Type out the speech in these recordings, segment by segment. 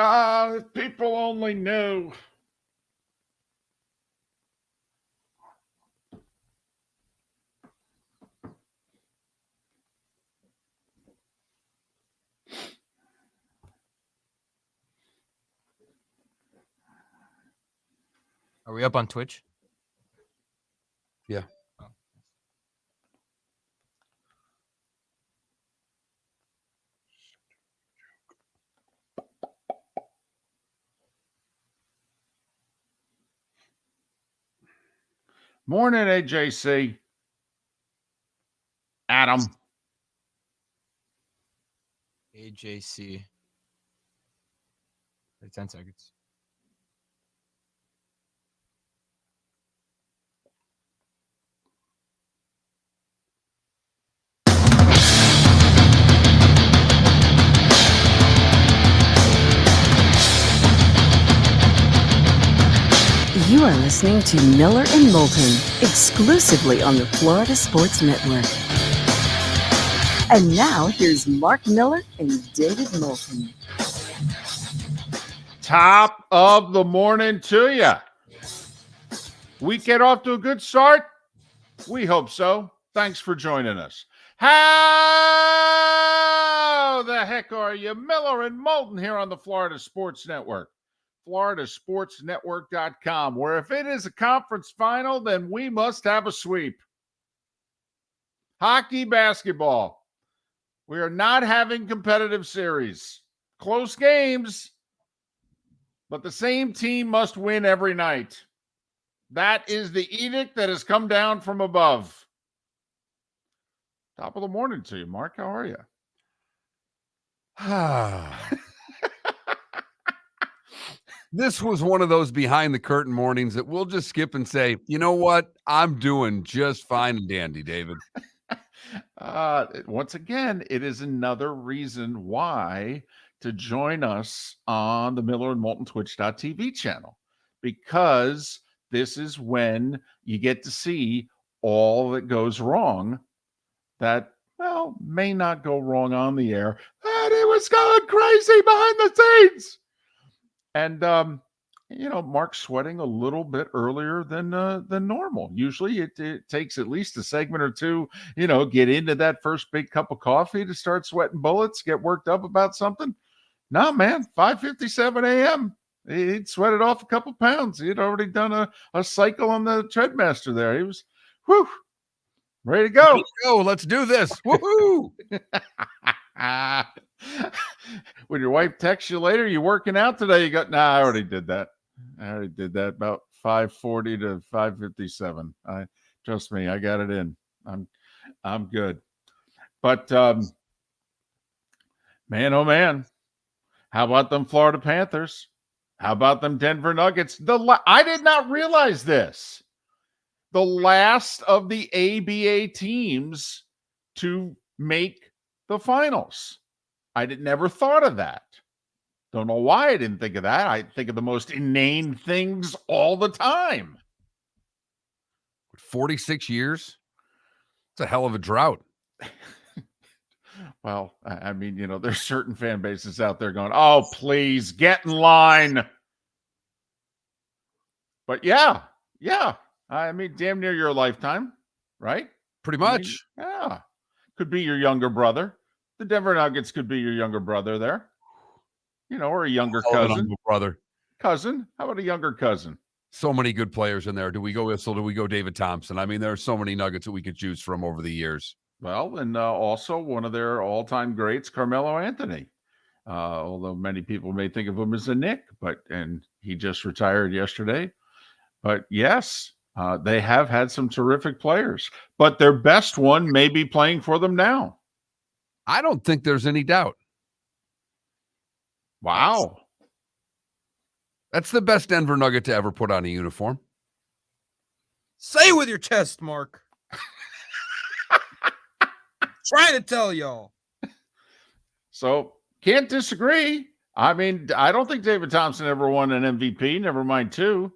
If people only knew. Are we up on Twitch? Yeah. Oh. Morning, AJC. Adam. AJC. 10 seconds. You are listening to Miller and Moulton, exclusively on the Florida Sports Network. And now, here's Mark Miller and David Moulton. Top of the morning to you. We get off to a good start? We hope so. Thanks for joining us. How the heck are you? Miller and Moulton here on the Florida Sports Network. FloridaSportsNetwork.com, where if it is a conference final, then we must have a sweep. Hockey, basketball. We are not having competitive series. Close games, but the same team must win every night. That is the edict that has come down from above. Top of the morning to you, Mark. How are you? This was one of those behind the curtain mornings that we'll just skip and say, you know what? I'm doing just fine and dandy, David. Once again, it is another reason why to join us on the Miller and Moulton Twitch.tv channel, because this is when you get to see all that goes wrong that, well, may not go wrong on the air, but it was going crazy behind the scenes. And, Mark's sweating a little bit earlier than normal. Usually it takes at least a segment or two, get into that first big cup of coffee to start sweating bullets, get worked up about something. No, man, 5:57 a.m. He'd sweated off a couple pounds. He'd already done a cycle on the treadmaster there. He was, ready to go. Let's do this. Woohoo! When your wife texts you later, you working out today? You got, I already did that. About 5:40 to 5:57. Trust me, I got it in. I'm good. But man, oh man, how about them Florida Panthers? How about them Denver Nuggets? I did not realize this. The last of the ABA teams to make the finals. I never thought of that. Don't know why I didn't think of that. I think of the most inane things all the time. 46 years? It's a hell of a drought. Well, I mean, there's certain fan bases out there going, oh, please get in line. But yeah. I mean, damn near your lifetime, right? Pretty much. Yeah. Could be your younger brother. The Denver Nuggets could be your younger brother there. Or a younger cousin. Brother. Cousin? How about a younger cousin? So many good players in there. Do we go Issel? Do we go David Thompson? I mean, there are so many Nuggets that we could choose from over the years. Well, and also one of their all-time greats, Carmelo Anthony. Although many people may think of him as a Knick, and he just retired yesterday. But yes, they have had some terrific players. But their best one may be playing for them now. I don't think there's any doubt. Wow. That's the best Denver Nugget to ever put on a uniform. Say it with your chest, Mark. Trying to tell y'all. So, can't disagree. I mean, I don't think David Thompson ever won an MVP, never mind two.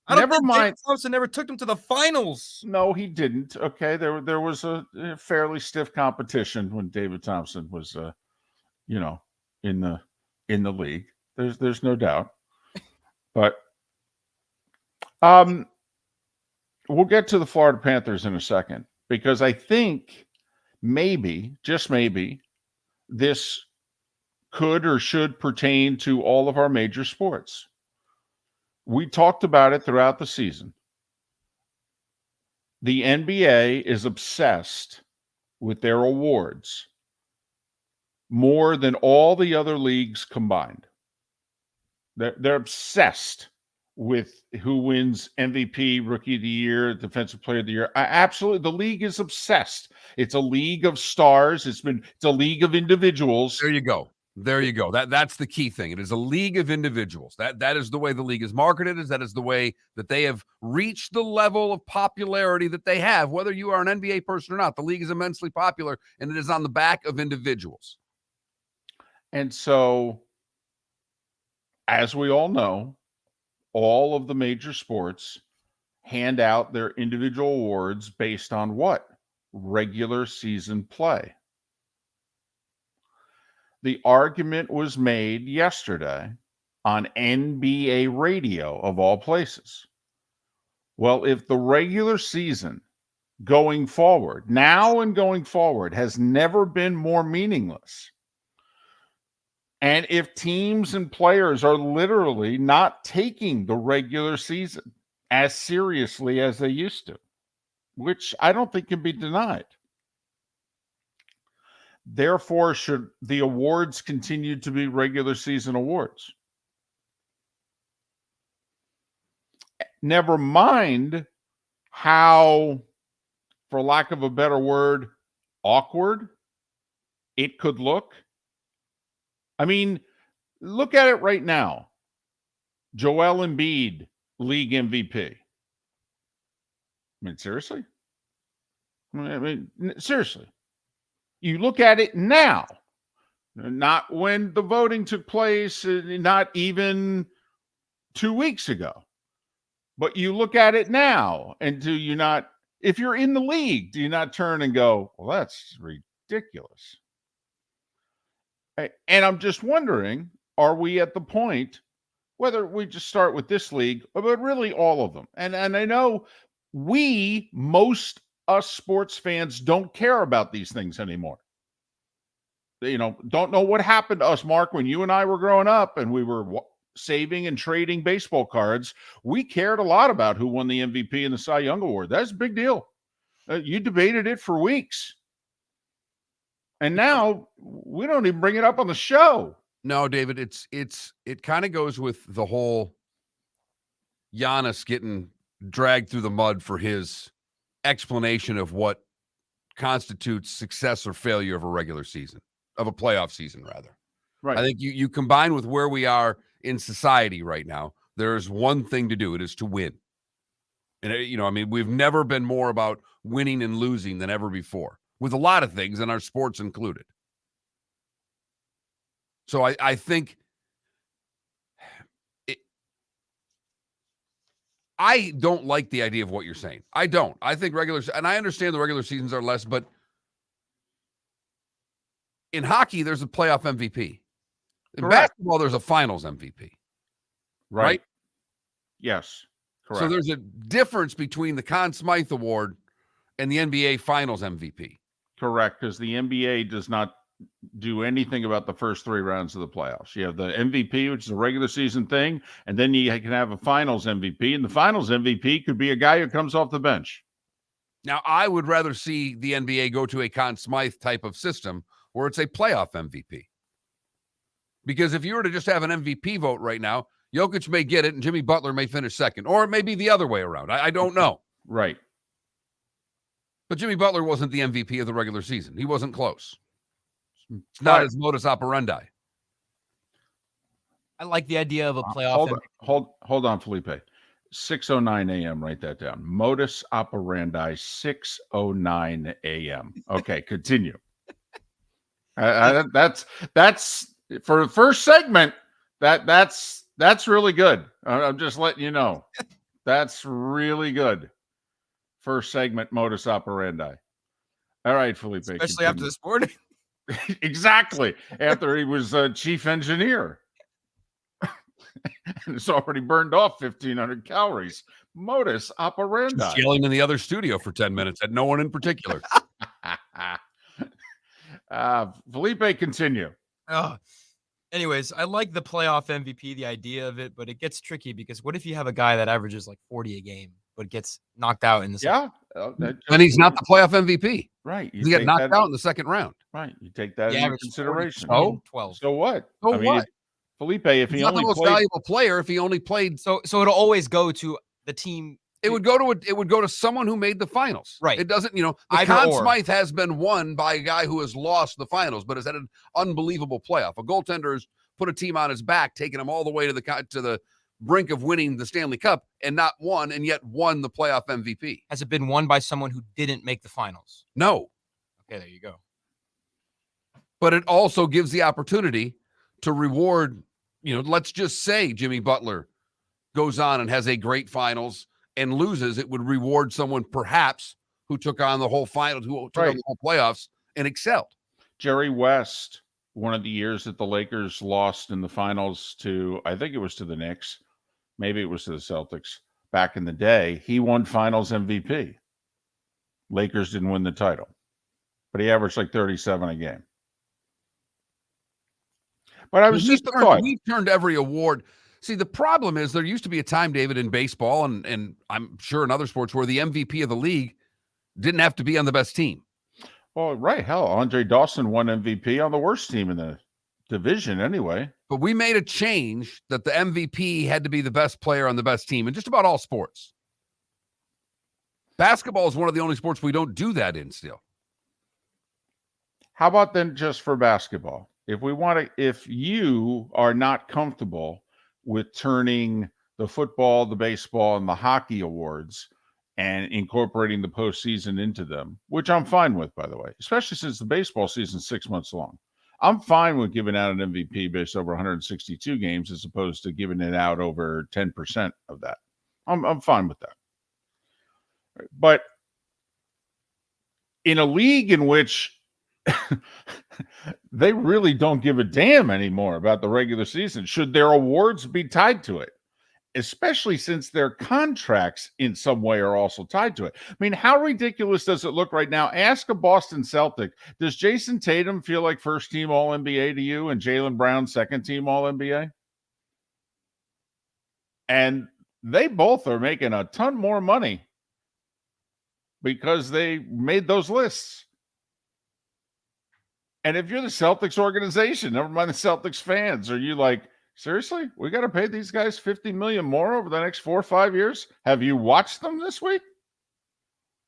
David Thompson never took them to the finals. No, he didn't. Okay, there was a fairly stiff competition when David Thompson was, in the league. There's no doubt. But we'll get to the Florida Panthers in a second, because I think maybe, just maybe, this could or should pertain to all of our major sports. We talked about it throughout the season. The NBA is obsessed with their awards more than all the other leagues combined. They're obsessed with who wins MVP, Rookie of the Year, Defensive Player of the Year. Absolutely, the league is obsessed. It's a league of stars. It's a league of individuals. There you go. There you go. That's the key thing. It is a league of individuals. That is the way the league is marketed. That is the way that they have reached the level of popularity that they have. Whether you are an NBA person or not, the league is immensely popular, and it is on the back of individuals. And so, as we all know, all of the major sports hand out their individual awards based on what? Regular season play. The argument was made yesterday on NBA radio, of all places. Well, if the regular season going forward, now and going forward, has never been more meaningless, and if teams and players are literally not taking the regular season as seriously as they used to, which I don't think can be denied, therefore, should the awards continue to be regular season awards? Never mind how, for lack of a better word, awkward it could look. I mean, look at it right now. Joel Embiid, league MVP. I mean, seriously? Seriously. You look at it now, not when the voting took place, not even 2 weeks ago, but you look at it now, and do you not, if you're in the league, do you not turn and go, well, that's ridiculous? And I'm just wondering, are we at the point, whether we just start with this league, but really all of them? And I know most us sports fans don't care about these things anymore. Don't know what happened to us, Mark, when you and I were growing up and we were saving and trading baseball cards. We cared a lot about who won the MVP and the Cy Young Award. That's a big deal. You debated it for weeks. And now we don't even bring it up on the show. No, David, it kind of goes with the whole Giannis getting dragged through the mud for his explanation of what constitutes success or failure of a regular season, of a playoff season, rather. Right. I think you combine with where we are in society right now, there's one thing to do. It is to win. And, we've never been more about winning and losing than ever before, with a lot of things, and our sports included. So I think I don't like the idea of what you're saying. I don't. I think and I understand the regular seasons are less, but in hockey, there's a playoff MVP. In basketball, there's a finals MVP. Right? Yes. Correct. So there's a difference between the Conn Smythe Award and the NBA Finals MVP. Correct, because the NBA does not do anything about the first 3 rounds of the playoffs. You have the MVP, which is a regular season thing, and then you can have a finals MVP, and the finals MVP could be a guy who comes off the bench. Now, I would rather see the NBA go to a Conn Smythe type of system where it's a playoff MVP. Because if you were to just have an MVP vote right now, Jokic may get it and Jimmy Butler may finish second, or it may be the other way around. I don't know. Right. But Jimmy Butler wasn't the MVP of the regular season. He wasn't close. It's not his modus operandi. I like the idea of a playoff. Hold on, Felipe. 6:09 a.m. Write that down. Modus operandi, 6:09 a.m. Okay, continue. That's for the first segment. That's really good. I'm just letting you know. That's really good. First segment, modus operandi. All right, Felipe. Especially after this morning. Exactly. After he was chief engineer. and it's already burned off 1,500 calories. Modus operandi. Just yelling in the other studio for 10 minutes at no one in particular. Felipe, continue. Anyways, I like the playoff MVP, the idea of it, but it gets tricky because what if you have a guy that averages like 40 a game, but gets knocked out in the second? And he's not the playoff MVP. Right. He got knocked out in the second round. Right. You take that into consideration. Oh, 12. So what? So what? Felipe, if he's he not only the most valuable player, if he only played, so it'll always go to the team. It would go to someone who made the finals. Right. It doesn't, the Conn Smythe has been won by a guy who has lost the finals, but has had an unbelievable playoff. A goaltender has put a team on his back, taking him all the way to the brink of winning the Stanley Cup and not won, and yet won the playoff MVP. Has it been won by someone who didn't make the finals? No. Okay, there you go. But it also gives the opportunity to reward, let's just say Jimmy Butler goes on and has a great finals and loses. It would reward someone perhaps who took on the whole finals, who took on the whole playoffs and excelled. Jerry West, one of the years that the Lakers lost in the finals to, I think it was to the Knicks, maybe it was to the Celtics back in the day, he won finals MVP. Lakers didn't win the title, but he averaged like 37 a game. But I was just a thought. He turned every award. See, the problem is there used to be a time, David, in baseball, and I'm sure in other sports, where the MVP of the league didn't have to be on the best team. Well, right. Hell, Andre Dawson won MVP on the worst team in the division anyway. But we made a change that the MVP had to be the best player on the best team in just about all sports. Basketball is one of the only sports we don't do that in still. How about then just for basketball? If you are not comfortable with turning the football, the baseball, and the hockey awards and incorporating the postseason into them, which I'm fine with, by the way, especially since the baseball season is 6 months long. I'm fine with giving out an MVP based over 162 games as opposed to giving it out over 10% of that. I'm fine with that. But in a league in which they really don't give a damn anymore about the regular season, should their awards be tied to it? Especially since their contracts in some way are also tied to it. I mean, how ridiculous does it look right now? Ask a Boston Celtic, does Jason Tatum feel like first team All-NBA to you and Jaylen Brown second team All-NBA? And they both are making a ton more money because they made those lists. And if you're the Celtics organization, never mind the Celtics fans, are you like, seriously, we got to pay these guys $50 million more over the next 4 or 5 years? Have you watched them this week?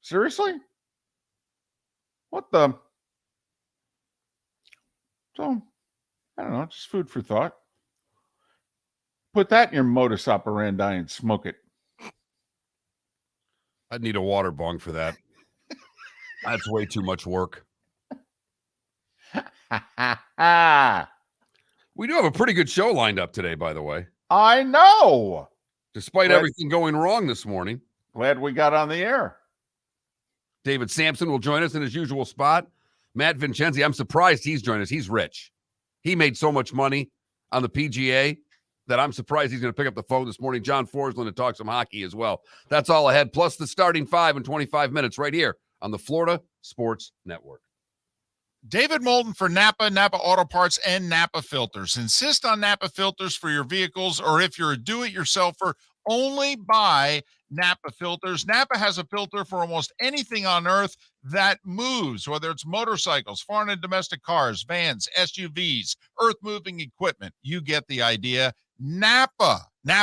Seriously? What the? So, I don't know, just food for thought. Put that in your modus operandi and smoke it. I'd need a water bong for that. That's way too much work. We do have a pretty good show lined up today, by the way. I know. Despite everything going wrong this morning. Glad we got on the air. David Sampson will join us in his usual spot. Matt Vincenzi, I'm surprised he's joined us. He's rich. He made so much money on the PGA that I'm surprised he's going to pick up the phone this morning. John Forsland to talk some hockey as well. That's all ahead, plus the starting 5 in 25 minutes right here on the Florida Sports Network. David Moulton for Napa, Napa Auto Parts, and Napa Filters. Insist on Napa filters for your vehicles, or if you're a do-it-yourselfer, only buy Napa filters. Napa has a filter for almost anything on earth that moves, whether it's motorcycles, foreign and domestic cars, vans, SUVs, earth-moving equipment. You get the idea. Napa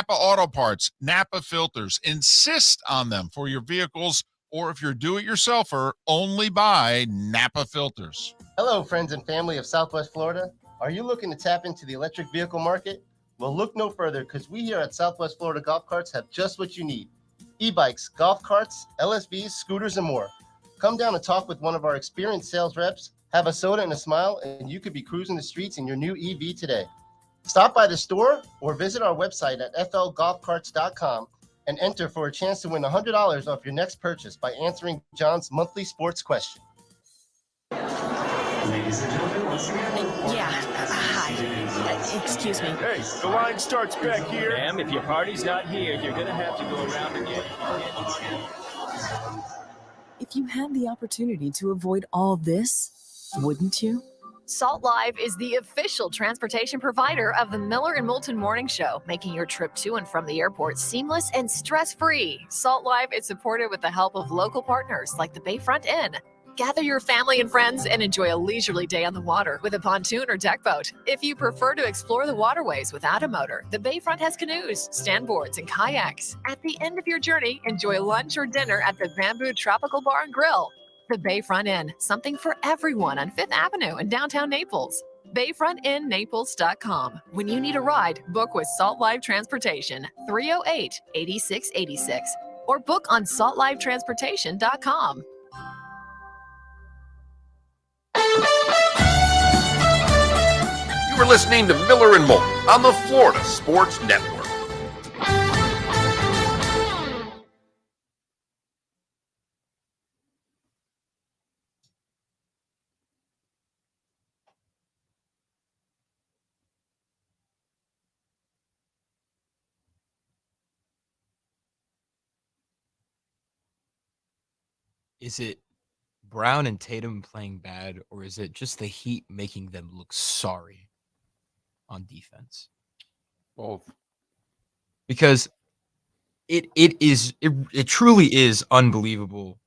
Auto Parts, Napa filters. Insist on them for your vehicles, or if you're do-it-yourselfer, only buy Napa filters. Hello, friends and family of Southwest Florida. Are you looking to tap into the electric vehicle market? Well, look no further, because we here at Southwest Florida Golf Carts have just what you need. E-bikes, golf carts, LSVs, scooters, and more. Come down and talk with one of our experienced sales reps, have a soda and a smile, and you could be cruising the streets in your new EV today. Stop by the store or visit our website at flgolfcarts.com and enter for a chance to win $100 off your next purchase by answering John's monthly sports question. Ladies and gentlemen, once again. Yeah. Hi. Excuse me. Hey, the line starts back here. Ma'am, if your party's not here, you're gonna have to go around again. If you had the opportunity to avoid all this, wouldn't you? Salt Live is the official transportation provider of the Miller and Moulton Morning Show, making your trip to and from the airport seamless and stress-free. Salt Live is supported with the help of local partners like the Bayfront Inn. Gather your family and friends and enjoy a leisurely day on the water with a pontoon or deck boat. If you prefer to explore the waterways without a motor, the Bayfront has canoes, standboards, and kayaks. At the end of your journey, enjoy lunch or dinner at the Bamboo Tropical Bar and Grill. The Bayfront Inn, something for everyone on 5th Avenue in downtown Naples. BayfrontInNaples.com. When you need a ride, book with Salt Live Transportation, 308-8686, or book on saltlivetransportation.com. You are listening to Miller and Moulton on the Florida Sports Network. Is it Brown and Tatum playing bad, or is it just the Heat making them look sorry on defense? Both. Because it truly is unbelievable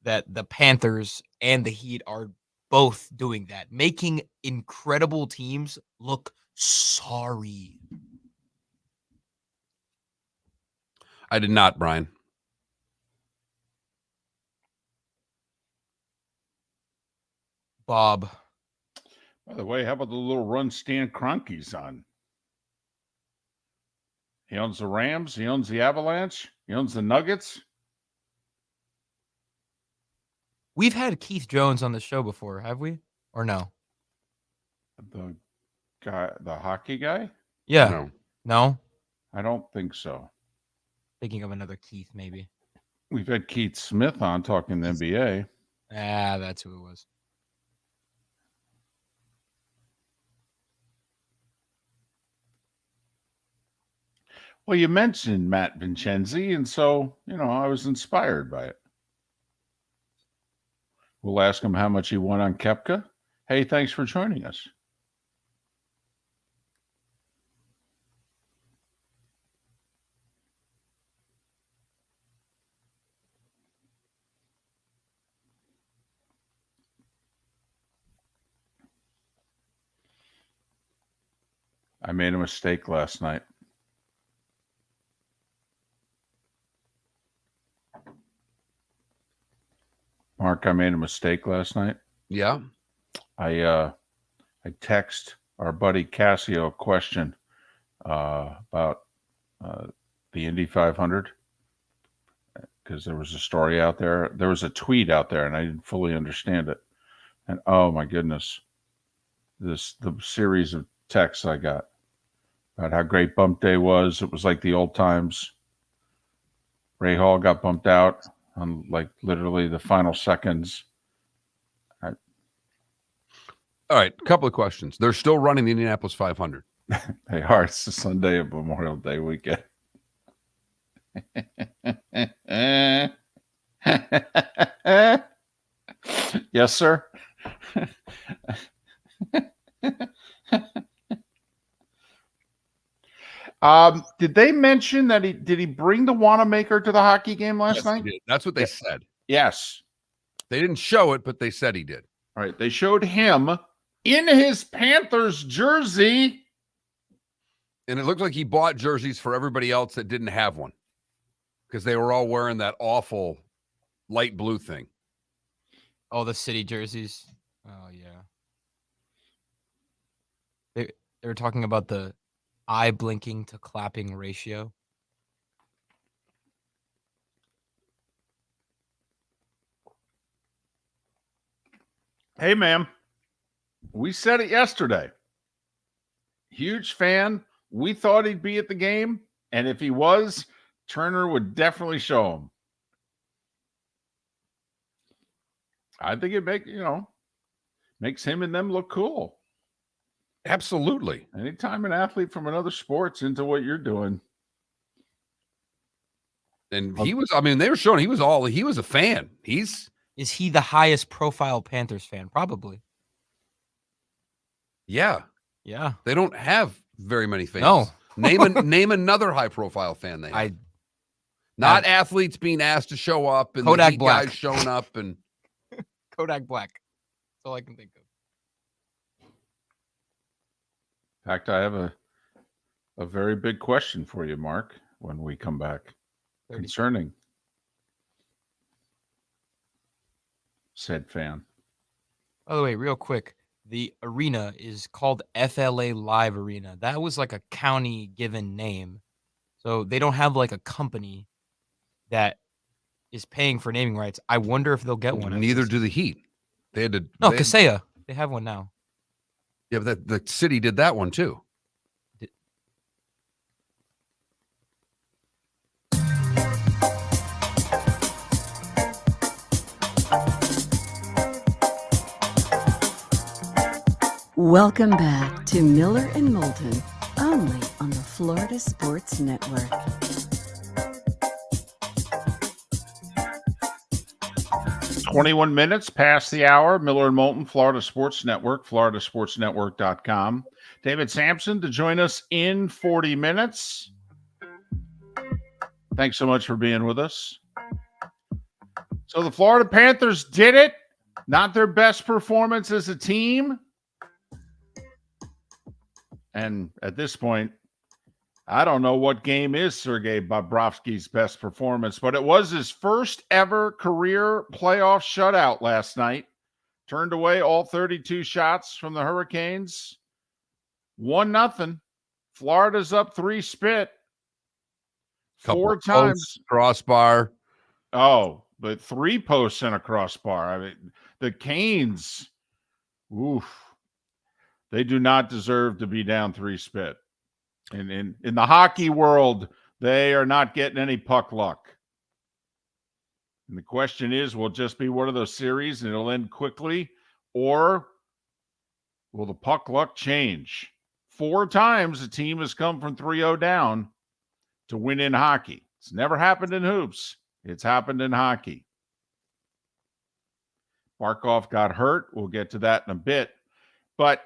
that the Panthers and the Heat are both doing that, making incredible teams look sorry. I did not, Brian. Bob. By the way, how about the little run Stan Kroenke's on? He owns the Rams. He owns the Avalanche. He owns the Nuggets. We've had Keith Jones on the show before, have we? Or no? The guy, the hockey guy? Yeah. No. No? I don't think so. Thinking of another Keith, maybe. We've had Keith Smith on talking the NBA. Ah, that's who it was. Well, you mentioned Matt Vincenzi, and so, I was inspired by it. We'll ask him how much he won on Koepka. Hey, thanks for joining us. I made a mistake last night. Mark, I made a mistake last night. Yeah. I text our buddy Cassio a question about the Indy 500 because there was a story out there. There was a tweet out there, and I didn't fully understand it. And oh my goodness, the series of texts I got about how great bump day was. It was like the old times. Ray Hall got bumped out on like literally the final seconds. All right, a couple of questions. They're still running the Indianapolis 500. They are. It's the Sunday of Memorial Day weekend. Yes, sir. Did they mention that did he bring the Wanamaker to the hockey game last night? He did. That's what they said. Yes. They didn't show it, but they said he did. All right. They showed him in his Panthers jersey. And it looked like he bought jerseys for everybody else that didn't have one because they were all wearing that awful light blue thing. Oh, the city jerseys. Oh, yeah. They were talking about the eye blinking to clapping ratio. Hey, ma'am. We said it yesterday. Huge fan. We thought he'd be at the game. And if he was, Turner would definitely show him. I think it makes him and them look cool. Absolutely. Anytime an athlete from another sport's into what you're doing. And he was, I mean, they were showing he was a fan. Is he the highest profile Panthers fan? Probably. Yeah. Yeah. They don't have very many fans. No. Name another high profile fan they have. Not athletes being asked to show up and Kodak the Heat Black. guys showing up and Kodak Black. That's all I can think of. In fact, I have a very big question for you, Mark, when we come back concerning said fan. By the way, real quick, the arena is called FLA Live Arena. That was like a county given name. So they don't have like a company that is paying for naming rights. I wonder if they'll get one. neither do the Heat. They had to. No, Kaseya. They have one now. Yeah, but the city did that one too. Welcome back to Miller and Moulton, only on the Florida Sports Network. "21 minutes past the hour. Miller and Moulton, Florida Sports Network, floridasportsnetwork.com. David Sampson to join us in 40 minutes. Thanks so much for being with us. So the Florida Panthers did it. Not their best performance as a team. And at this point, I don't know what game is Sergei Bobrovsky's best performance, but it was his first ever career playoff shutout last night. Turned away all 32 shots from the Hurricanes. 1-0. Florida's up 3-spit. Four times. Crossbar. Oh, but 3 posts and a crossbar. I mean, the Canes, oof. They do not deserve to be down 3-spit. In the hockey world, they are not getting any puck luck. And the question is, will it just be one of those series and it'll end quickly? Or will the puck luck change? 4 times a team has come from 3-0 down to win in hockey. It's never happened in hoops. It's happened in hockey. Barkov got hurt. We'll get to that in a bit. But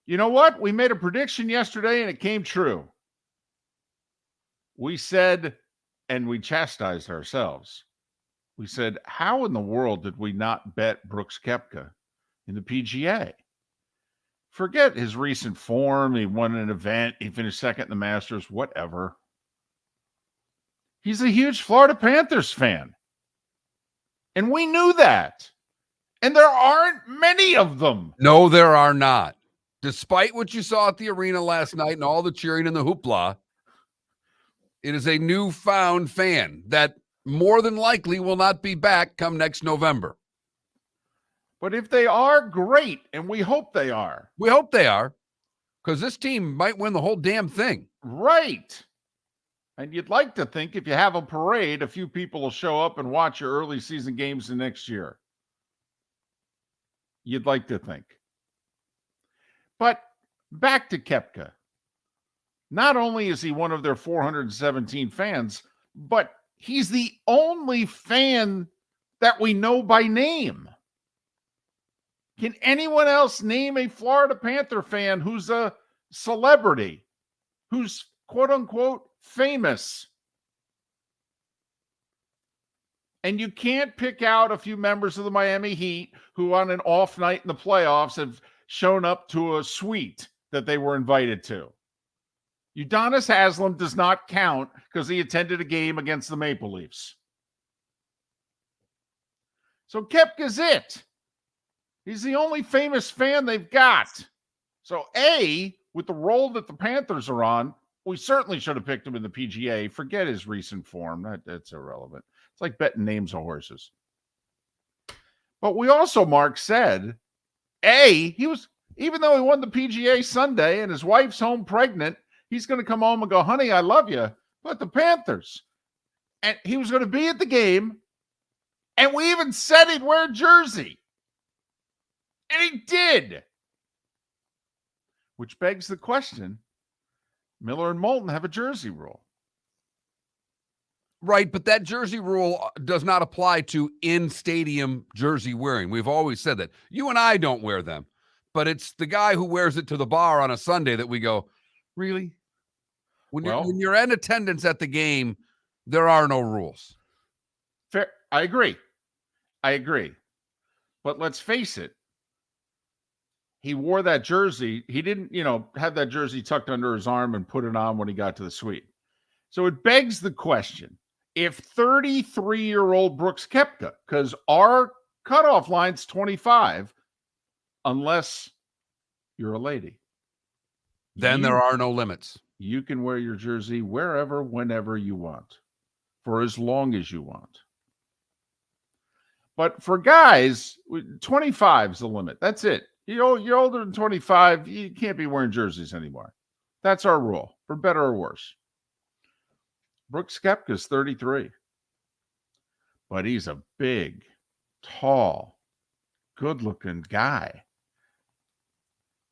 you know what? We made a prediction yesterday and it came true. We said, and we chastised ourselves. We said, how in the world did we not bet Brooks Koepka in the PGA? Forget his recent form. He won an event. He finished second in the Masters, whatever. He's a huge Florida Panthers fan. And we knew that. And there aren't many of them. No, there are not. Despite what you saw at the arena last night and all the cheering and the hoopla, it is a newfound fan that more than likely will not be back come next November. But if they are, great, and we hope they are. We hope they are, because this team might win the whole damn thing. Right. And you'd like to think if you have a parade, a few people will show up and watch your early season games the next year. You'd like to think. But back to Koepka. Not only is he one of their 417 fans, but he's the only fan that we know by name. Can anyone else name a Florida Panther fan who's a celebrity, who's quote unquote famous? And you can't pick out a few members of the Miami Heat who on an off night in the playoffs have shown up to a suite that they were invited to. Udonis Haslem does not count because he attended a game against the Maple Leafs. So Koepka's it. He's the only famous fan they've got. So with the role that the Panthers are on, we certainly should have picked him in the PGA. Forget his recent form. That's irrelevant. It's like betting names of horses. But we also, Mark, said, he was, even though he won the PGA Sunday and his wife's home pregnant, he's going to come home and go, honey, I love you, but the Panthers. And he was going to be at the game, and we even said he'd wear a jersey. And he did. which begs the question, Miller and Moulton have a jersey rule. Right, but that jersey rule does not apply to in-stadium jersey wearing. We've always said that. You and I don't wear them, but it's the guy who wears it to the bar on a Sunday that we go, really? When you're in attendance at the game, there are no rules. Fair. I agree. But let's face it. He wore that jersey. He didn't, have that jersey tucked under his arm and put it on when he got to the suite. So it begs the question, if 33-year-old Brooks Koepka, because our cutoff line's 25, unless you're a lady. Then there are no limits. You can wear your jersey wherever, whenever you want, for as long as you want. But for guys, 25 is the limit. That's it. You're older than 25, you can't be wearing jerseys anymore. That's our rule, for better or worse. Brooks Koepka's 33. But he's a big, tall, good-looking guy.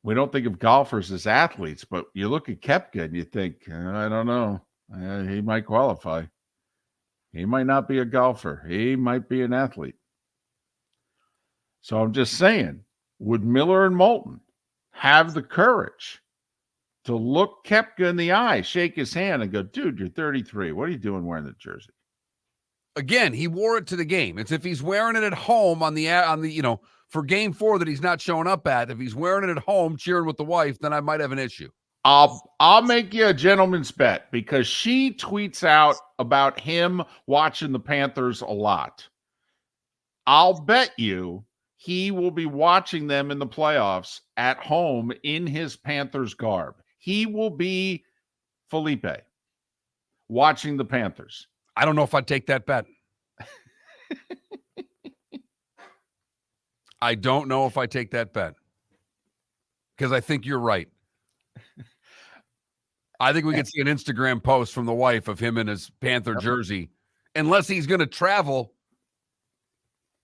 We don't think of golfers as athletes, but you look at Koepka and you think, I don't know. He might qualify. He might not be a golfer. He might be an athlete. So I'm just saying, would Miller and Moulton have the courage to look Koepka in the eye, shake his hand, and go, dude, you're 33. What are you doing wearing the jersey? Again, he wore it to the game. It's if he's wearing it at home on the for game 4 that he's not showing up at. If he's wearing it at home cheering with the wife, then I might have an issue. I'll make you a gentleman's bet because she tweets out about him watching the Panthers a lot. I'll bet you he will be watching them in the playoffs at home in his Panthers garb. He will be Felipe watching the Panthers. I don't know if I'd take that bet. I don't know if I take that bet because I think you're right. I think we could see an Instagram post from the wife of him in his Panther jersey, unless he's going to travel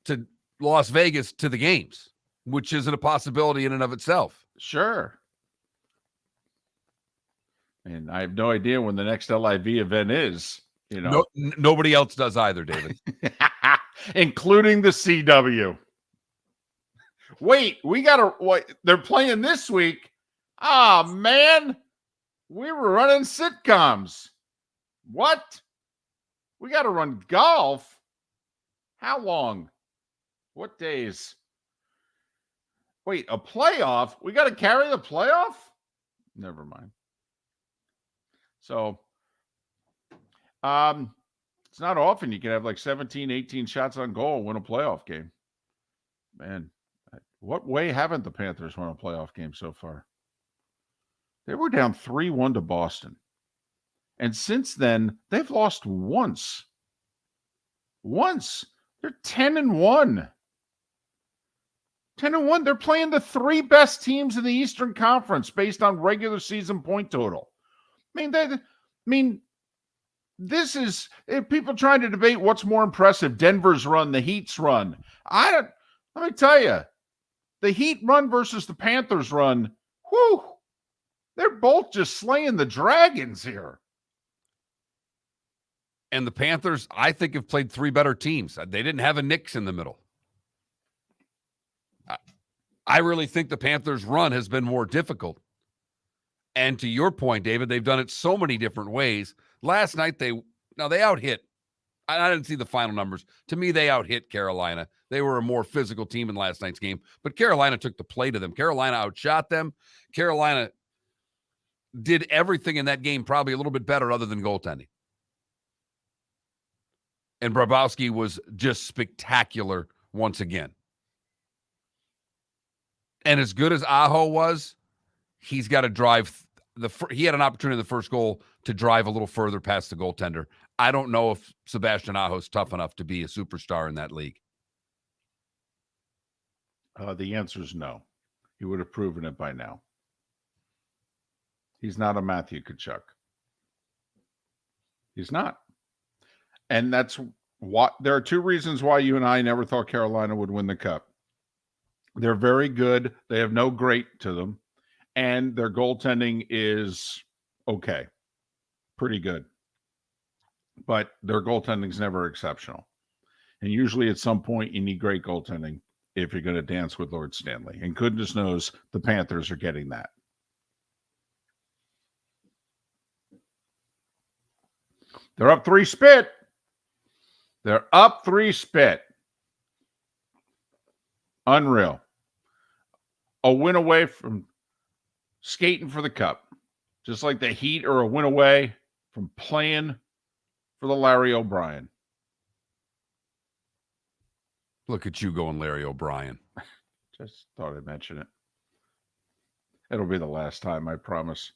to Las Vegas to the games, which isn't a possibility in and of itself. Sure. And I have no idea when the next LIV event is. Nobody else does either, David. Including the CW. Wait, they're playing this week. Ah, man. We were running sitcoms. What? We got to run golf? How long? What days? Wait, a playoff? We got to carry the playoff? Never mind. So, it's not often you can have like 17, 18 shots on goal and win a playoff game. Man, what way haven't the Panthers won a playoff game so far? They were down 3-1 to Boston. And since then, they've lost once. They're 10-1. 10-1. They're playing the 3 best teams in the Eastern Conference based on regular season point total. This is people trying to debate what's more impressive, Denver's run, the Heat's run. Let me tell you, the Heat run versus the Panthers run, whew, they're both just slaying the dragons here. And the Panthers, I think, have played 3 better teams. They didn't have a Knicks in the middle. I really think the Panthers' run has been more difficult. And to your point, David, they've done it so many different ways. Last night, they out-hit. I didn't see the final numbers. To me, they out-hit Carolina. They were a more physical team in last night's game. But Carolina took the play to them. Carolina outshot them. Carolina did everything in that game probably a little bit better other than goaltending. And Bobrovsky was just spectacular once again. And as good as Aho was, he's got to drive. He had an opportunity in the first goal to drive a little further past the goaltender. I don't know if Sebastian Aho's tough enough to be a superstar in that league. The answer is no. He would have proven it by now. He's not a Matthew Tkachuk. He's not. And that's what there are 2 reasons why you and I never thought Carolina would win the cup. They're very good. They have no great to them. and their goaltending is okay, pretty good. But their goaltending is never exceptional. And usually at some point you need great goaltending if you're going to dance with Lord Stanley. And goodness knows the Panthers are getting that. They're up 3 spit. They're up 3 spit. Unreal. A win away from skating for the cup. Just like the Heat are a win away from playing for the Larry O'Brien. Look at you going Larry O'Brien. Just thought I'd mention it. It'll be the last time, I promise.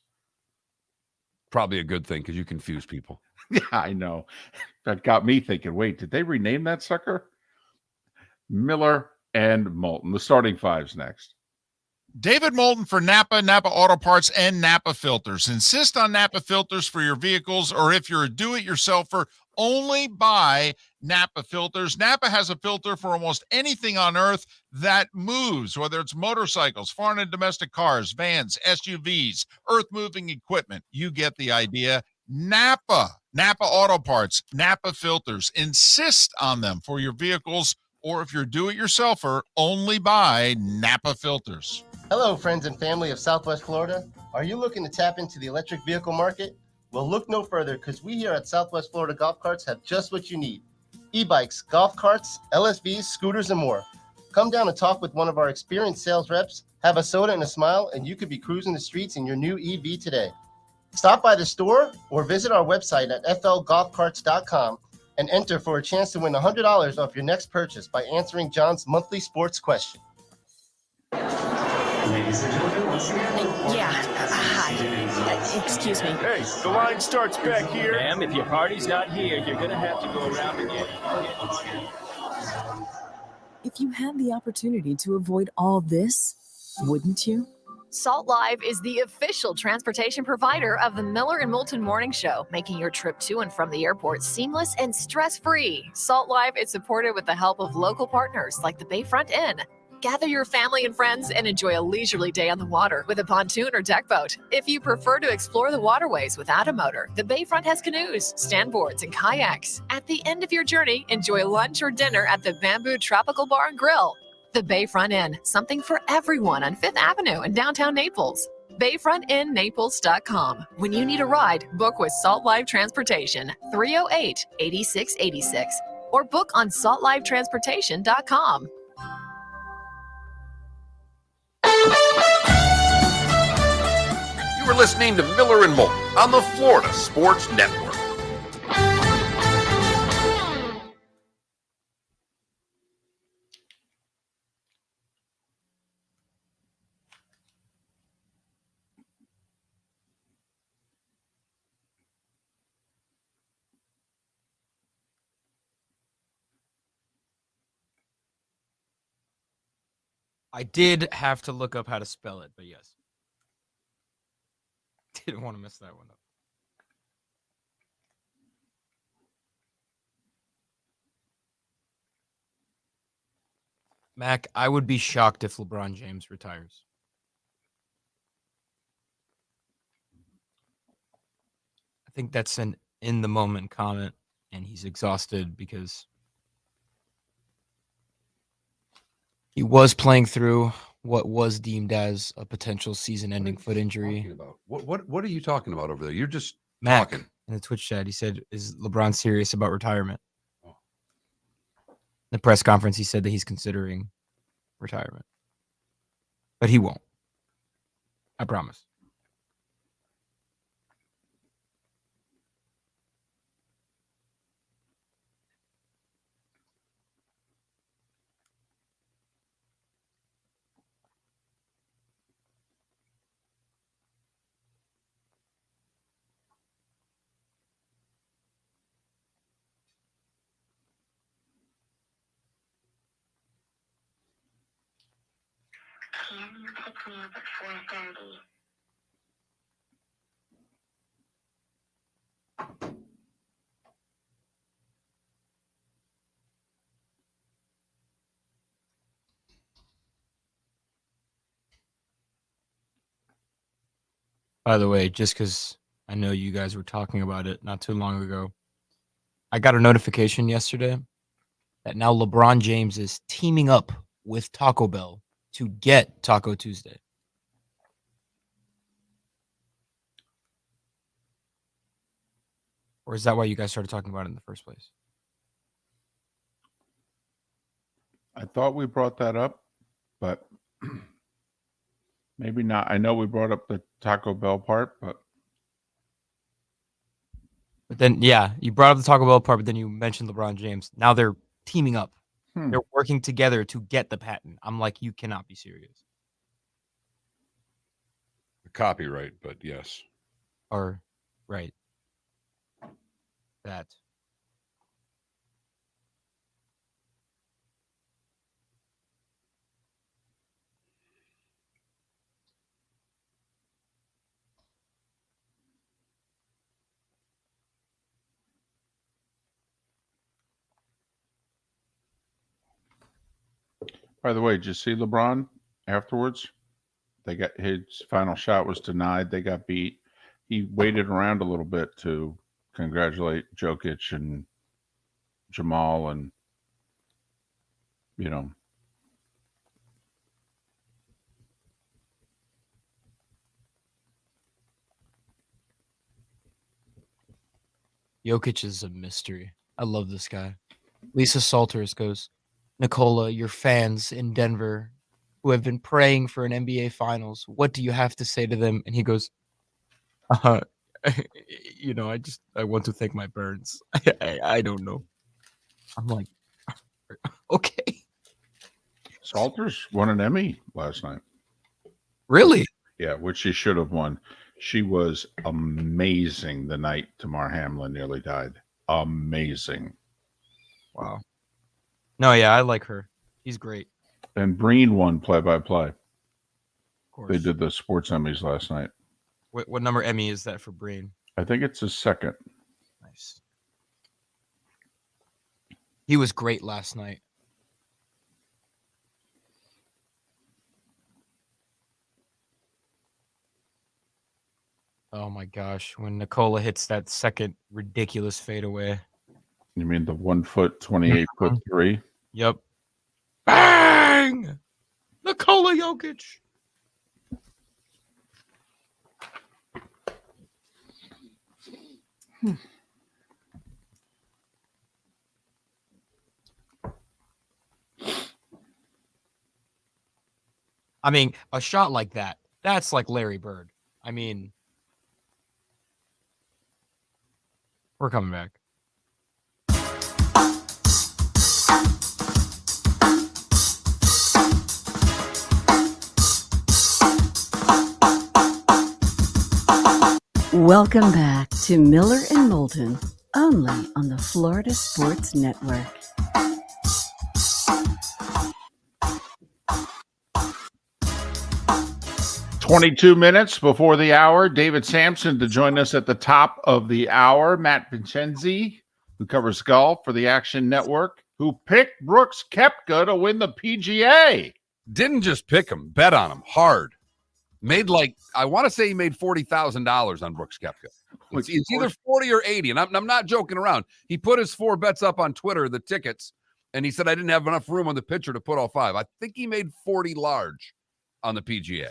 Probably a good thing because you confuse people. Yeah, I know. That got me thinking, wait, did they rename that sucker? Miller and Moulton. The starting five's next. David Moulton for Napa, Napa Auto Parts, and Napa Filters. Insist on Napa filters for your vehicles, or if you're a do-it-yourselfer, only buy Napa filters. Napa has a filter for almost anything on earth that moves, whether it's motorcycles, foreign and domestic cars, vans, SUVs, earth-moving equipment. You get the idea. Napa Auto Parts, Napa filters. Insist on them for your vehicles, or if you're a do-it-yourselfer, only buy Napa filters. Hello, friends and family of Southwest Florida. Are you looking to tap into the electric vehicle market? Well, look no further, because we here at Southwest Florida Golf Carts have just what you need. E-bikes, golf carts, LSVs, scooters, and more. Come down and talk with one of our experienced sales reps, have a soda and a smile, and you could be cruising the streets in your new EV today. Stop by the store or visit our website at flgolfcarts.com and enter for a chance to win $100 off your next purchase by answering John's monthly sports question. Ladies and gentlemen, once again. Hi. Excuse me. Hey, the line starts back here. Ma'am, if your party's not here, you're gonna have to go around again. If you had the opportunity to avoid all this, wouldn't you? Salt Live is the official transportation provider of the Miller and Moulton Morning Show, making your trip to and from the airport seamless and stress-free. Salt Live is supported with the help of local partners like the Bayfront Inn. Gather your family and friends and enjoy a leisurely day on the water with a pontoon or deck boat. If you prefer to explore the waterways without a motor, the Bayfront has canoes, standboards, and kayaks. At the end of your journey, enjoy lunch or dinner at the Bamboo Tropical Bar and Grill. The Bayfront Inn, something for everyone on 5th Avenue in downtown Naples. BayfrontInNaples.com. When you need a ride, book with Salt Live Transportation, 308-8686, or book on saltlivetransportation.com. You are listening to Miller and Moulton on the Florida Sports Network. I did have to look up how to spell it, but yes. Didn't want to mess that one up. Mac, I would be shocked if LeBron James retires. I think that's an in the moment comment, and he's exhausted because he was playing through what was deemed as a potential season-ending foot injury. What are you talking about over there? You're just Mac, talking. in the Twitch chat, he said, "Is LeBron serious about retirement?" The press conference, he said that he's considering retirement, but he won't. I promise. By the way, just because I know you guys were talking about it not too long ago, I got a notification yesterday that now LeBron James is teaming up with Taco Bell to get Taco Tuesday. Or is that why you guys started talking about it in the first place? I thought we brought that up, but maybe not. I know we brought up the Taco Bell part, but then, yeah, you brought up the Taco Bell part, but then you mentioned LeBron James. Now they're teaming up. They're working together to get the patent. I'm like, you cannot be serious. Copyright, but yes. Or, right. That. by the way, did you see LeBron afterwards? They got his final shot was denied. They got beat. He waited around a little bit to congratulate Jokic and Jamal and, you know. Jokic is a mystery. I love this guy. Lisa Salters goes, Nicola, your fans in Denver who have been praying for an NBA Finals, what do you have to say to them? And he goes, you know, I want to thank my parents. I don't know. I'm like, okay. Salters won an Emmy last night. Really? Yeah, which she should have won. She was amazing the night Tamar Hamlin nearly died. Amazing. Wow. No, yeah, I like her. She's great. And Breen won play-by-play. Of course. They did the sports Emmys last night. What number Emmy is that for Breen? I think it's his second. Nice. He was great last night. Oh my gosh, when Nicola hits that second ridiculous fadeaway. You mean the 1 foot, 28'3"? Yep. Bang! Nikola Jokic. I mean, a shot like that, that's like Larry Bird. I mean, we're coming back. Welcome back to Miller and Moulton, only on the Florida Sports Network. "22 minutes before the hour. David Sampson to join us at the top of the hour. Matt Vincenzi, who covers golf for the Action Network, who picked Brooks Koepka to win the PGA. Didn't just pick him, bet on him hard. Made I want to say he made $40,000 on Brooks Koepka. It's either 40 or 80, and I'm not joking around. He put his 4 bets up on Twitter, the tickets, and he said I didn't have enough room on the picture to put all 5. I think he made 40 large on the PGA.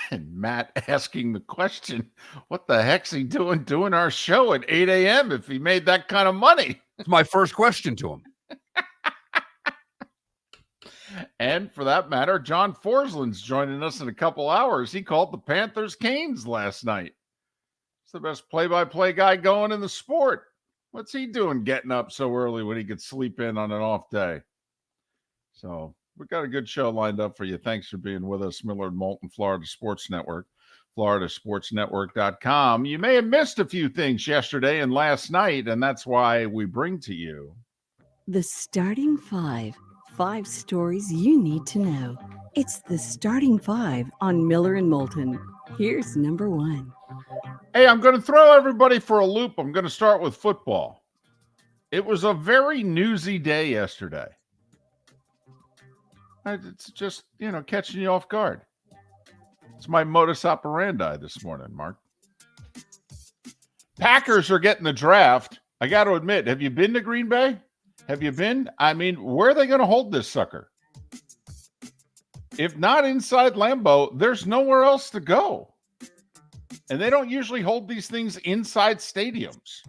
And Matt asking the question, what the heck's he doing our show at 8 a.m. if he made that kind of money? It's my first question to him. And for that matter, John Forsland's joining us in a couple hours. He called the Panthers Canes last night. He's the best play-by-play guy going in the sport. What's he doing getting up so early when he could sleep in on an off day? So we've got a good show lined up for you. Thanks for being with us, Miller and Moulton, Florida Sports Network, floridasportsnetwork.com. You may have missed a few things yesterday and last night, and that's why we bring to you The Starting Five. 5 stories you need to know. It's the Starting 5 on Miller and Moulton. Here's number 1. Hey, I'm going to throw everybody for a loop. I'm going to start with football. It was a very newsy day yesterday. It's just, catching you off guard. It's my modus operandi this morning, Mark. Packers are getting the draft. I got to admit, have you been to Green Bay? Have you been? I mean, where are they going to hold this sucker? If not inside Lambeau, there's nowhere else to go. And they don't usually hold these things inside stadiums.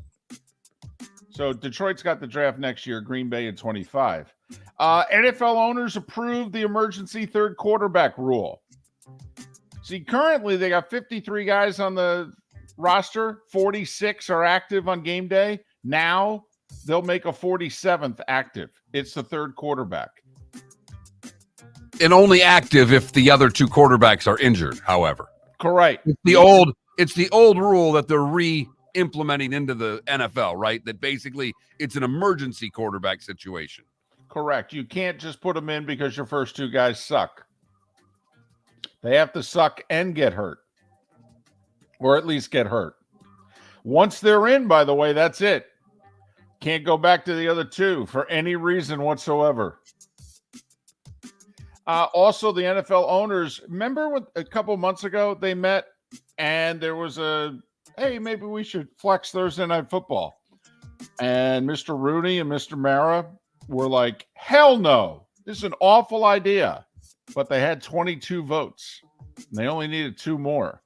So Detroit's got the draft next year, Green Bay in 25. NFL owners approved the emergency third quarterback rule. See, currently they got 53 guys on the roster. 46 are active on game day. Now they'll make a 47th active. It's the third quarterback. And only active if the other two quarterbacks are injured, however. Correct. It's the old rule that they're re-implementing into the NFL, right? That basically it's an emergency quarterback situation. Correct. You can't just put them in because your first two guys suck. They have to suck and get hurt. Or at least get hurt. Once they're in, by the way, that's it. Can't go back to the other two for any reason whatsoever. Also, the NFL owners, remember a couple months ago they met and there was hey, maybe we should flex Thursday Night Football. And Mr. Rooney and Mr. Mara were like, hell no, this is an awful idea. But they had 22 votes. And they only needed 2 more.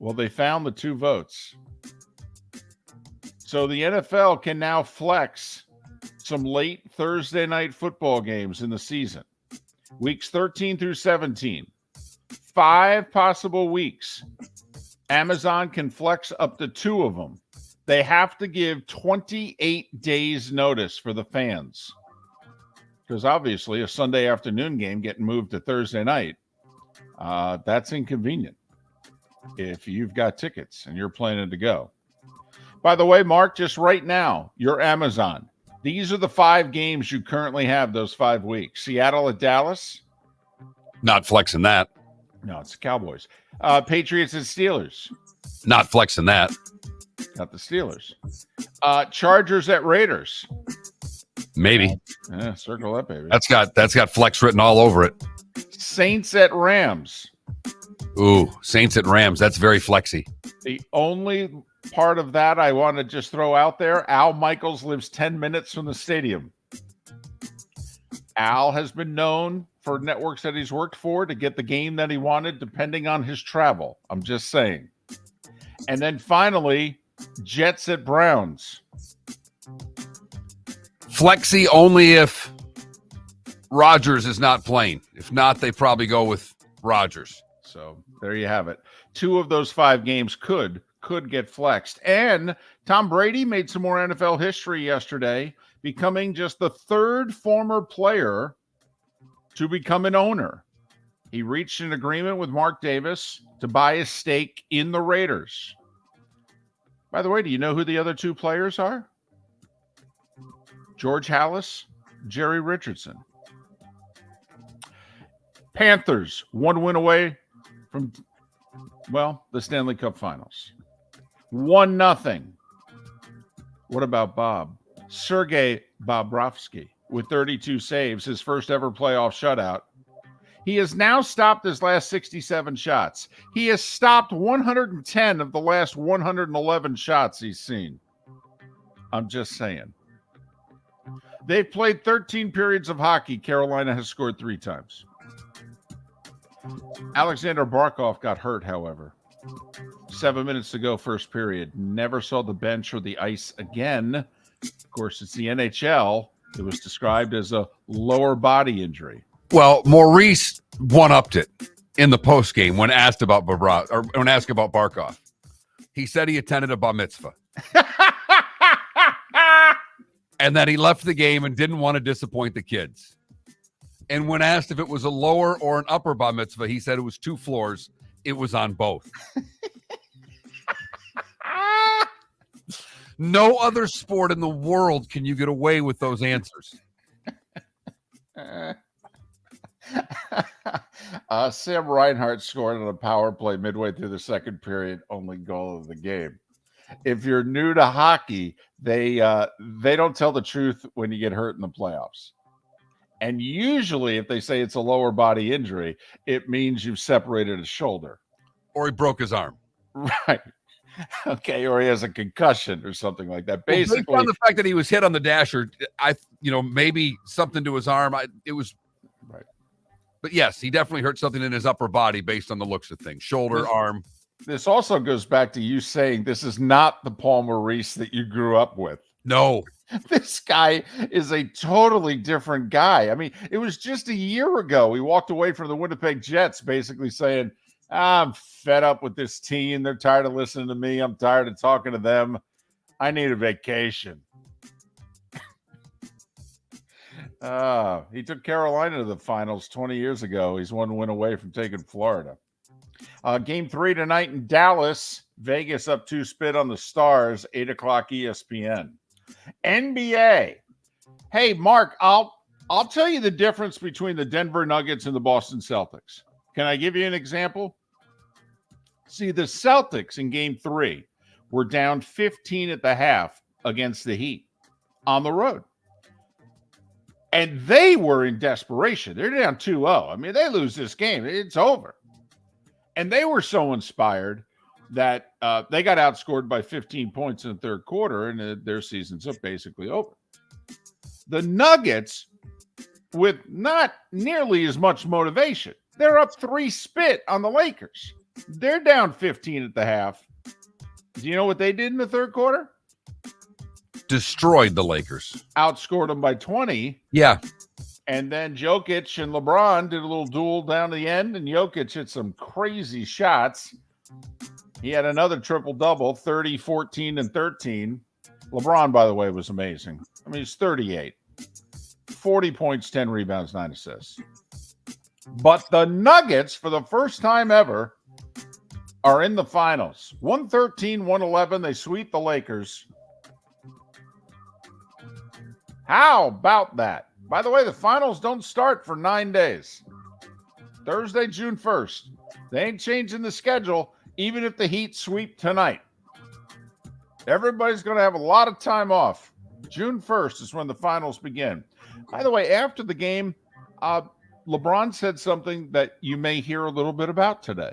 Well, they found the 2 votes. So the NFL can now flex some late Thursday night football games in the season. Weeks 13 through 17. 5 possible weeks. Amazon can flex up to 2 of them. They have to give 28 days notice for the fans. Because obviously a Sunday afternoon game getting moved to Thursday night, that's inconvenient if you've got tickets and you're planning to go. By the way, Mark, just right now, your Amazon. These are the 5 games you currently have those 5 weeks. Seattle at Dallas. Not flexing that. No, it's the Cowboys. Patriots and Steelers. Not flexing that. Got the Steelers. Chargers at Raiders. Maybe. Yeah, circle that, baby. That's got flex written all over it. Saints at Rams. Ooh, Saints at Rams. That's very flexy. The only part of that I want to just throw out there, Al Michaels lives 10 minutes from the stadium. Al has been known for networks that he's worked for to get the game that he wanted depending on his travel. I'm just saying. And then finally, Jets at Browns. Flexy only if Rodgers is not playing. If not, they probably go with Rodgers. So there you have it. 2 of those 5 games could get flexed. And Tom Brady made some more NFL history yesterday, becoming just the 3rd former player to become an owner. He reached an agreement with Mark Davis to buy a stake in the Raiders. By the way, do you know who the other 2 players are? George Halas, Jerry Richardson. Panthers, 1 win away from, the Stanley Cup Finals. 1-0. What about Bob? Sergei Bobrovsky with 32 saves, his first ever playoff shutout. He has now stopped his last 67 shots. He has stopped 110 of the last 111 shots he's seen. I'm just saying. They've played 13 periods of hockey. Carolina has scored 3 times. Alexander Barkov got hurt, however. 7 minutes to go, first period. Never saw the bench or the ice again. Of course, it's the NHL. It was described as a lower body injury. Well, Maurice one-upped it in the postgame when asked about Barkov. He said he attended a bar mitzvah. And that he left the game and didn't want to disappoint the kids. And when asked if it was a lower or an upper bar mitzvah, he said it was 2 floors. It was on both. No other sport in the world can you get away with those answers. Sam Reinhart scored on a power play midway through the second period, only goal of the game. If you're new to hockey, they don't tell the truth when you get hurt in the playoffs. And usually if they say it's a lower body injury, it means you've separated a shoulder. Or he broke his arm. Right. Okay, or he has a concussion or something like that. Well, based Basically, on the fact that he was hit on the dasher, maybe something to his arm. It was right. But yes, he definitely hurt something in his upper body based on the looks of things. Shoulder, arm. This also goes back to you saying this is not the Paul Maurice that you grew up with. No. This guy is a totally different guy. I mean, it was just a year ago he walked away from the Winnipeg Jets basically saying, I'm fed up with this team. They're tired of listening to me. I'm tired of talking to them. I need a vacation. He took Carolina to the finals 20 years ago. He's 1 win away from taking Florida. Game 3 tonight in Dallas. Vegas up 2 spit on the Stars, 8 o'clock ESPN. NBA. Hey, Mark, I'll tell you the difference between the Denver Nuggets and the Boston Celtics. Can I give you an example? See, the Celtics in Game 3 were down 15 at the half against the Heat on the road. And they were in desperation. They're down 2-0. I mean, they lose this game, it's over. And they were so inspired that they got outscored by 15 points in the third quarter, and their season's basically over. The Nuggets, with not nearly as much motivation, they're up 3 spit on the Lakers. They're down 15 at the half. Do you know what they did in the third quarter? Destroyed the Lakers. Outscored them by 20. Yeah. And then Jokic and LeBron did a little duel down to the end, and Jokic hit some crazy shots. He had another triple-double, 30, 14, and 13. LeBron, by the way, was amazing. I mean, he's 38. 40 points, 10 rebounds, 9 assists. But the Nuggets, for the first time ever, are in the finals. 113, 111. They sweep the Lakers. How about that? By the way, the finals don't start for 9 days. Thursday, June 1st. They ain't changing the schedule, even if the Heat sweep tonight. Everybody's going to have a lot of time off. June 1st is when the finals begin. By the way, after the game, LeBron said something that you may hear a little bit about today.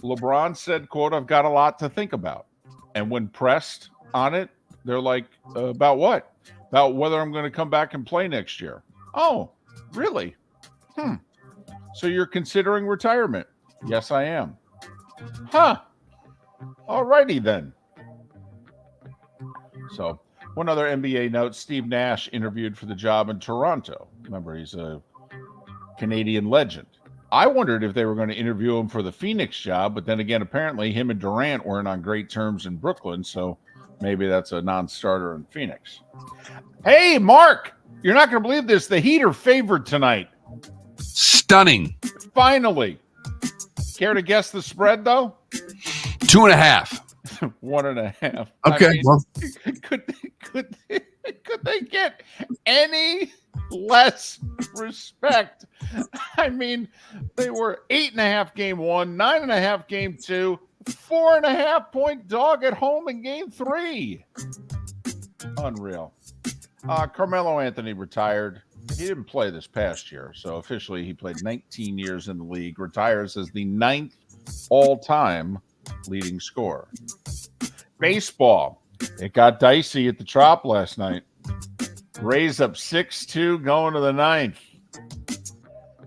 LeBron said, quote, I've got a lot to think about. And when pressed on it, they're like, about what? About whether I'm going to come back and play next year. Oh, really? So you're considering retirement? Yes, I am. Huh. All righty then. So one other NBA note, Steve Nash interviewed for the job in Toronto. Remember, he's a Canadian legend. I wondered if they were going to interview him for the Phoenix job, but then again, apparently him and Durant weren't on great terms in Brooklyn, so maybe that's a non-starter in Phoenix. Hey, Mark, you're not going to believe this. The Heat are favored tonight. Stunning. Finally. Care to guess the spread, though? 2.5. 1.5. Okay. I mean, could they get any less respect? I mean, they were 8.5 game 1, 9.5 game 2, 4.5 point dog at home in game 3. Unreal. Carmelo Anthony retired. He didn't play this past year, so officially he played 19 years in the league, retires as the 9th all-time leading scorer. Baseball. It got dicey at the Trop last night. Rays up 6-2 going to the 9th.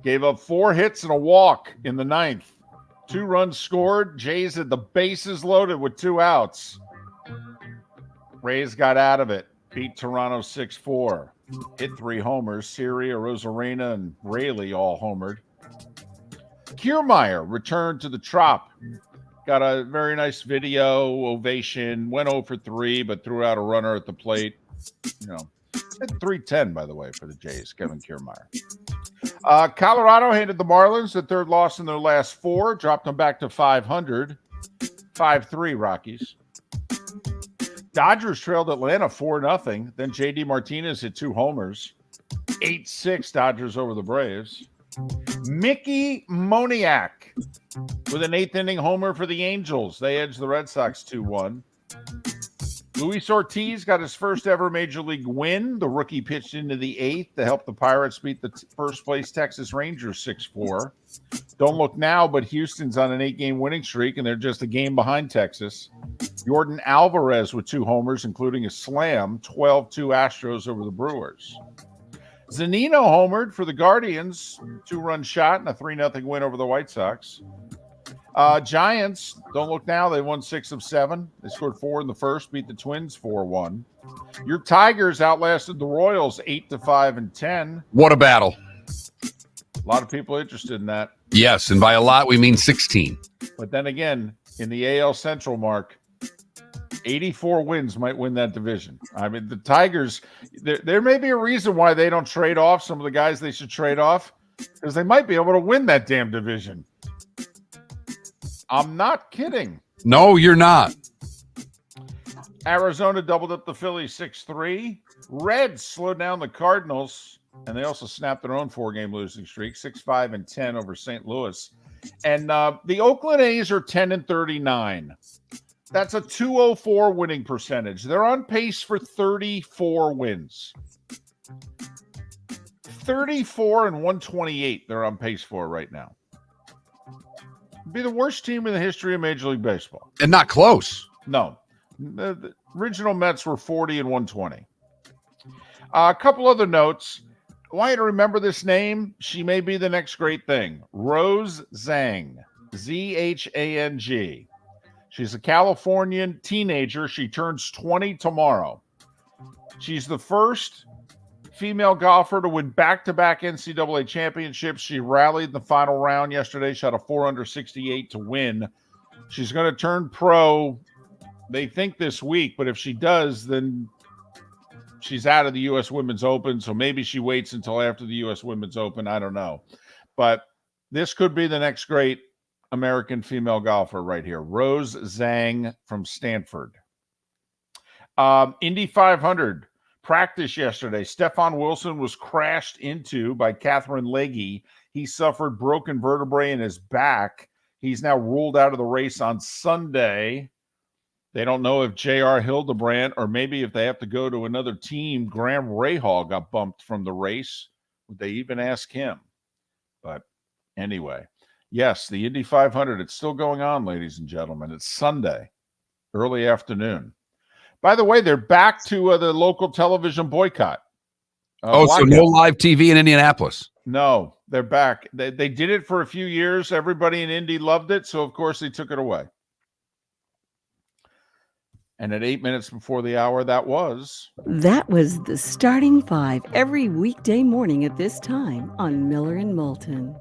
Gave up 4 hits and a walk in the 9th. 2 runs scored. Jays had the bases loaded with 2 outs. Rays got out of it. Beat Toronto 6-4. Hit 3 homers. Siri, Arozarena, and Rayleigh all homered. Kiermaier returned to the Trop. Got a very nice video ovation. Went 0 for 3, but threw out a runner at the plate. You know, hit 310, by the way, for the Jays, Kevin Kiermaier. Colorado handed the Marlins the 3rd loss in their last 4. Dropped them back to 500. 5-3 Rockies. Dodgers trailed Atlanta 4-0. Then J.D. Martinez hit 2 homers. 8-6 Dodgers over the Braves. Mickey Moniak with an 8th inning homer for the Angels. They edged the Red Sox 2-1. Luis Ortiz got his first ever major league win. The rookie pitched into the 8th to help the Pirates beat the first place Texas Rangers 6-4. Don't look now, but Houston's on an 8-game winning streak, and they're just a game behind Texas. Jordan Alvarez with 2 homers, including a slam, 12-2 Astros over the Brewers. Zunino homered for the Guardians, 2-run shot and a 3-0 win over the White Sox. Giants, don't look now, they won 6 of 7. They scored 4 in the first, beat the Twins 4-1. Your Tigers outlasted the Royals 8-5 and 10. What a battle. A lot of people interested in that. Yes, and by a lot, we mean 16. But then again, in the AL Central, Mark, 84 wins might win that division. I mean, the Tigers, there may be a reason why they don't trade off some of the guys they should trade off, because they might be able to win that damn division. I'm not kidding. No, you're not. Arizona doubled up the Phillies 6-3. Reds slowed down the Cardinals, and they also snapped their own 4-game losing streak, 6-5 and 10 over St. Louis. And the Oakland A's are 10-39. That's a 204 winning percentage. They're on pace for 34 wins. 34 and 128 they're on pace for right now. Be the worst team in the history of Major League Baseball. And not close. No. The original Mets were 40 and 120. A couple other notes. I want you to remember this name. She may be the next great thing. Rose Zhang. Z-H-A-N-G. She's a Californian teenager. She turns 20 tomorrow. She's the first female golfer to win back-to-back NCAA championships. She rallied in the final round yesterday, shot a 468 to win. She's going to turn pro, they think, this week, but if she does, then she's out of the U.S. Women's Open, so maybe she waits until after the U.S. Women's Open. I don't know. But this could be the next great American female golfer right here. Rose Zhang from Stanford. Indy 500 practice yesterday. Stefan Wilson was crashed into by Catherine Legge. He suffered broken vertebrae in his back. He's now ruled out of the race on Sunday. They don't know if J.R. Hildebrand, or maybe if they have to go to another team, Graham Rahal got bumped from the race. Would they even ask him? But anyway, yes, the Indy 500, it's still going on, ladies and gentlemen. It's Sunday, early afternoon. By the way, they're back to the local television boycott. So no live TV in Indianapolis? No, they're back. They did it for a few years. Everybody in Indy loved it, so of course they took it away. And at 8 minutes before the hour, that was the Starting Five every weekday morning at this time on Miller and Moulton.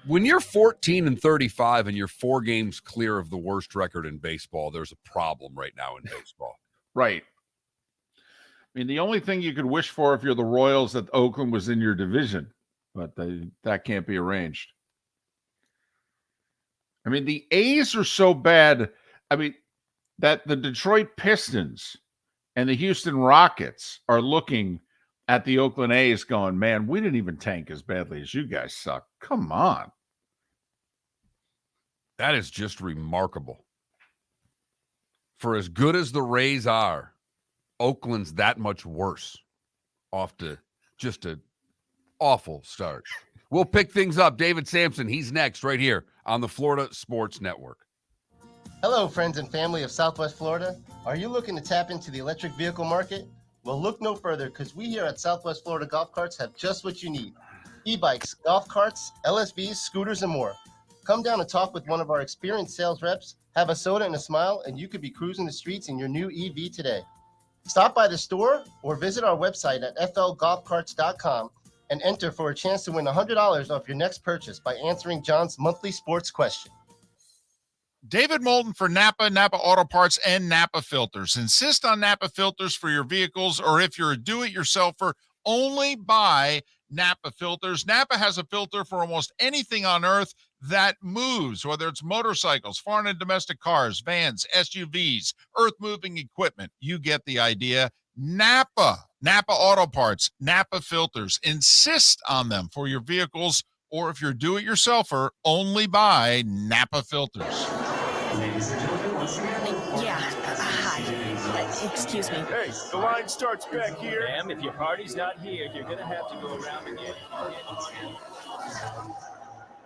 When you're 14-35 and you're 4 games clear of the worst record in baseball, there's a problem right now in baseball. Right. I mean, the only thing you could wish for if you're the Royals that Oakland was in your division, but that can't be arranged. I mean, the A's are so bad, I mean, that the Detroit Pistons and the Houston Rockets are looking at the Oakland A's going, man, we didn't even tank as badly as you guys suck. Come on. That is just remarkable. For as good as the Rays are, Oakland's that much worse. Off to just an awful start. We'll pick things up. David Sampson, he's next right here on the Florida Sports Network. Hello, friends and family of Southwest Florida. Are you looking to tap into the electric vehicle market? Well, look no further, because we here at Southwest Florida Golf Carts have just what you need. E-bikes, golf carts, LSVs, scooters, and more. Come down and talk with one of our experienced sales reps, have a soda and a smile, and you could be cruising the streets in your new EV today. Stop by the store or visit our website at flgolfcarts.com and enter for a chance to win $100 off your next purchase by answering John's monthly sports question. David Moulton for Napa Auto Parts, and Napa Filters. Insist on Napa filters for your vehicles, or if you're a do-it-yourselfer, only buy Napa filters. Napa has a filter for almost anything on earth that moves, whether it's motorcycles, foreign and domestic cars, vans, SUVs, earth-moving equipment. You get the idea. Napa Auto Parts, Napa filters. Insist on them for your vehicles, or if you're a do-it-yourselfer, only buy Napa filters. Ladies and gentlemen, once again, Yeah, hi. Excuse me. Hey, the line starts back here. Ma'am, if your party's not here, you're gonna have to go around again.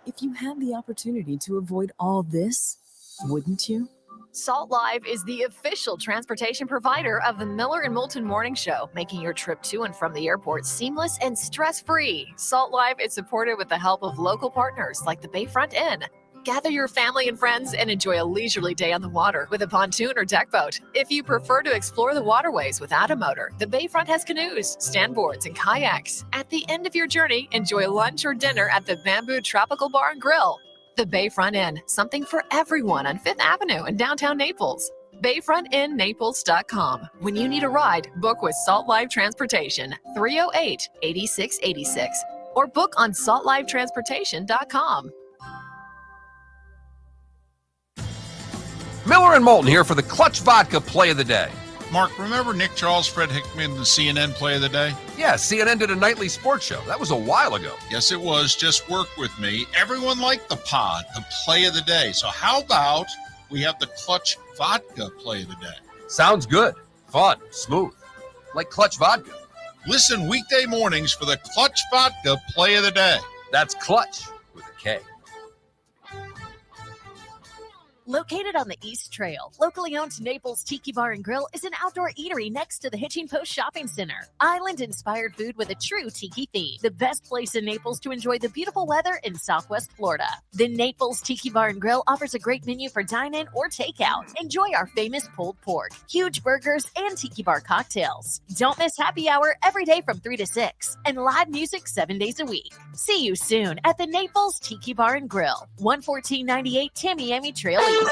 If you had the opportunity to avoid all this, wouldn't you? Salt Live is the official transportation provider of the Miller and Moulton Morning Show, making your trip to and from the airport seamless and stress-free. Salt Live is supported with the help of local partners like the Bayfront Inn. Gather your family and friends and enjoy a leisurely day on the water with a pontoon or deck boat. If you prefer to explore the waterways without a motor, the Bayfront has canoes, standboards, and kayaks. At the end of your journey, enjoy lunch or dinner at the Bamboo Tropical Bar and Grill. The Bayfront Inn, something for everyone on 5th Avenue in downtown Naples. BayfrontInNaples.com. When you need a ride, book with Salt Live Transportation, 308-8686, or book on saltlivetransportation.com. Miller and Moulton here for the Clutch Vodka Play of the Day. Mark, remember Nick Charles, Fred Hickman, the CNN Play of the Day? Yeah, CNN did a nightly sports show. That was a while ago. Yes, it was. Just work with me. Everyone liked the pod, the Play of the Day. So how about we have the Clutch Vodka Play of the Day? Sounds good. Fun. Smooth. Like Clutch Vodka. Listen weekday mornings for the Clutch Vodka Play of the Day. That's Clutch with a K. Located on the East Trail, locally owned Naples Tiki Bar and Grill is an outdoor eatery next to the Hitching Post Shopping Center. Island-inspired food with a true tiki theme. The best place in Naples to enjoy the beautiful weather in Southwest Florida. The Naples Tiki Bar and Grill offers a great menu for dine-in or takeout. Enjoy our famous pulled pork, huge burgers, and tiki bar cocktails. Don't miss happy hour every day from 3 to 6 and live music 7 days a week. See you soon at the Naples Tiki Bar and Grill, 11498 Tamiami Trail East. You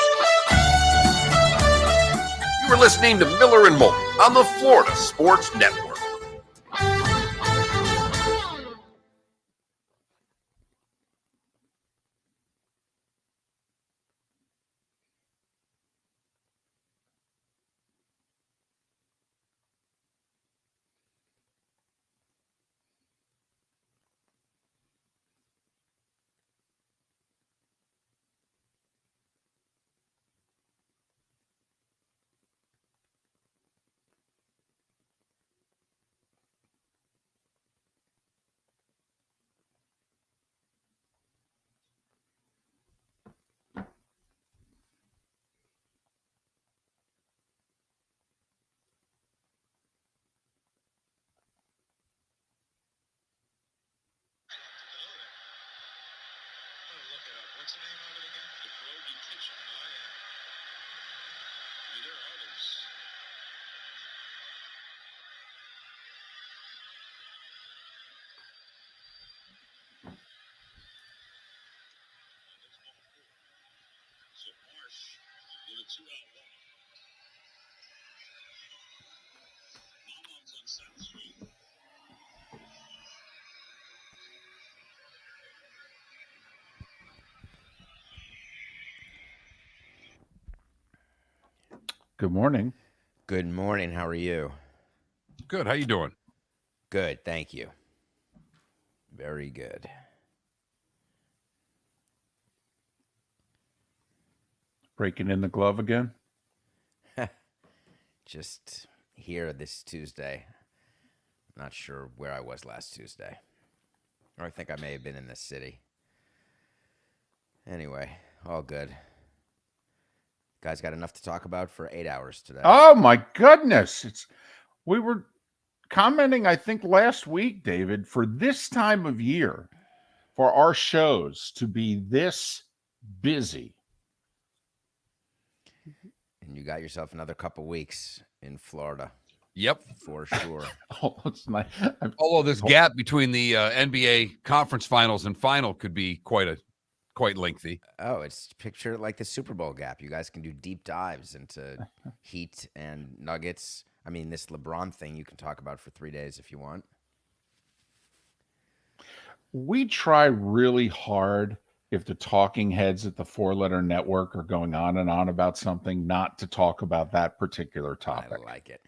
were listening to Miller and Moulton on the Florida Sports Network. Good morning. Good morning. How are you? Good. How you doing? Good. Thank you. Very good. Breaking in the glove again? Just here this Tuesday. Not sure where I was last Tuesday. Or I think I may have been in the city. Anyway, all good. Guys got enough to talk about for 8 hours today. Oh my goodness. We were commenting, I think, last week, David, for this time of year, for our shows to be this busy. And you got yourself another couple weeks in Florida. Yep. For sure. Oh, it's nice. Although this gap between the NBA conference finals and final could be quite lengthy. Oh, it's picture it like the Super Bowl gap. You guys can do deep dives into Heat and Nuggets. I mean, this LeBron thing you can talk about for 3 days if you want. We try really hard, if the talking heads at the four-letter network are going on and on about something, not to talk about that particular topic. I like it.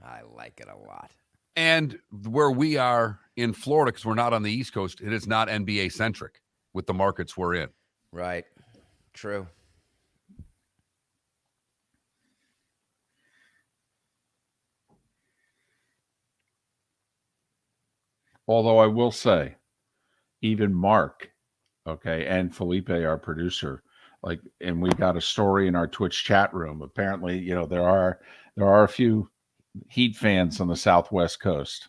I like it a lot. And where we are in Florida, because we're not on the East Coast, it is not NBA centric with the markets we're in. Right. True. Although I will say, even Mark, okay, and Felipe, our producer, like, and we got a story in our Twitch chat room. Apparently, there are a few Heat fans on the Southwest Coast.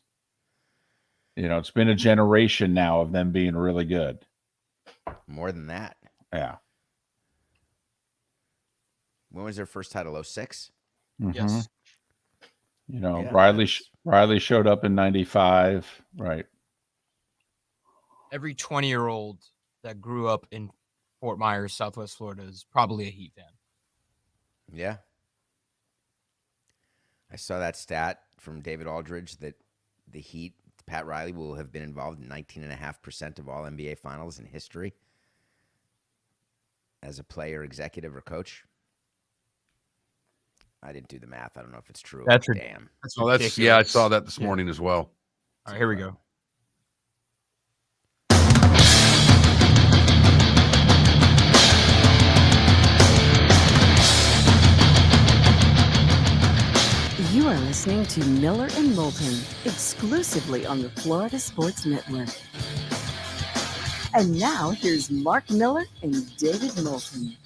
It's been a generation now of them being really good. More than that. Yeah. When was their first title? 06? Mm-hmm. Yes. Riley showed up in 95, right? Every 20-year-old that grew up in Fort Myers, Southwest Florida, is probably a Heat fan. Yeah. I saw that stat from David Aldridge that the Heat, Pat Riley, will have been involved in 19.5% of all NBA finals in history as a player, executive, or coach. I didn't do the math. I don't know if it's true. That's Damn. That's ridiculous. Yeah, I saw that this morning as well. All right, here we go. You are listening to Miller and Moulton, exclusively on the Florida Sports Network. And now, here's Mark Miller and David Moulton.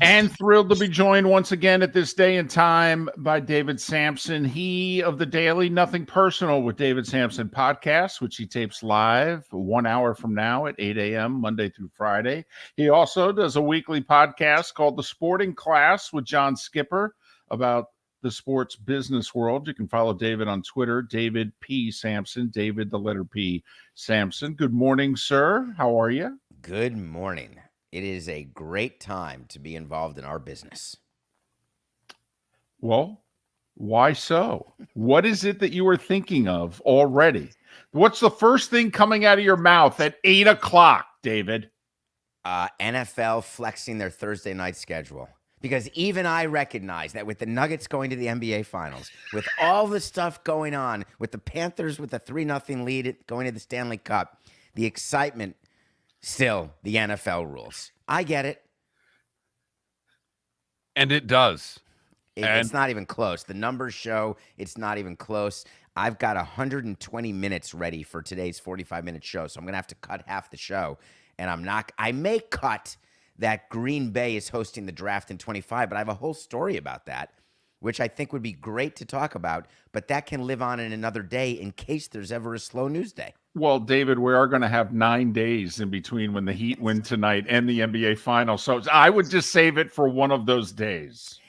And thrilled to be joined once again at this day and time by David Sampson, he of the daily Nothing Personal with David Sampson podcast, which he tapes live 1 hour from now at 8 a.m. Monday through Friday. He also does a weekly podcast called The Sporting Class with John Skipper about the sports business world. You can follow David on Twitter, David P. Sampson, David, the letter P. Sampson. Good morning, sir. How are you? Good morning. It is a great time to be involved in our business. Well, why so? What is it that you were thinking of already? What's the first thing coming out of your mouth at 8 o'clock, David? NFL flexing their Thursday night schedule. Because even I recognize that with the Nuggets going to the NBA Finals, with all the stuff going on, with the Panthers with a 3-0 lead going to the Stanley Cup, the excitement, still the NFL rules. I get it. And it does. It's not even close. The numbers show it's not even close. I've got 120 minutes ready for today's 45-minute show, so I'm going to have to cut half the show. And I may cut that Green Bay is hosting the draft in 25, but I have a whole story about that, which I think would be great to talk about, but that can live on in another day in case there's ever a slow news day. Well, David, we are going to have 9 days in between when the Heat win tonight and the NBA Finals, so I would just save it for one of those days.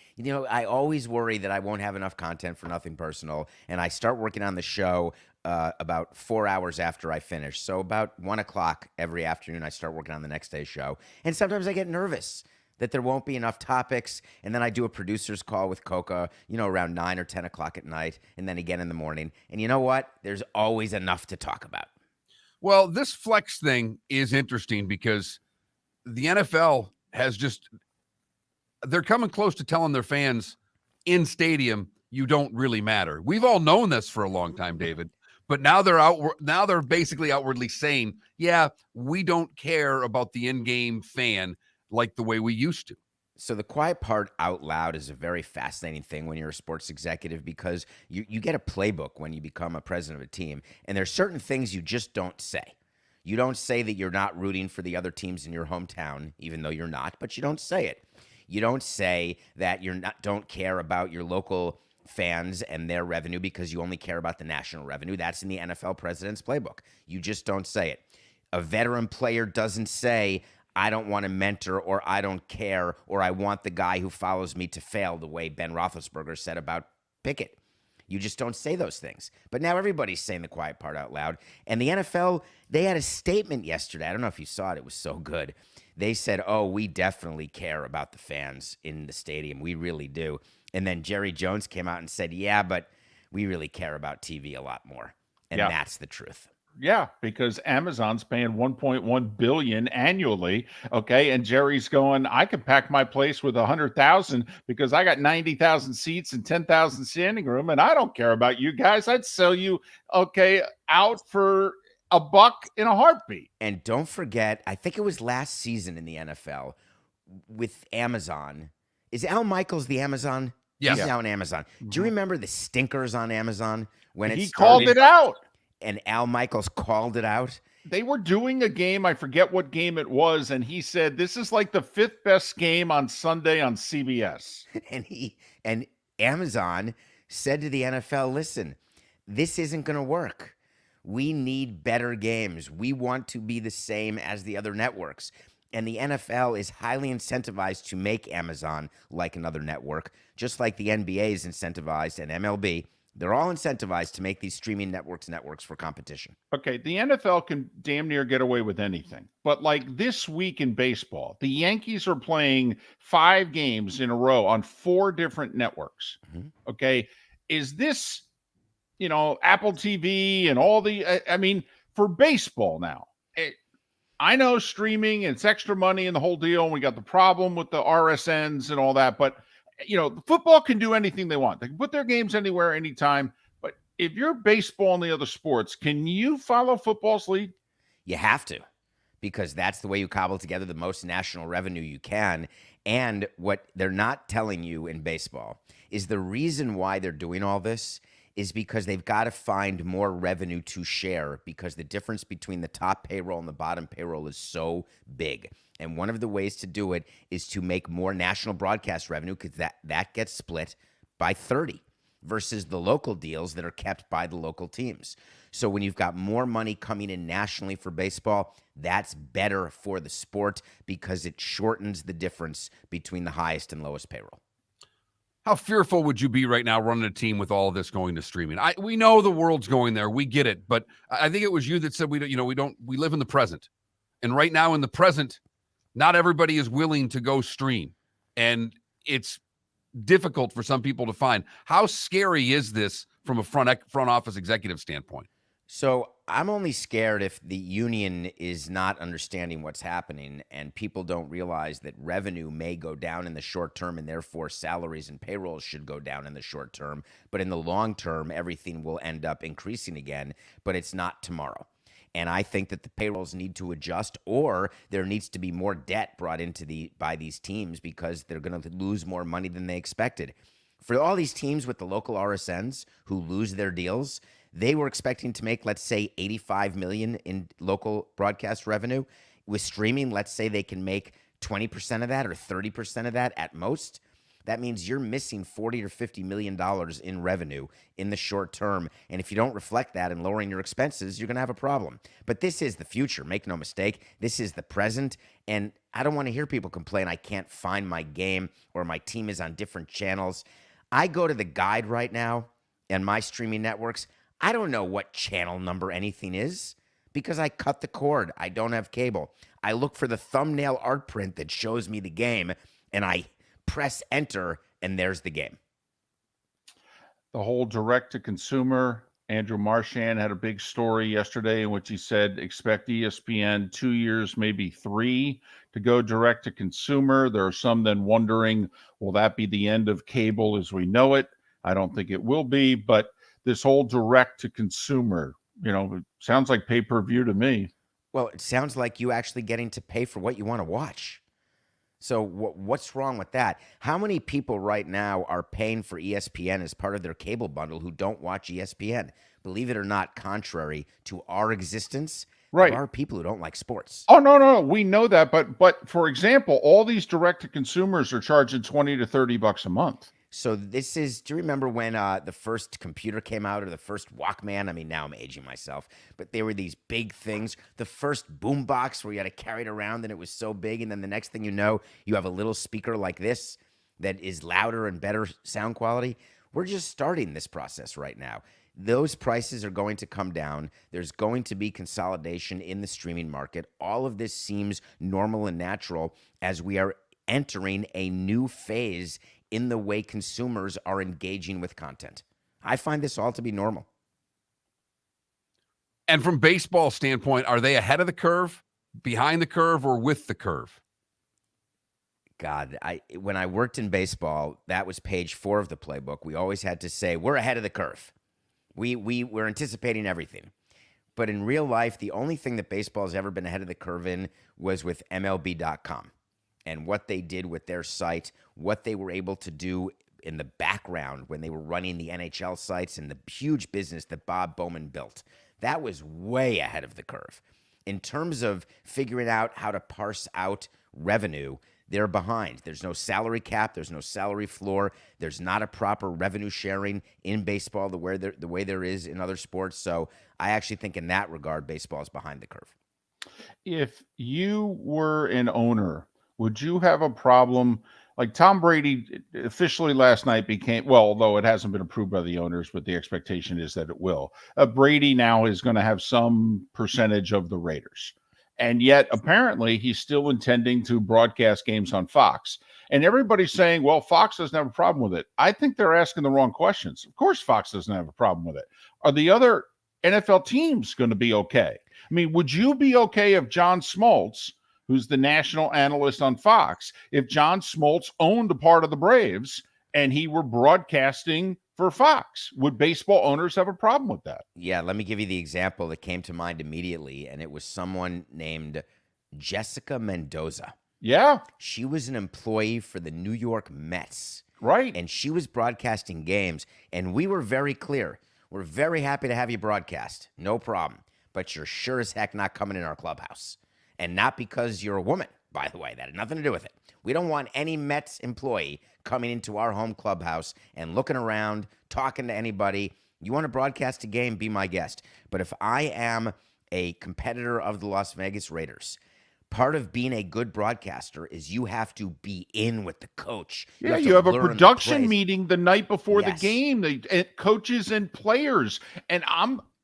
I always worry that I won't have enough content for Nothing Personal, and I start working on the show about 4 hours after I finish. So about 1 o'clock every afternoon, I start working on the next day's show. And sometimes I get nervous that there won't be enough topics. And then I do a producer's call with Coca, around 9 or 10 o'clock at night, and then again in the morning. And you know what? There's always enough to talk about. Well, this flex thing is interesting because the NFL has they're coming close to telling their fans in stadium, you don't really matter. We've all known this for a long time, David. But now they're basically outwardly saying, yeah, we don't care about the in-game fan like the way we used to. So the quiet part out loud is a very fascinating thing when you're a sports executive because you get a playbook when you become a president of a team, and there's certain things you just don't say. You don't say that you're not rooting for the other teams in your hometown, even though you're not, but you don't say it. You don't say that don't care about your local fans and their revenue because you only care about the national revenue. That's in the NFL president's playbook. You just don't say it. A veteran player doesn't say, I don't want to mentor or I don't care or I want the guy who follows me to fail the way Ben Roethlisberger said about Pickett. You just don't say those things. But now everybody's saying the quiet part out loud. And the NFL, they had a statement yesterday. I don't know if you saw it. It was so good. They said, we definitely care about the fans in the stadium. We really do. And then Jerry Jones came out and said, yeah, but we really care about TV a lot more. And that's the truth. Yeah, because Amazon's paying $1.1 billion annually. Okay. And Jerry's going, I could pack my place with 100,000 because I got 90,000 seats and 10,000 standing room. And I don't care about you guys. I'd sell you, out for $1 in a heartbeat. And don't forget, I think it was last season in the NFL with Amazon. Is Al Michaels the Amazon? Yes. He's now on Amazon. Do you remember the stinkers on Amazon when he called it out? and Al Michaels called it out. They were doing a game, I forget what game it was, and he said, this is like the 5th best game on Sunday on CBS. And Amazon said to the NFL, listen, this isn't going to work. We need better games. We want to be the same as the other networks. And the NFL is highly incentivized to make Amazon like another network, just like the NBA is incentivized and MLB. They're all incentivized to make these streaming networks for competition. Okay, the NFL can damn near get away with anything. But like this week in baseball, the Yankees are playing 5 games in a row on 4 different networks. Okay, is this, Apple TV and all the, I mean, for baseball now, I know streaming, it's extra money and the whole deal, and we got the problem with the RSNs and all that, but football can do anything they want. They can put their games anywhere, anytime. But if you're baseball and the other sports, can you follow football's lead? You have to, because that's the way you cobble together the most national revenue you can. And what they're not telling you in baseball is the reason why they're doing all this is because they've got to find more revenue to share, because the difference between the top payroll and the bottom payroll is so big. And one of the ways to do it is to make more national broadcast revenue, because that gets split by 30 versus the local deals that are kept by the local teams. So when you've got more money coming in nationally for baseball, that's better for the sport because it shortens the difference between the highest and lowest payroll. How fearful would you be right now running a team with all of this going to streaming? We know the world's going there. We get it. But I think it was you that said we live in the present. And right now in the present, not everybody is willing to go stream. And it's difficult for some people to find. How scary is this from a front office executive standpoint? So I'm only scared if the union is not understanding what's happening and people don't realize that revenue may go down in the short term and therefore salaries and payrolls should go down in the short term. But in the long term, everything will end up increasing again, but it's not tomorrow. And I think that the payrolls need to adjust, or there needs to be more debt brought into by these teams because they're going to lose more money than they expected. For all these teams with the local RSNs who lose their deals, they were expecting to make, let's say, $85 million in local broadcast revenue. With streaming, let's say they can make 20% of that or 30% of that at most. That means you're missing $40 or $50 million in revenue in the short term. And if you don't reflect that and lowering your expenses, you're going to have a problem. But this is the future. Make no mistake. This is the present. And I don't want to hear people complain I can't find my game or my team is on different channels. I go to the guide right now and my streaming networks. I don't know what channel number anything is because I cut the cord. I don't have cable. I look for the thumbnail art print that shows me the game, and I press enter, and there's the game. The whole direct-to-consumer, Andrew Marchand had a big story yesterday in which he said expect ESPN 2 years, maybe 3, to go direct-to-consumer. There are some then wondering, will that be the end of cable as we know it? I don't think it will be, but this whole direct-to-consumer, it sounds like pay-per-view to me. Well, it sounds like you actually getting to pay for what you want to watch. So what's wrong with that? How many people right now are paying for ESPN as part of their cable bundle who don't watch ESPN? Believe it or not, contrary to our existence, right, there are people who don't like sports. Oh, no, we know that. But for example, all these direct-to-consumers are charging $20 to $30 a month. So this is, do you remember when the first computer came out or the first Walkman? I mean, now I'm aging myself, but there were these big things. The first boombox where you had to carry it around and it was so big. And then the next thing you know, you have a little speaker like this that is louder and better sound quality. We're just starting this process right now. Those prices are going to come down. There's going to be consolidation in the streaming market. All of this seems normal and natural as we are entering a new phase in the way consumers are engaging with content. I find this all to be normal. And from baseball standpoint, are they ahead of the curve, behind the curve, or with the curve? God, when I worked in baseball, that was page 4 of the playbook. We always had to say, we're ahead of the curve. We're anticipating everything. But in real life, the only thing that baseball has ever been ahead of the curve in was with MLB.com. And what they did with their site, what they were able to do in the background when they were running the NHL sites and the huge business that Bob Bowman built. That was way ahead of the curve. In terms of figuring out how to parse out revenue, they're behind. There's no salary cap. There's no salary floor. There's not a proper revenue sharing in baseball the way there is in other sports. So I actually think in that regard, baseball is behind the curve. If you were an owner, would you have a problem? Like Tom Brady officially last night became, well, although it hasn't been approved by the owners, but the expectation is that it will. Brady now is going to have some percentage of the Raiders. And yet, apparently, he's still intending to broadcast games on Fox. And everybody's saying, well, Fox doesn't have a problem with it. I think they're asking the wrong questions. Of course, Fox doesn't have a problem with it. Are the other NFL teams going to be okay? I mean, would you be okay if John Smoltz, who's the national analyst on Fox, if John Smoltz owned a part of the Braves and he were broadcasting for Fox? Would baseball owners have a problem with that? Yeah, let me give you the example that came to mind immediately, and it was someone named Jessica Mendoza. Yeah. She was an employee for the New York Mets. Right. And she was broadcasting games, and we were very clear. We're very happy to have you broadcast. No problem. But you're sure as heck not coming in our clubhouse. And not because you're a woman, by the way. That had nothing to do with it. We don't want any Mets employee coming into our home clubhouse and looking around, talking to anybody. You want to broadcast a game, be my guest. But if I am a competitor of the Las Vegas Raiders, part of being a good broadcaster is you have to be in with the coach. Yeah, you have a production meeting the night before the game, coaches and players. And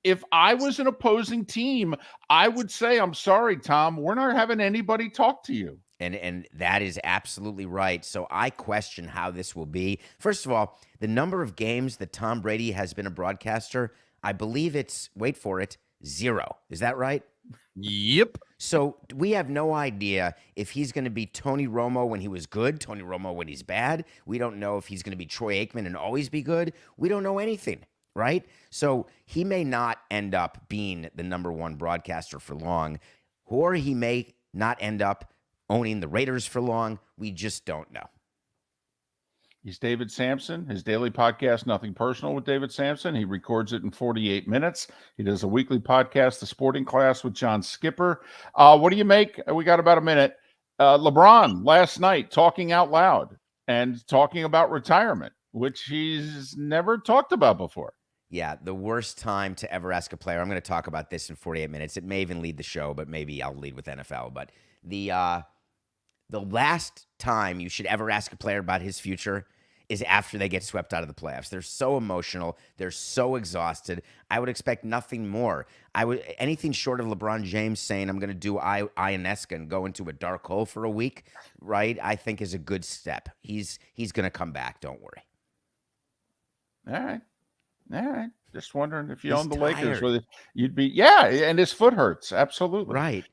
if I was an opposing team, I would say, I'm sorry, Tom, we're not having anybody talk to you. And that is absolutely right. So I question how this will be. First of all, the number of games that Tom Brady has been a broadcaster, I believe it's, wait for it, 0. Is that right? Yep. So we have no idea if he's going to be Tony Romo when he was good, Tony Romo when he's bad. We don't know if he's going to be Troy Aikman and always be good. We don't know anything, right? So he may not end up being the number one broadcaster for long, or he may not end up owning the Raiders for long. We just don't know. He's David Sampson. His daily podcast, Nothing Personal with David Sampson. He records it in 48 minutes. He does a weekly podcast, The Sporting Class with John Skipper. What do you make? We got about a minute. LeBron last night talking out loud and talking about retirement, which he's never talked about before. Yeah, the worst time to ever ask a player. I'm going to talk about this in 48 minutes. It may even lead the show, but maybe I'll lead with NFL. But the last time you should ever ask a player about his future is after they get swept out of the playoffs. They're so emotional. They're so exhausted. I would expect nothing more. Anything short of LeBron James saying, I'm going to do Ionesca and go into a dark hole for a week, right, I think is a good step. He's going to come back. Don't worry. All right. Just wondering if you owned the tired. Lakers, whether you'd be, and his foot hurts. Absolutely. Right.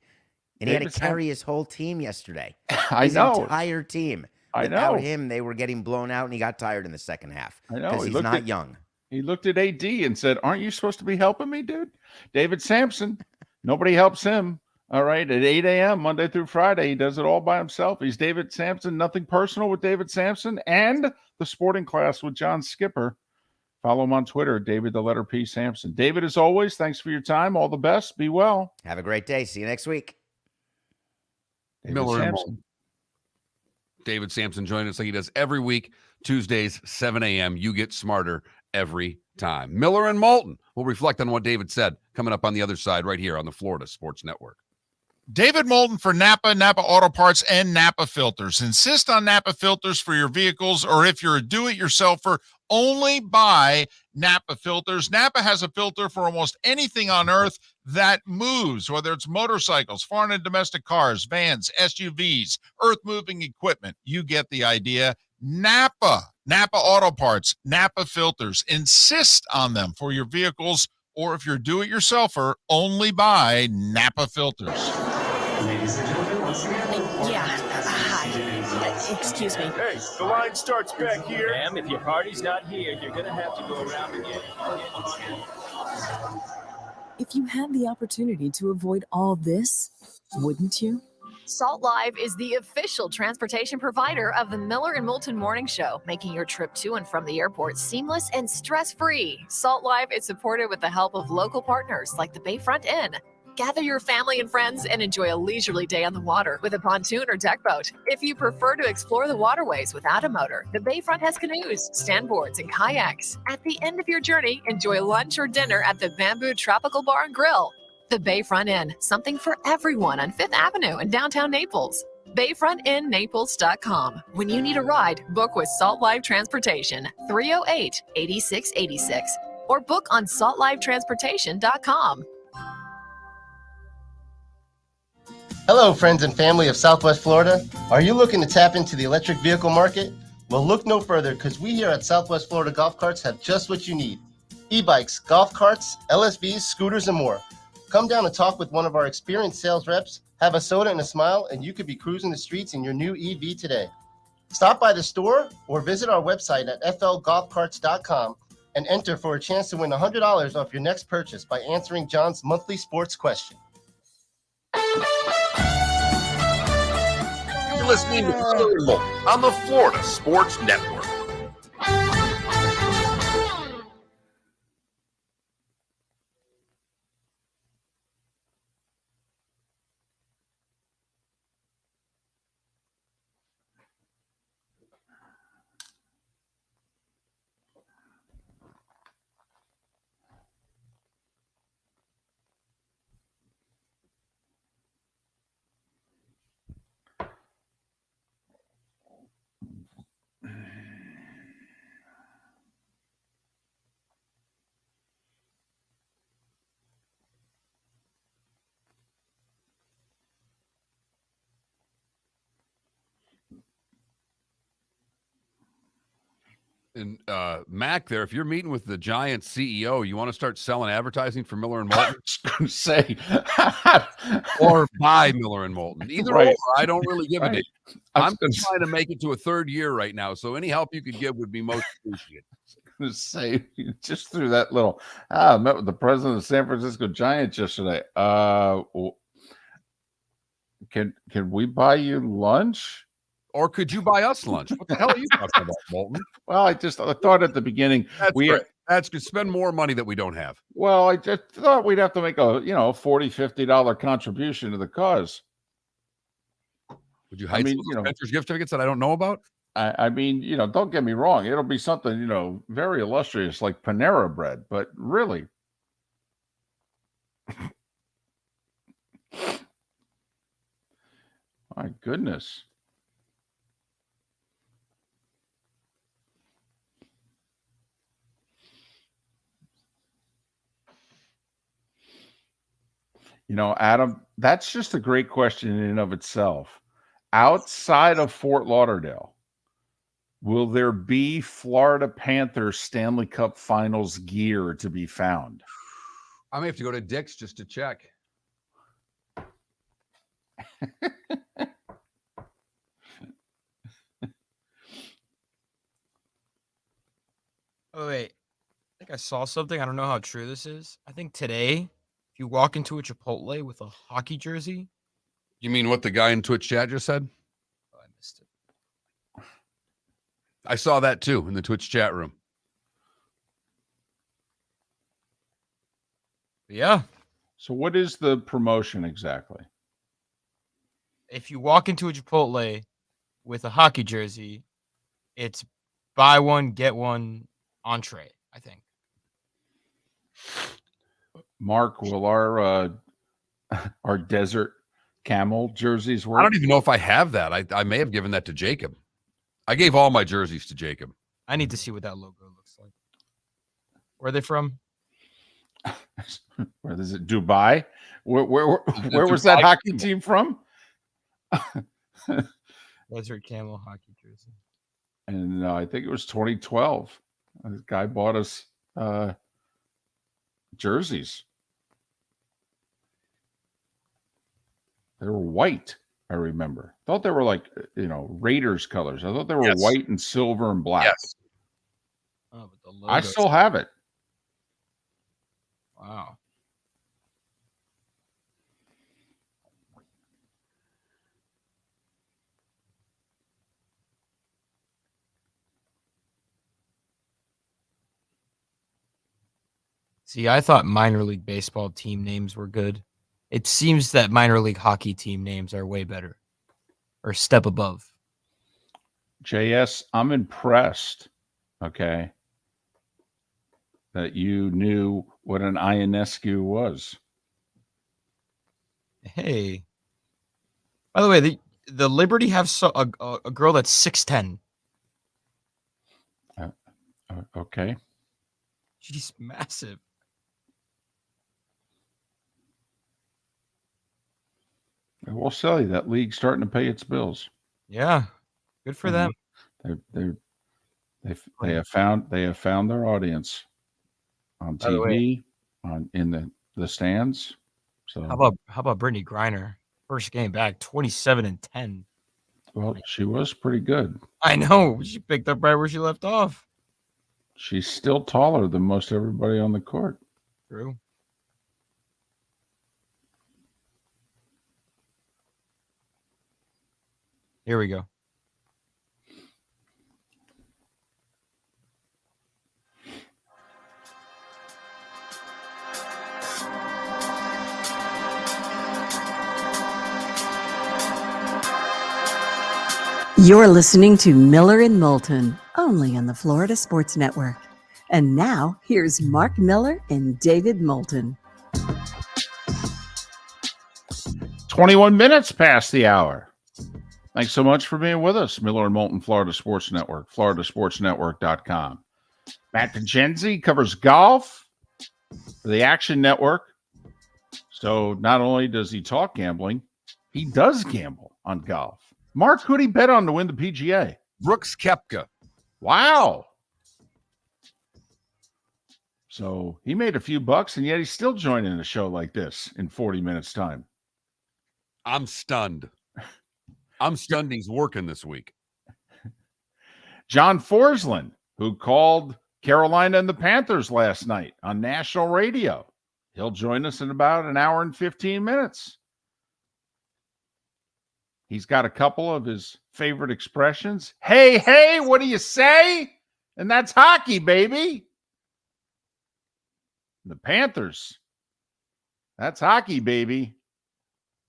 And he had to carry his whole team yesterday. His entire team. I know. Without him, they were getting blown out, and he got tired in the second half. I know. Because he's not young. He looked at AD and said, aren't you supposed to be helping me, dude? David Sampson. Nobody helps him. All right. At 8 a.m., Monday through Friday, he does it all by himself. He's David Sampson. Nothing Personal with David Sampson and The Sporting Class with John Skipper. Follow him on Twitter, David the letter P Sampson. David, as always, thanks for your time. All the best. Be well. Have a great day. See you next week. David Sampson joined us like he does every week, Tuesdays, 7 a.m. You get smarter every time. Miller and Moulton will reflect on what David said coming up on the other side right here on the Florida Sports Network. David Moulton for Napa Auto Parts, and Napa Filters. Insist on Napa filters for your vehicles, or if you're a do-it-yourselfer, only buy Napa filters. Napa has a filter for almost anything on earth that moves, whether it's motorcycles, foreign and domestic cars, vans, SUVs, earth-moving equipment. You get the idea. Napa Auto Parts, Napa filters. Insist on them for your vehicles, or if you're a do-it-yourselfer, only buy Napa filters. Ladies and gentlemen, once again. Hi. Excuse me. Hey, the line starts back here. Ma'am, if your party's not here, you're going to have to go around again. If you had the opportunity to avoid all this, wouldn't you? Salt Live is the official transportation provider of the Miller and Moulton Morning Show, making your trip to and from the airport seamless and stress-free. Salt Live is supported with the help of local partners like the Bayfront Inn. Gather your family and friends and enjoy a leisurely day on the water with a pontoon or deck boat. If you prefer to explore the waterways without a motor, the Bayfront has canoes, standboards, and kayaks. At the end of your journey, enjoy lunch or dinner at the Bamboo Tropical Bar and Grill. The Bayfront Inn, something for everyone on 5th Avenue in downtown Naples. BayfrontInNaples.com. When you need a ride, book with Salt Live Transportation, 308-8686, or book on saltlivetransportation.com. Hello, friends and family of Southwest Florida. Are you looking to tap into the electric vehicle market? Well, look no further, because we here at Southwest Florida Golf Carts have just what you need. E-bikes, golf carts, LSVs, scooters, and more. Come down and talk with one of our experienced sales reps, have a soda and a smile, and you could be cruising the streets in your new EV today. Stop by the store or visit our website at flgolfcarts.com and enter for a chance to win $100 off your next purchase by answering John's monthly sports question. You're listening to Miller and Moulton on the Florida Sports Network. And Mac, there, if you're meeting with the Giants CEO, you want to start selling advertising for Miller and Moulton? Just going to say, or buy Miller and Moulton. Either Right. or, I don't really give a Right. damn. I I'm was just trying to make it to a third year right now, so any help you could give would be most appreciated. going to say, you just threw that little. I met with the president of the San Francisco Giants yesterday. Can we buy you lunch? Or could you buy us lunch? What the hell are you talking about, Moulton? Well, I thought at the beginning That's right. That's to spend more money that we don't have. Well, I just thought we'd have to make a $40, $50 contribution to the cause. Would you hide some Spencer's gift certificates that I don't know about? I mean, don't get me wrong. It'll be something, very illustrious like Panera bread, but really. My goodness. Adam, that's just a great question in and of itself. Outside of Fort Lauderdale, will there be Florida Panthers Stanley Cup Finals gear to be found? I may have to go to Dick's just to check. Oh, wait. I think I saw something. I don't know how true this is. I think today, if you walk into a Chipotle with a hockey jersey. You mean what the guy in Twitch chat just said? Oh, I missed it. I saw that too in the Twitch chat room. Yeah. So what is the promotion exactly? If you walk into a Chipotle with a hockey jersey, it's buy one, get one entree, I think. Mark, will our desert camel jerseys work? I don't even know if I have that. I may have given that to Jacob. I gave all my jerseys to Jacob. I need to see what that logo looks like. Where are they from? Where is it? Dubai? Where was that hockey team from? Desert camel hockey jersey. And I think it was 2012. This guy bought us jerseys. They were white, I remember. Thought they were like, Raiders colors. I thought they were white and silver and black. Yes. Oh, but the logo. I still have it. Wow. See, I thought minor league baseball team names were good. It seems that minor league hockey team names are way better or a step above. JS, I'm impressed, okay, that you knew what an Ionescu was. Hey. By the way, the Liberty have a girl that's 6'10". Okay. She's massive. We'll sell you that league's starting to pay its bills. Yeah, good for them. They have found their audience on By the way, TV, in the stands. So how about Brittany Griner? First game back, 27-10. well, she was pretty good. I know. She picked up right where she left off. She's still taller than most everybody on the court. True. Here we go. You're listening to Miller and Moulton, only on the Florida Sports Network. And now, here's Mark Miller and David Moulton. 21 minutes past the hour. Thanks so much for being with us. Miller and Moulton, Florida Sports Network, floridasportsnetwork.com. Matt DeGenzi covers golf for the Action Network. So not only does he talk gambling, he does gamble on golf. Mark, who'd he bet on to win the PGA? Brooks Koepka. Wow. So he made a few bucks, and yet he's still joining a show like this in 40 minutes' time. I'm stunned. I'm stunned he's working this week. John Forsland, who called Carolina and the Panthers last night on national radio. He'll join us in about an hour and 15 minutes. He's got a couple of his favorite expressions. Hey, hey, what do you say? And that's hockey, baby. The Panthers. That's hockey, baby.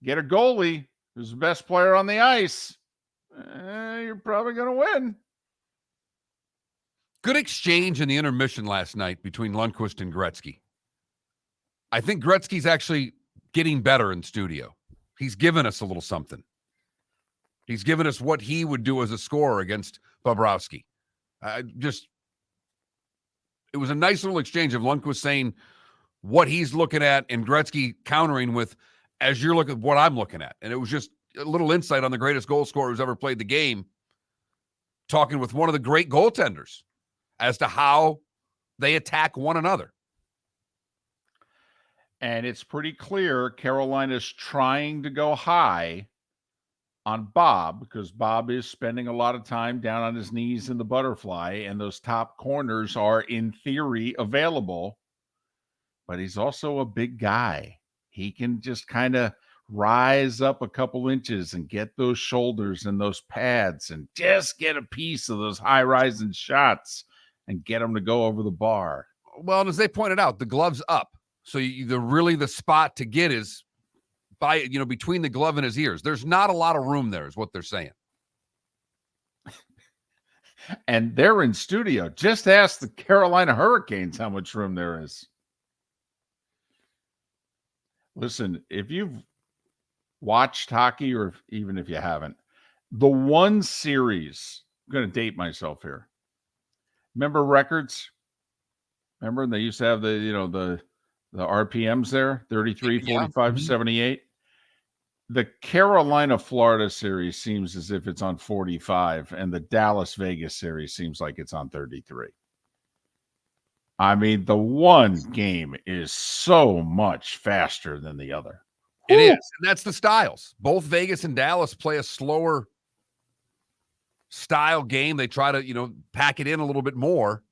Get a goalie who's the best player on the ice. You're probably going to win. Good exchange in the intermission last night between Lundqvist and Gretzky. I think Gretzky's actually getting better in studio. He's given us a little something. He's given us what he would do as a scorer against Bobrovsky. It was a nice little exchange of Lundqvist saying what he's looking at and Gretzky countering with, as you're looking at what I'm looking at. And it was just a little insight on the greatest goal scorer who's ever played the game, talking with one of the great goaltenders as to how they attack one another. And it's pretty clear Carolina's trying to go high on Bob because Bob is spending a lot of time down on his knees in the butterfly, and those top corners are, in theory, available. But he's also a big guy. He can just kind of rise up a couple inches and get those shoulders and those pads and just get a piece of those high-rising shots and get them to go over the bar. Well, and as they pointed out, the glove's up. So the spot to get is between the glove and his ears. There's not a lot of room there, is what they're saying. And they're in studio. Just ask the Carolina Hurricanes how much room there is. Listen, if you've watched hockey, or even if you haven't, the one series, I'm going to date myself here. Remember records? Remember they used to have the RPMs there, 33, 45, 78. The Carolina-Florida series seems as if it's on 45, and the Dallas-Vegas series seems like it's on 33. I mean, the one game is so much faster than the other. It is, and that's the styles. Both Vegas and Dallas play a slower style game. They try to, pack it in a little bit more,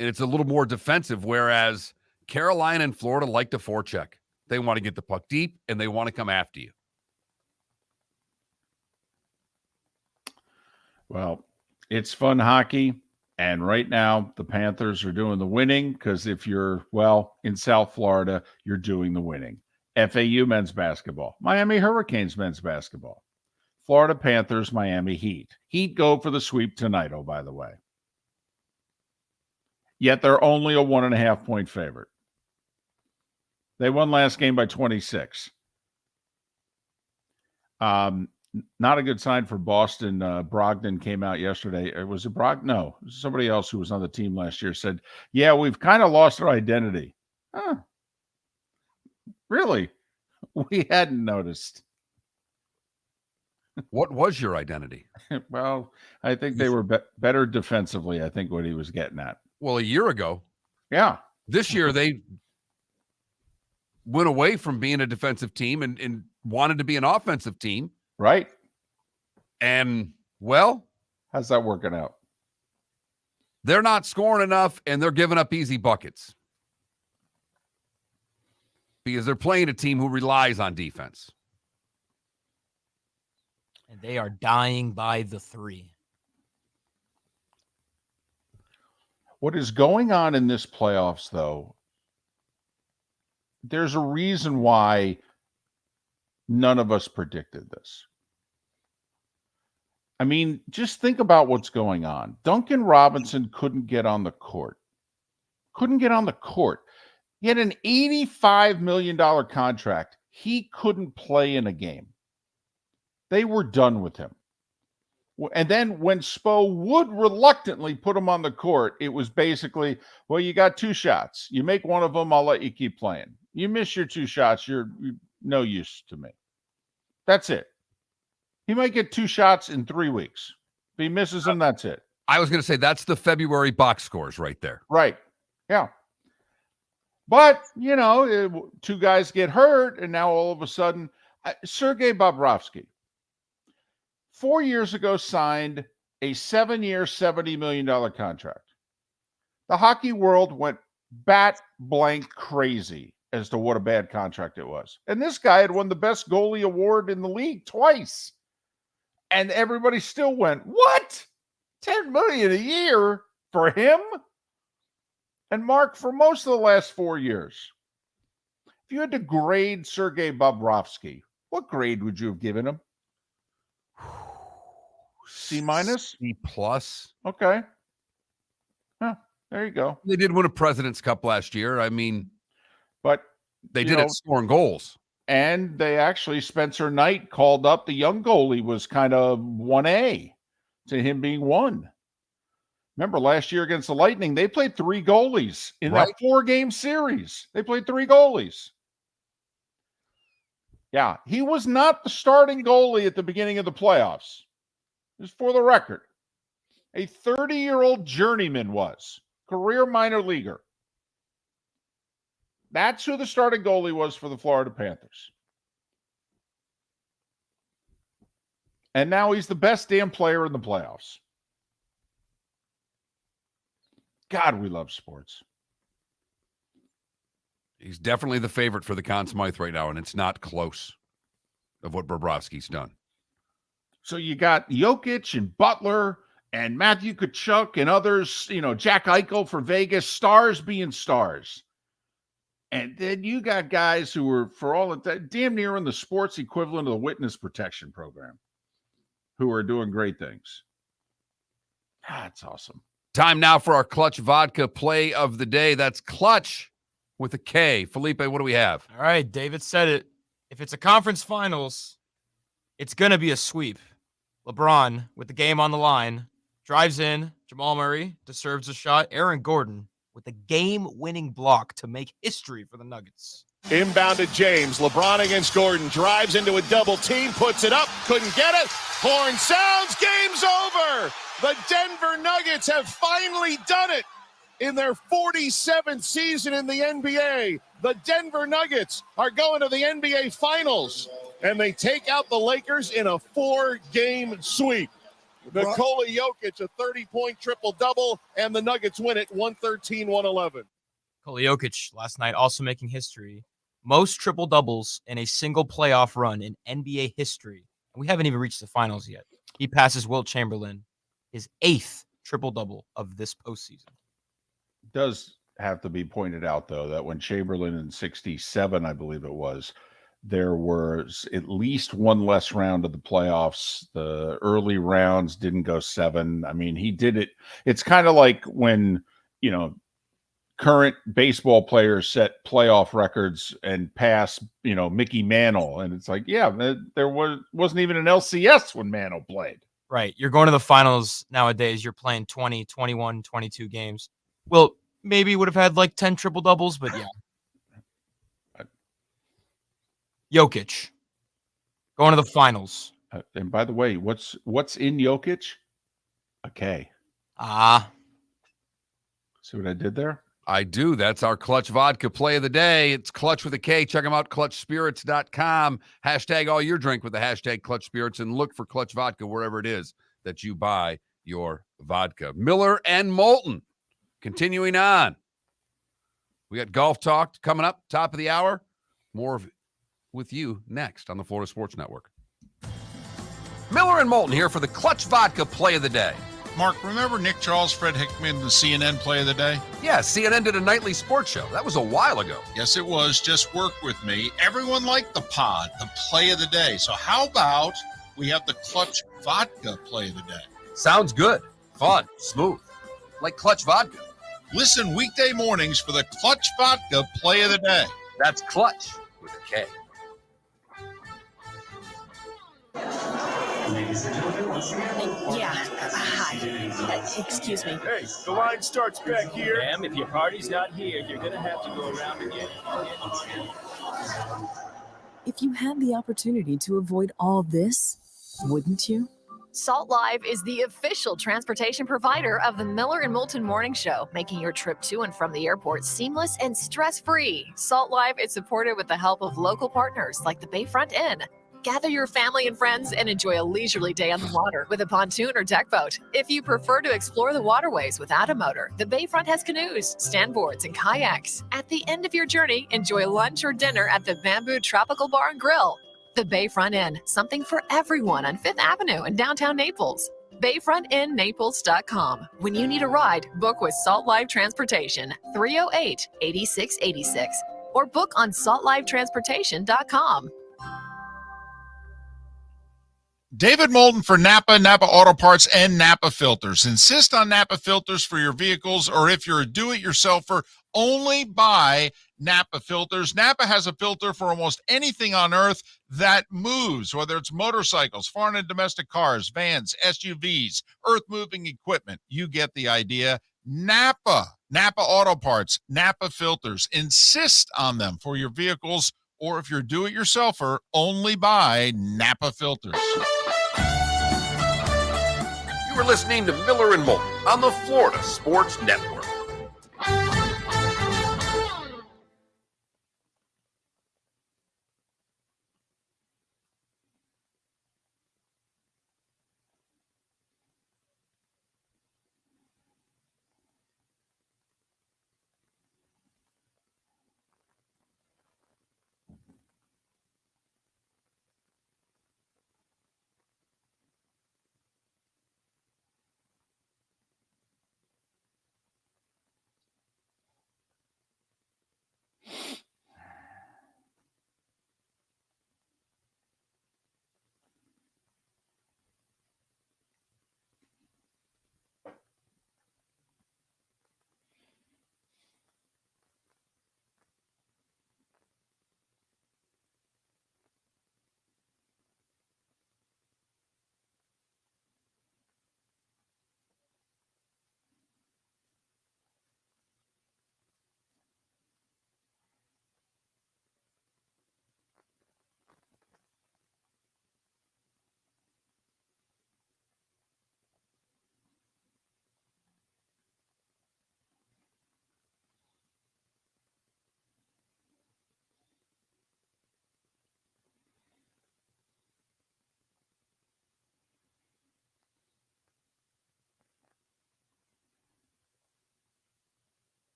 and it's a little more defensive, whereas Carolina and Florida like to forecheck. They want to get the puck deep, and they want to come after you. Well, it's fun hockey. And right now, the Panthers are doing the winning because if you're, in South Florida, you're doing the winning. FAU men's basketball, Miami Hurricanes men's basketball, Florida Panthers, Miami Heat. Heat go for the sweep tonight, oh, by the way. Yet they're only a 1.5 point favorite. They won last game by 26. Not a good sign for Boston. Brogdon came out yesterday. Was it Brogdon? No, somebody else who was on the team last year said, yeah, we've kind of lost our identity. Huh. Really? We hadn't noticed. What was your identity? Well, I think they were better defensively, I think what he was getting at. Well, a year ago. Yeah. This year, they went away from being a defensive team and wanted to be an offensive team. Right. And, well, how's that working out? They're not scoring enough, and they're giving up easy buckets because they're playing a team who relies on defense. And they are dying by the 3. What is going on in this playoffs, though, there's a reason why none of us predicted this. I mean, just think about what's going on. Duncan Robinson couldn't get on the court. He had an $85 million contract. He couldn't play in a game. They were done with him. And then when Spo would reluctantly put him on the court, it was basically, well, you got 2 shots. You make one of them, I'll let you keep playing. You miss your 2 shots, you're no use to me. That's it. He might get 2 shots in 3 weeks. If he misses them, that's it. I was going to say that's the February box scores right there. Right. Yeah. But, 2 guys get hurt, and now all of a sudden, Sergei Bobrovsky, 4 years ago signed a 7-year, $70 million contract. The hockey world went bat blank crazy as to what a bad contract it was. And this guy had won the best goalie award in the league twice. And everybody still went, what? $10 million a year for him? And Mark, for most of the last 4 years, if you had to grade Sergei Bobrovsky, what grade would you have given him? C minus? C plus. Okay. Huh, there you go. They did win a President's Cup last year. I mean, but they did it scoring goals. And they actually, Spencer Knight called up the young goalie, was kind of 1A to him being 1. Remember last year against the Lightning, they played 3 goalies in a 4-game series. They played 3 goalies. Yeah, he was not the starting goalie at the beginning of the playoffs. Just for the record. A 30-year-old journeyman was. Career minor leaguer. That's who the starting goalie was for the Florida Panthers. And now he's the best damn player in the playoffs. God, we love sports. He's definitely the favorite for the Conn Smythe right now, and it's not close of what Bobrovsky's done. So you got Jokic and Butler and Matthew Tkachuk and others, Jack Eichel for Vegas, stars being stars. And then you got guys who were, for all of that, damn near in the sports equivalent of the witness protection program, who are doing great things. That's awesome. Time now for our Clutch Vodka play of the day. That's Clutch with a K. Felipe, what do we have? All right, David said it. If it's a conference finals, it's going to be a sweep. LeBron, with the game on the line, drives in. Jamal Murray deserves a shot. Aaron Gordon with a game-winning block to make history for the Nuggets. Inbound to James. LeBron against Gordon. Drives into a double team. Puts it up. Couldn't get it. Horn sounds. Game's over. The Denver Nuggets have finally done it. In their 47th season in the NBA, the Denver Nuggets are going to the NBA Finals. And they take out the Lakers in a 4-game sweep. Nikola Jokic, a 30-point triple-double, and the Nuggets win it 113-111. Nikola Jokic last night also making history. Most triple-doubles in a single playoff run in NBA history. And we haven't even reached the finals yet. He passes Wilt Chamberlain, his 8th triple-double of this postseason. Does have to be pointed out, though, that when Chamberlain in 67, I believe it was, there was at least one less round of the playoffs. The early rounds didn't go 7. I mean, he did it. It's kind of like when, current baseball players set playoff records and pass, Mickey Mantle. And it's like, yeah, there wasn't even an LCS when Mantle played. Right. You're going to the finals nowadays. You're playing 20, 21, 22 games. Well, maybe would have had like 10 triple doubles, but yeah. Jokic going to the finals. And by the way, what's in Jokic? A K. See what I did there? I do. That's our Clutch Vodka play of the day. It's Clutch with a K. Check them out, clutchspirits.com. Hashtag all your drink with the hashtag Clutch Spirits and look for Clutch Vodka wherever it is that you buy your vodka. Miller and Moulton. Continuing on. We got golf talk coming up, top of the hour. More with you next on the Florida Sports Network. Miller and Moulton here for the Clutch Vodka play of the day. Mark, remember Nick Charles, Fred Hickman, the CNN play of the day? Yeah, CNN did a nightly sports show. That was a while ago. Yes, it was. Just work with me. Everyone liked the pod, the play of the day. So how about we have the Clutch Vodka play of the day? Sounds good. Fun. Smooth. Like Clutch Vodka. Listen weekday mornings for the Clutch Vodka play of the day. That's Clutch with a K. Ladies and gentlemen, once again. Hi. Excuse me. Hey, the line starts back here. Ma'am, if your party's not here, you're going to have to go around again. If you had the opportunity to avoid all this, wouldn't you? Salt Live is the official transportation provider of the Miller and Moulton Morning Show, making your trip to and from the airport seamless and stress-free. Salt Live is supported with the help of local partners like the Bayfront Inn. Gather your family and friends and enjoy a leisurely day on the water with a pontoon or deck boat. If you prefer to explore the waterways without a motor, the Bayfront has canoes, standboards, and kayaks. At the end of your journey, enjoy lunch or dinner at the Bamboo Tropical Bar and Grill. The Bayfront Inn, something for everyone on 5th Avenue in downtown Naples. BayfrontInNaples.com. When you need a ride, book with Salt Live Transportation, 308-8686, or book on saltlivetransportation.com. David Moulton for Napa Auto Parts, and Napa Filters. Insist on Napa filters for your vehicles, or if you're a do-it-yourselfer, only buy Napa filters. Napa has a filter for almost anything on earth that moves, whether it's motorcycles, foreign and domestic cars, vans, SUVs, earth-moving equipment. You get the idea. Napa Auto Parts, Napa filters. Insist on them for your vehicles, or if you're a do-it-yourselfer, only buy Napa filters. You are listening to Miller and Moulton on the Florida Sports Network.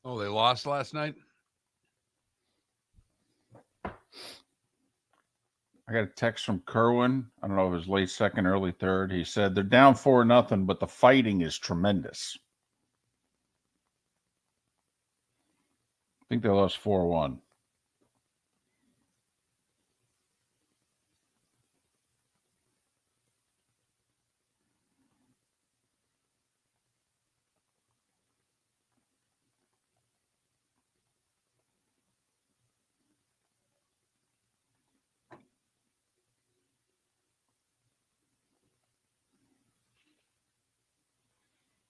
Oh, they lost last night? I got a text from Kerwin. I don't know if it was late second, early third. He said they're down 4-0, but the fighting is tremendous. I think they lost 4-1.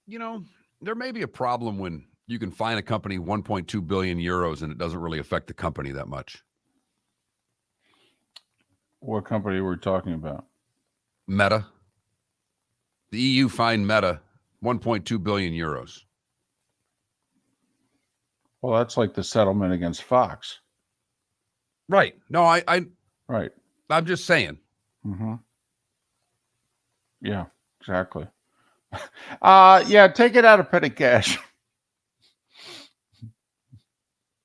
You know, there may be a problem when you can fine a company 1.2 billion euros and it doesn't really affect the company that much. What company were we talking about? Meta. The EU fined Meta 1.2 billion euros. Well, that's like the settlement against Fox. Right. No, right. I'm just saying. Mm-hmm. Yeah, exactly. Yeah, take it out of petty cash.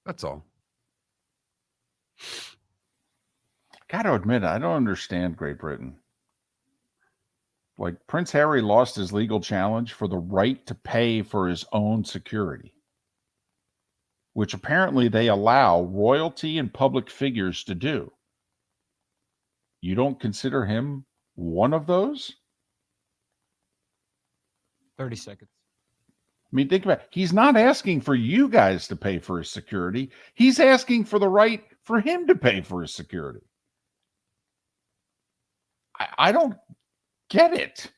That's all. Got to admit, I don't understand Great Britain. Like, Prince Harry lost his legal challenge for the right to pay for his own security, which apparently they allow royalty and public figures to do. You don't consider him one of those? 30 seconds. I mean, think about it. He's not asking for you guys to pay for his security. He's asking for the right for him to pay for his security. I don't get it.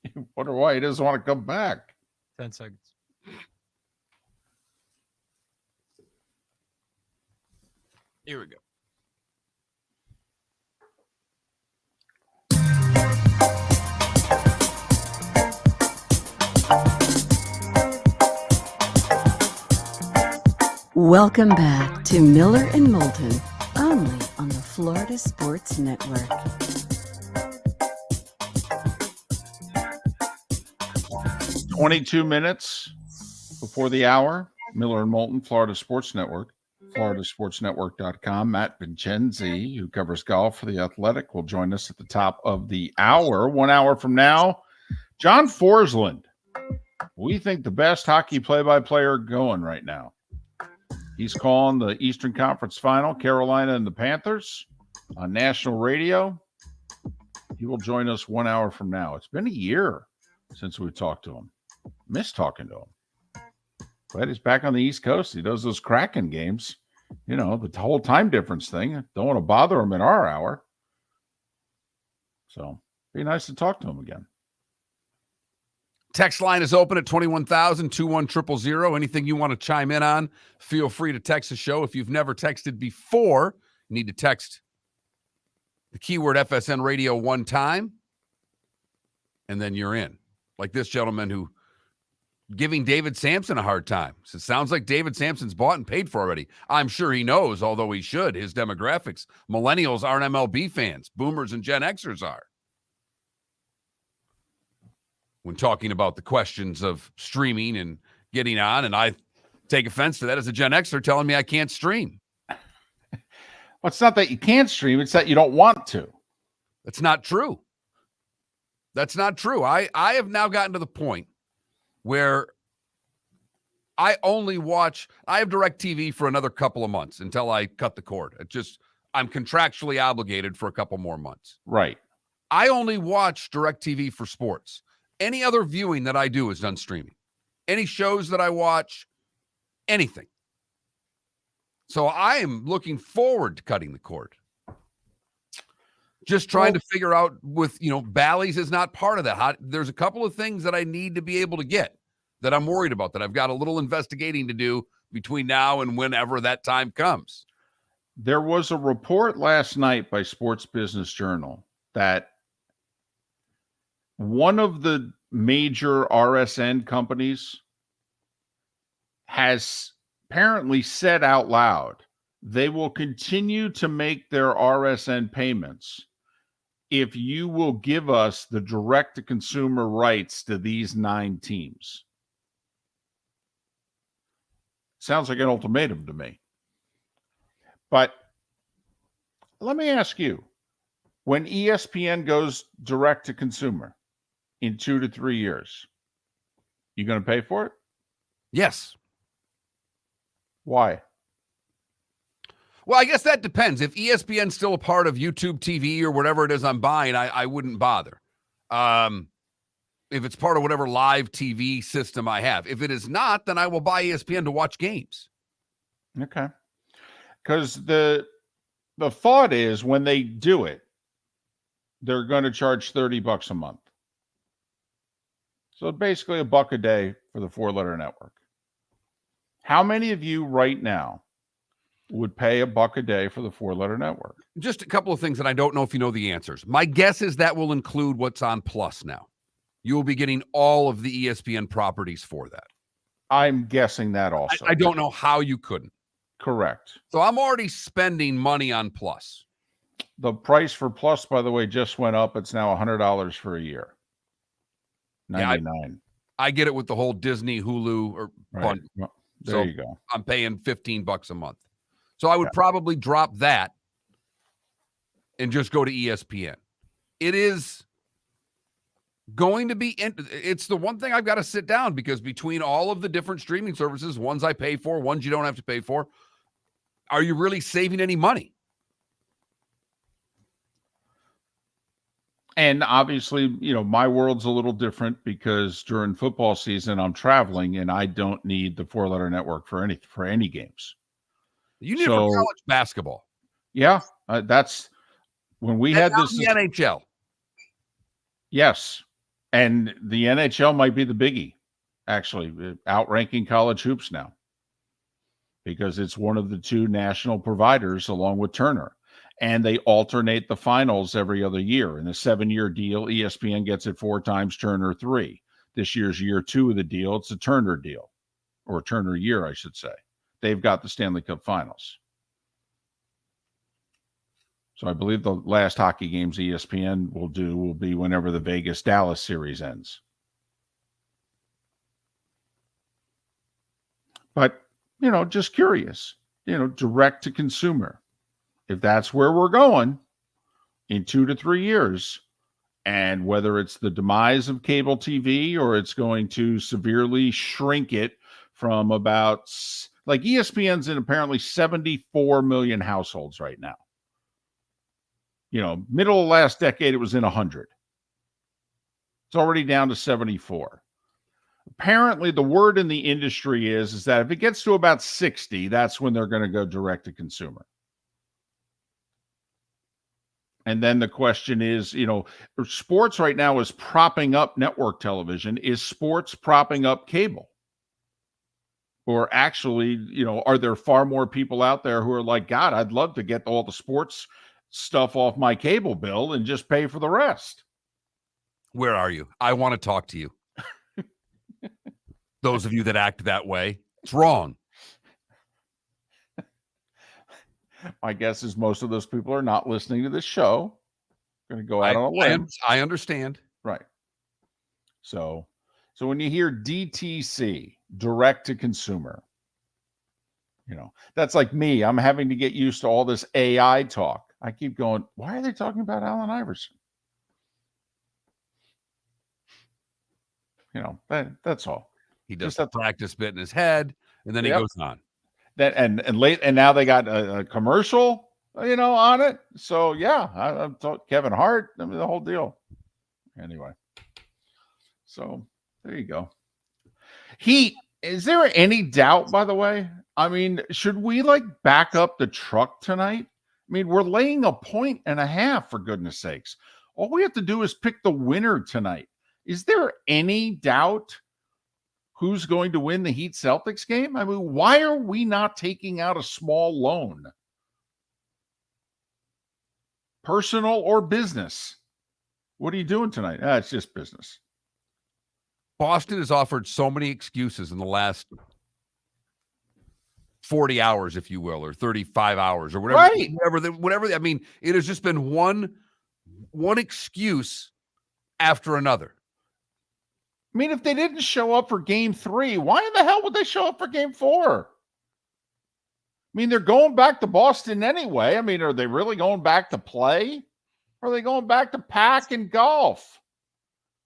You wonder why he doesn't want to come back. 10 seconds. Here we go. Welcome back to Miller and Moulton, only on the Florida Sports Network. "22 minutes before the hour. Miller and Moulton, Florida Sports Network, floridasportsnetwork.com. Matt Vincenzi, who covers golf for The Athletic, will join us at the top of the hour. 1 hour from now, John Forsland. We think the best hockey play-by-player going right now. He's calling the Eastern Conference Final, Carolina and the Panthers, on national radio. He will join us 1 hour from now. It's been a year since we talked to him. Miss talking to him. But he's back on the East Coast. He does those Kraken games. You know, the whole time difference thing. Don't want to bother him in our hour. So, be nice to talk to him again. Text line is open at 21,000-21,000. Anything you want to chime in on, feel free to text the show. If you've never texted before, you need to text the keyword FSN radio one time, and then you're in. Like this gentleman who giving David Sampson a hard time. So it sounds like David Sampson's bought and paid for already. I'm sure he knows, although he should. His demographics. Millennials aren't MLB fans. Boomers and Gen Xers are. When talking about the questions of streaming and getting on, and I take offense to that as a Gen Xer telling me I can't stream. Well, it's not that you can't stream, it's that you don't want to. That's not true. That's not true. I have now gotten to the point where I only watch, I have DirecTV for another couple of months until I cut the cord. I'm contractually obligated for a couple more months. Right. I only watch DirecTV for sports. Any other viewing that I do is done streaming. Any shows that I watch, anything. So I am looking forward to cutting the cord. Just trying to figure out with, Bally's is not part of that. There's a couple of things that I need to be able to get that I'm worried about, that I've got a little investigating to do between now and whenever that time comes. There was a report last night by Sports Business Journal that one of the major RSN companies has apparently said out loud they will continue to make their RSN payments if you will give us the direct-to-consumer rights to these 9 teams. Sounds like an ultimatum to me. But let me ask you, when ESPN goes direct-to-consumer in 2 to 3 years, you going to pay for it? Yes. Why? Well, I guess that depends. If ESPN's still a part of YouTube TV or whatever it is I'm buying, I wouldn't bother. If it's part of whatever live TV system I have. If it is not, then I will buy ESPN to watch games. Okay. Because the thought is when they do it, they're going to charge $30 a month. So basically $1 a day for the 4-letter network. How many of you right now would pay $1 a day for the 4-letter network? Just a couple of things that I don't know if you know the answers. My guess is that will include what's on Plus now. You will be getting all of the ESPN properties for that. I'm guessing that also. I don't know how you couldn't. Correct. So I'm already spending money on Plus. The price for Plus, by the way, just went up. It's now $100 for a year. $99. Yeah, I get it with the whole Disney, Hulu, or bundle. Well, there you go. I'm paying $15 a month. So I would probably drop that and just go to ESPN. It is going to be, it's the one thing I've got to sit down, because between all of the different streaming services, ones I pay for, ones you don't have to pay for, are you really saving any money? And obviously, my world's a little different because during football season, I'm traveling and I don't need the 4-letter network for any games. You need it for college basketball. Yeah, that's when we had this. The NHL. Yes. And the NHL might be the biggie, actually, outranking college hoops now, because it's one of the 2 national providers along with Turner. And they alternate the finals every other year. In a 7-year deal, ESPN gets it 4 times, Turner 3. This year's year 2 of the deal. It's a Turner deal, or Turner year, I should say. They've got the Stanley Cup Finals. So I believe the last hockey games ESPN will be whenever the Vegas-Dallas series ends. But, just curious, direct to consumer. If that's where we're going in 2 to 3 years, and whether it's the demise of cable TV or it's going to severely shrink it from about, like ESPN's in apparently 74 million households right now. Middle of last decade, it was in 100. It's already down to 74. Apparently, the word in the industry is that if it gets to about 60, that's when they're going to go direct to consumer. And then the question is, sports right now is propping up network television. Is sports propping up cable? Or actually, are there far more people out there who are like, God, I'd love to get all the sports stuff off my cable bill and just pay for the rest? Where are you? I want to talk to you. Those of you that act that way, it's wrong. My guess is most of those people are not listening to this show. Going to go out on a limb. I understand. Right. So when you hear DTC, direct to consumer, that's like me. I'm having to get used to all this AI talk. I keep going, why are they talking about Allen Iverson? That's all. He does the practice bit in his head, and then he goes on. And now they got a commercial, on it. So yeah, I'm talking Kevin Hart. I mean, the whole deal. Anyway, so there you go. Is there any doubt, by the way? I mean, should we back up the truck tonight? I mean, we're laying 1.5 points, for goodness sakes. All we have to do is pick the winner tonight. Is there any doubt who's going to win the Heat Celtics game? I mean, why are we not taking out a small loan? Personal or business? What are you doing tonight? It's just business. Boston has offered so many excuses in the last 40 hours, if you will, or 35 hours, or whatever. Right. Whatever. I mean, it has just been one one excuse after another. I mean, if they didn't show up for game 3, why in the hell would they show up for game 4? I mean, they're going back to Boston anyway. I mean, are they really going back to play? Or are they going back to pack and golf?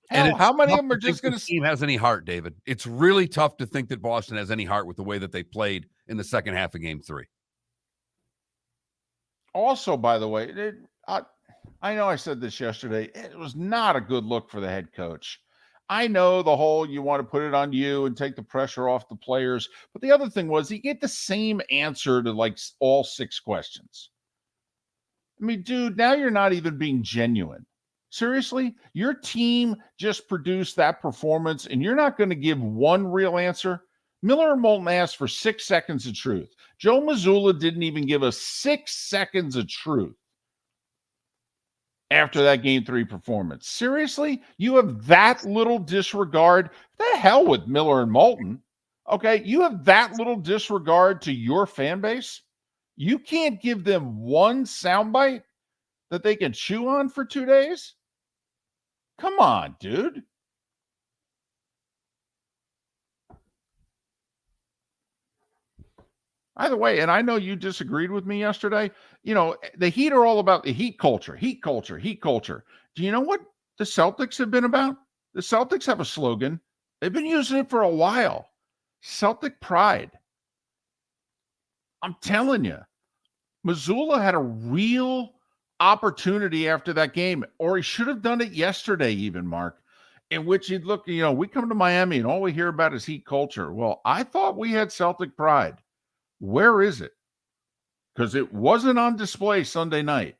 Hell, how many of them are just going to team has any heart, David? It's really tough to think that Boston has any heart with the way that they played in the second half of game 3. Also, by the way, I know I said this yesterday. It was not a good look for the head coach. I know the whole you want to put it on you and take the pressure off the players. But the other thing was you get the same answer to like all 6 questions. I mean, dude, now you're not even being genuine. Seriously, your team just produced that performance and you're not going to give one real answer? Miller and Moulton asked for 6 seconds of truth. Joe Mazzulla didn't even give us 6 seconds of truth after that game 3 performance. Seriously, you have that little disregard? The hell with Miller and Moulton. Okay, you have that little disregard to your fan base? You can't give them one soundbite that they can chew on for 2 days? Come on, dude. Either way, and I know you disagreed with me yesterday. You know, the Heat are all about the heat culture, heat culture, heat culture. Do you know what the Celtics have been about? The Celtics have a slogan. They've been using it for a while. Celtic pride. I'm telling you, Mazzulla had a real opportunity after that game, or he should have done it yesterday even, Mark, in which he'd look, you know, we come to Miami and all we hear about is heat culture. Well, I thought we had Celtic pride. Where is it? Because it wasn't on display Sunday night.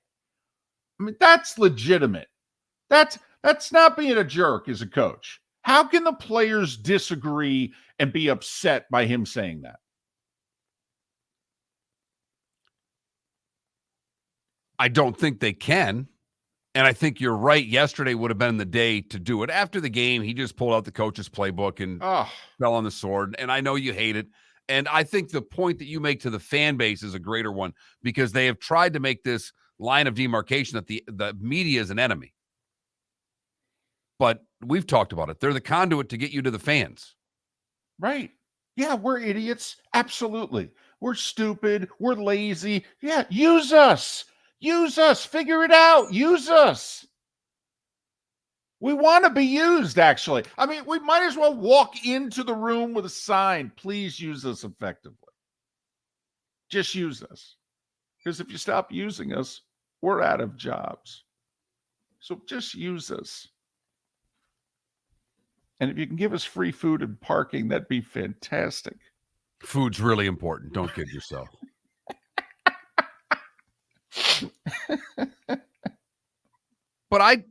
I mean, that's legitimate. That's not being a jerk as a coach. How can the players disagree and be upset by him saying that? I don't think they can. And I think you're right. Yesterday would have been the day to do it. After the game, he just pulled out the coach's playbook and fell on the sword. And I know you hate it. And I think the point that you make to the fan base is a greater one because they have tried to make this line of demarcation that the media is an enemy. But we've talked about it. They're the conduit to get you to the fans. Right. Yeah, we're idiots. Absolutely. We're stupid. We're lazy. Yeah, use us. Use us. Figure it out. Use us. We want to be used, actually. I mean, we might as well walk into the room with a sign. Please use us effectively. Just use us. Because if you stop using us, we're out of jobs. So just use us. And if you can give us free food and parking, that'd be fantastic. Food's really important. Don't kid yourself. But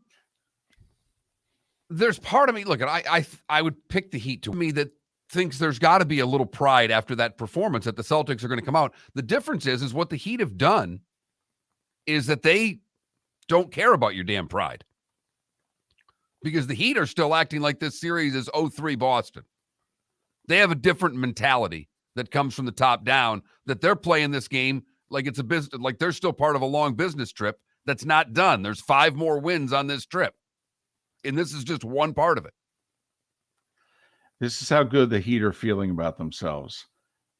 there's part of me, look, I would pick the Heat to me that thinks there's got to be a little pride after that performance that the Celtics are going to come out. The difference is what the Heat have done is that they don't care about your damn pride. Because the Heat are still acting like this series is 0-3 Boston. They have a different mentality that comes from the top down, that they're playing this game like it's a business, like they're still part of a long business trip that's not done. There's 5 more wins on this trip. And this is just one part of it. This is how good the Heat are feeling about themselves.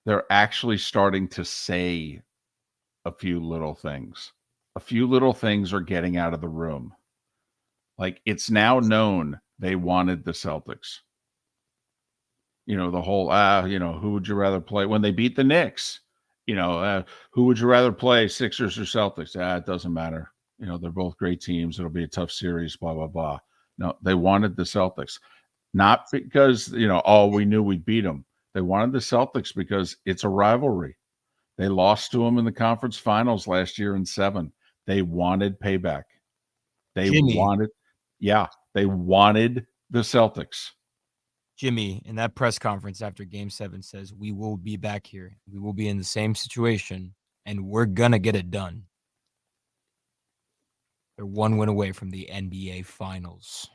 They're actually starting to say a few little things. A few little things are getting out of the room. Like, it's now known they wanted the Celtics. You know, the whole, who would you rather play? When they beat the Knicks, who would you rather play, Sixers or Celtics? It doesn't matter. You know, they're both great teams. It'll be a tough series, blah, blah, blah. No, they wanted the Celtics. Not because, we knew we'd beat them. They wanted the Celtics because it's a rivalry. They lost to them in the conference finals last year in 7. They wanted payback. They wanted the Celtics. Jimmy, in that press conference after Game 7, says, we will be back here. We will be in the same situation, and we're going to get it done. They're 1 win away from the NBA Finals.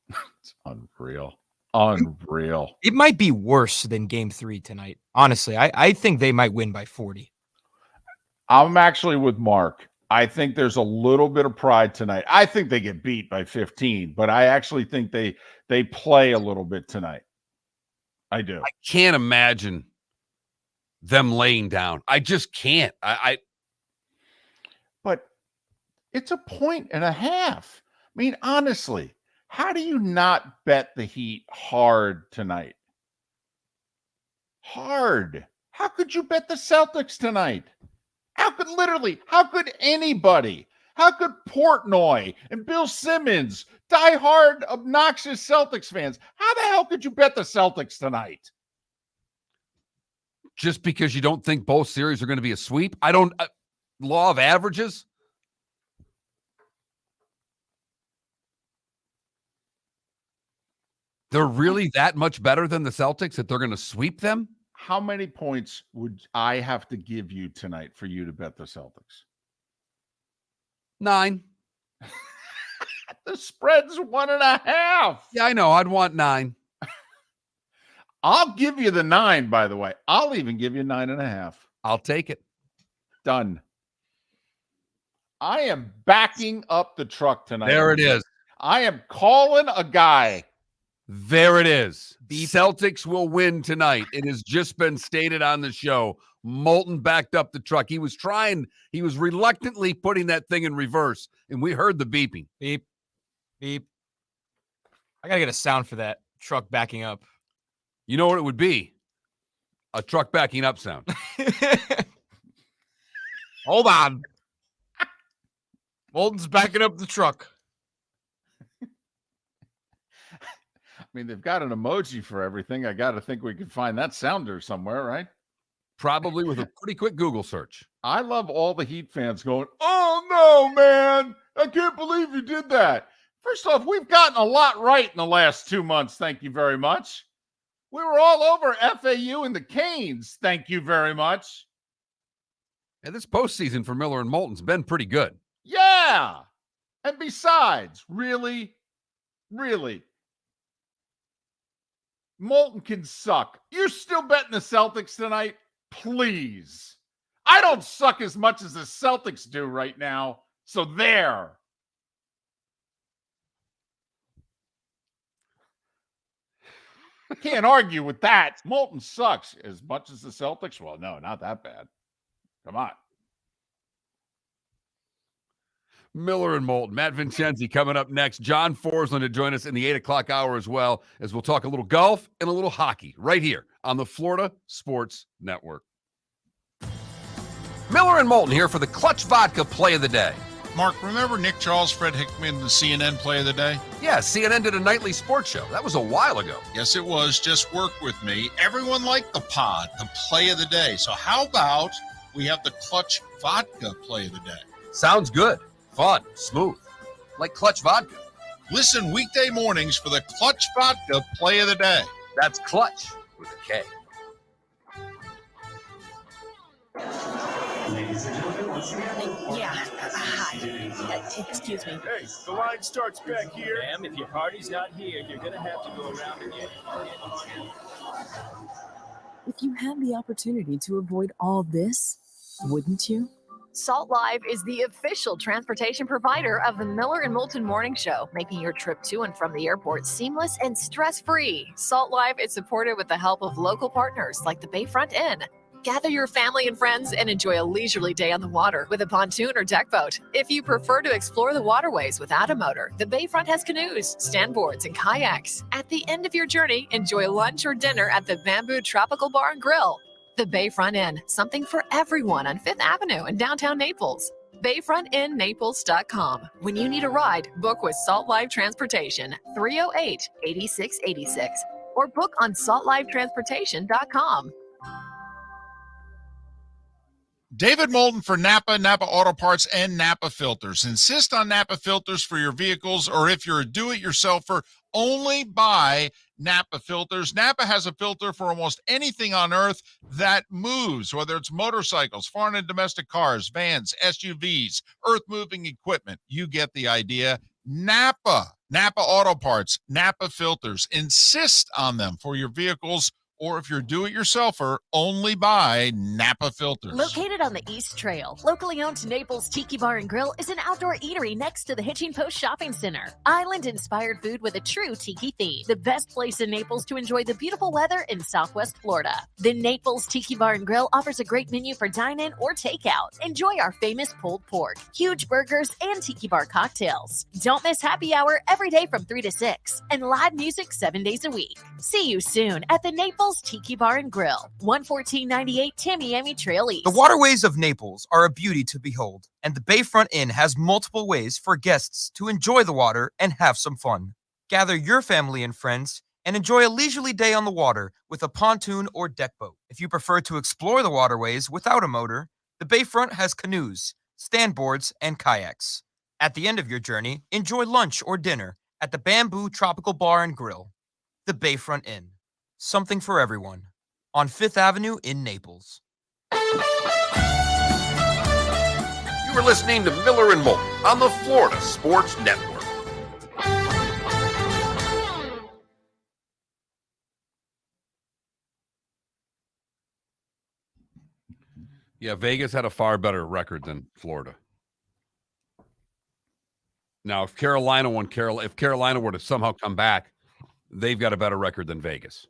It's unreal. Unreal. It might be worse than Game 3 tonight. Honestly, I think they might win by 40. I'm actually with Mark. I think there's a little bit of pride tonight. I think they get beat by 15, but I actually think they play a little bit tonight. I do. I can't imagine them laying down. I just can't. But it's 1.5 points. I mean, honestly, how do you not bet the Heat hard tonight? Hard. How could you bet the Celtics tonight? How could anybody? How could Portnoy and Bill Simmons, diehard, obnoxious Celtics fans, how the hell could you bet the Celtics tonight? Just because you don't think both series are going to be a sweep? Law of averages? They're really that much better than the Celtics that they're going to sweep them? How many points would I have to give you tonight for you to bet the Celtics? 9. The spread's 1.5. Yeah, I know. I'd want 9. I'll give you the 9, by the way. I'll even give you 9.5. I'll take it. Done. I am backing up the truck tonight. There it is. I am calling a guy. There it is. The Celtics will win tonight. It has just been stated on the show. Moulton backed up the truck. He was reluctantly putting that thing in reverse, and we heard the beeping. Beep, beep. I got to get a sound for that truck backing up. You know what it would be? A truck backing up sound. Hold on. Moulton's backing up the truck. I mean, they've got an emoji for everything. I got to think we could find that sounder somewhere, right? Probably with a pretty quick Google search. I love all the Heat fans going, "Oh, no, man. I can't believe you did that." First off, we've gotten a lot right in the last 2 months. Thank you very much. We were all over FAU and the Canes. Thank you very much. And this postseason for Miller and Moulton's been pretty good. Yeah. And besides, really, Moulton can suck. You're still betting the Celtics tonight? Please. I don't suck as much as the Celtics do right now. So there. Can't argue with that. Moulton sucks as much as the Celtics. Well, no, not that bad. Come on. Miller and Moulton. Matt Vincenzi coming up next. John Forsland to join us in the 8 o'clock hour as well, as we'll talk a little golf and a little hockey right here on the Florida Sports Network. Miller and Moulton here for the Clutch Vodka Play of the Day. Mark, remember Nick Charles, Fred Hickman, the CNN Play of the Day? Yeah, CNN did a nightly sports show. That was a while ago. Yes, it was. Just work with me. Everyone liked the pod, the Play of the Day. So how about we have the Clutch Vodka Play of the Day? Sounds good. Fun, smooth, like Clutch Vodka. Listen weekday mornings for the Clutch Vodka Play of the Day. That's Clutch with a K. Yeah. Hi. Excuse me. Hey, the line starts back here. Ma'am, if your party's not here, you're going to have to go around again. If you had the opportunity to avoid all this, wouldn't you? Salt Live is the official transportation provider of the Miller and Moulton Morning Show, making your trip to and from the airport seamless and stress-free. Salt Live is supported with the help of local partners like the Bayfront Inn. Gather your family and friends and enjoy a leisurely day on the water with a pontoon or deck boat. If you prefer to explore the waterways without a motor, the Bayfront has canoes, standboards, and kayaks. At the end of your journey, enjoy lunch or dinner at the Bamboo Tropical Bar and Grill. The Bayfront Inn, something for everyone on 5th Avenue in downtown Naples. BayfrontInNaples.com. When you need a ride, book with Salt Live Transportation, 308-8686, or book on saltlivetransportation.com. David Moulton for Napa Auto Parts, and Napa Filters. Insist on Napa filters for your vehicles, or if you're a do-it-yourselfer, only buy Napa filters. Napa has a filter for almost anything on earth that moves, whether it's motorcycles, foreign and domestic cars, vans, SUVs, earth-moving equipment. You get the idea. Napa Auto Parts, Napa filters. Insist on them for your vehicles Or if you're a do-it-yourselfer, only buy Napa filters. Located on the East Trail, locally owned Naples Tiki Bar and Grill is an outdoor eatery next to the Hitching Post Shopping Center. Island-inspired food with a true tiki theme. The best place in Naples to enjoy the beautiful weather in Southwest Florida. The Naples Tiki Bar and Grill offers a great menu for dine-in or takeout. Enjoy our famous pulled pork, huge burgers, and tiki bar cocktails. Don't miss happy hour every day from 3 to 6 and live music 7 days a week. See you soon at the Naples Tiki Bar and Grill, 11498 Tamiami Trail East. The waterways of Naples are a beauty to behold, and the Bayfront Inn has multiple ways for guests to enjoy the water and have some fun. Gather your family and friends and enjoy a leisurely day on the water with a pontoon or deck boat. If you prefer to explore the waterways without a motor, the Bayfront has canoes, standboards, and kayaks. At the end of your journey, enjoy lunch or dinner at the Bamboo Tropical Bar and Grill. The Bayfront Inn. Something for everyone. On 5th Avenue in Naples. You are listening to Miller and Moulton on the Florida Sports Network. Yeah, Vegas had a far better record than Florida. Now, if Carolina were to somehow come back, they've got a better record than Vegas.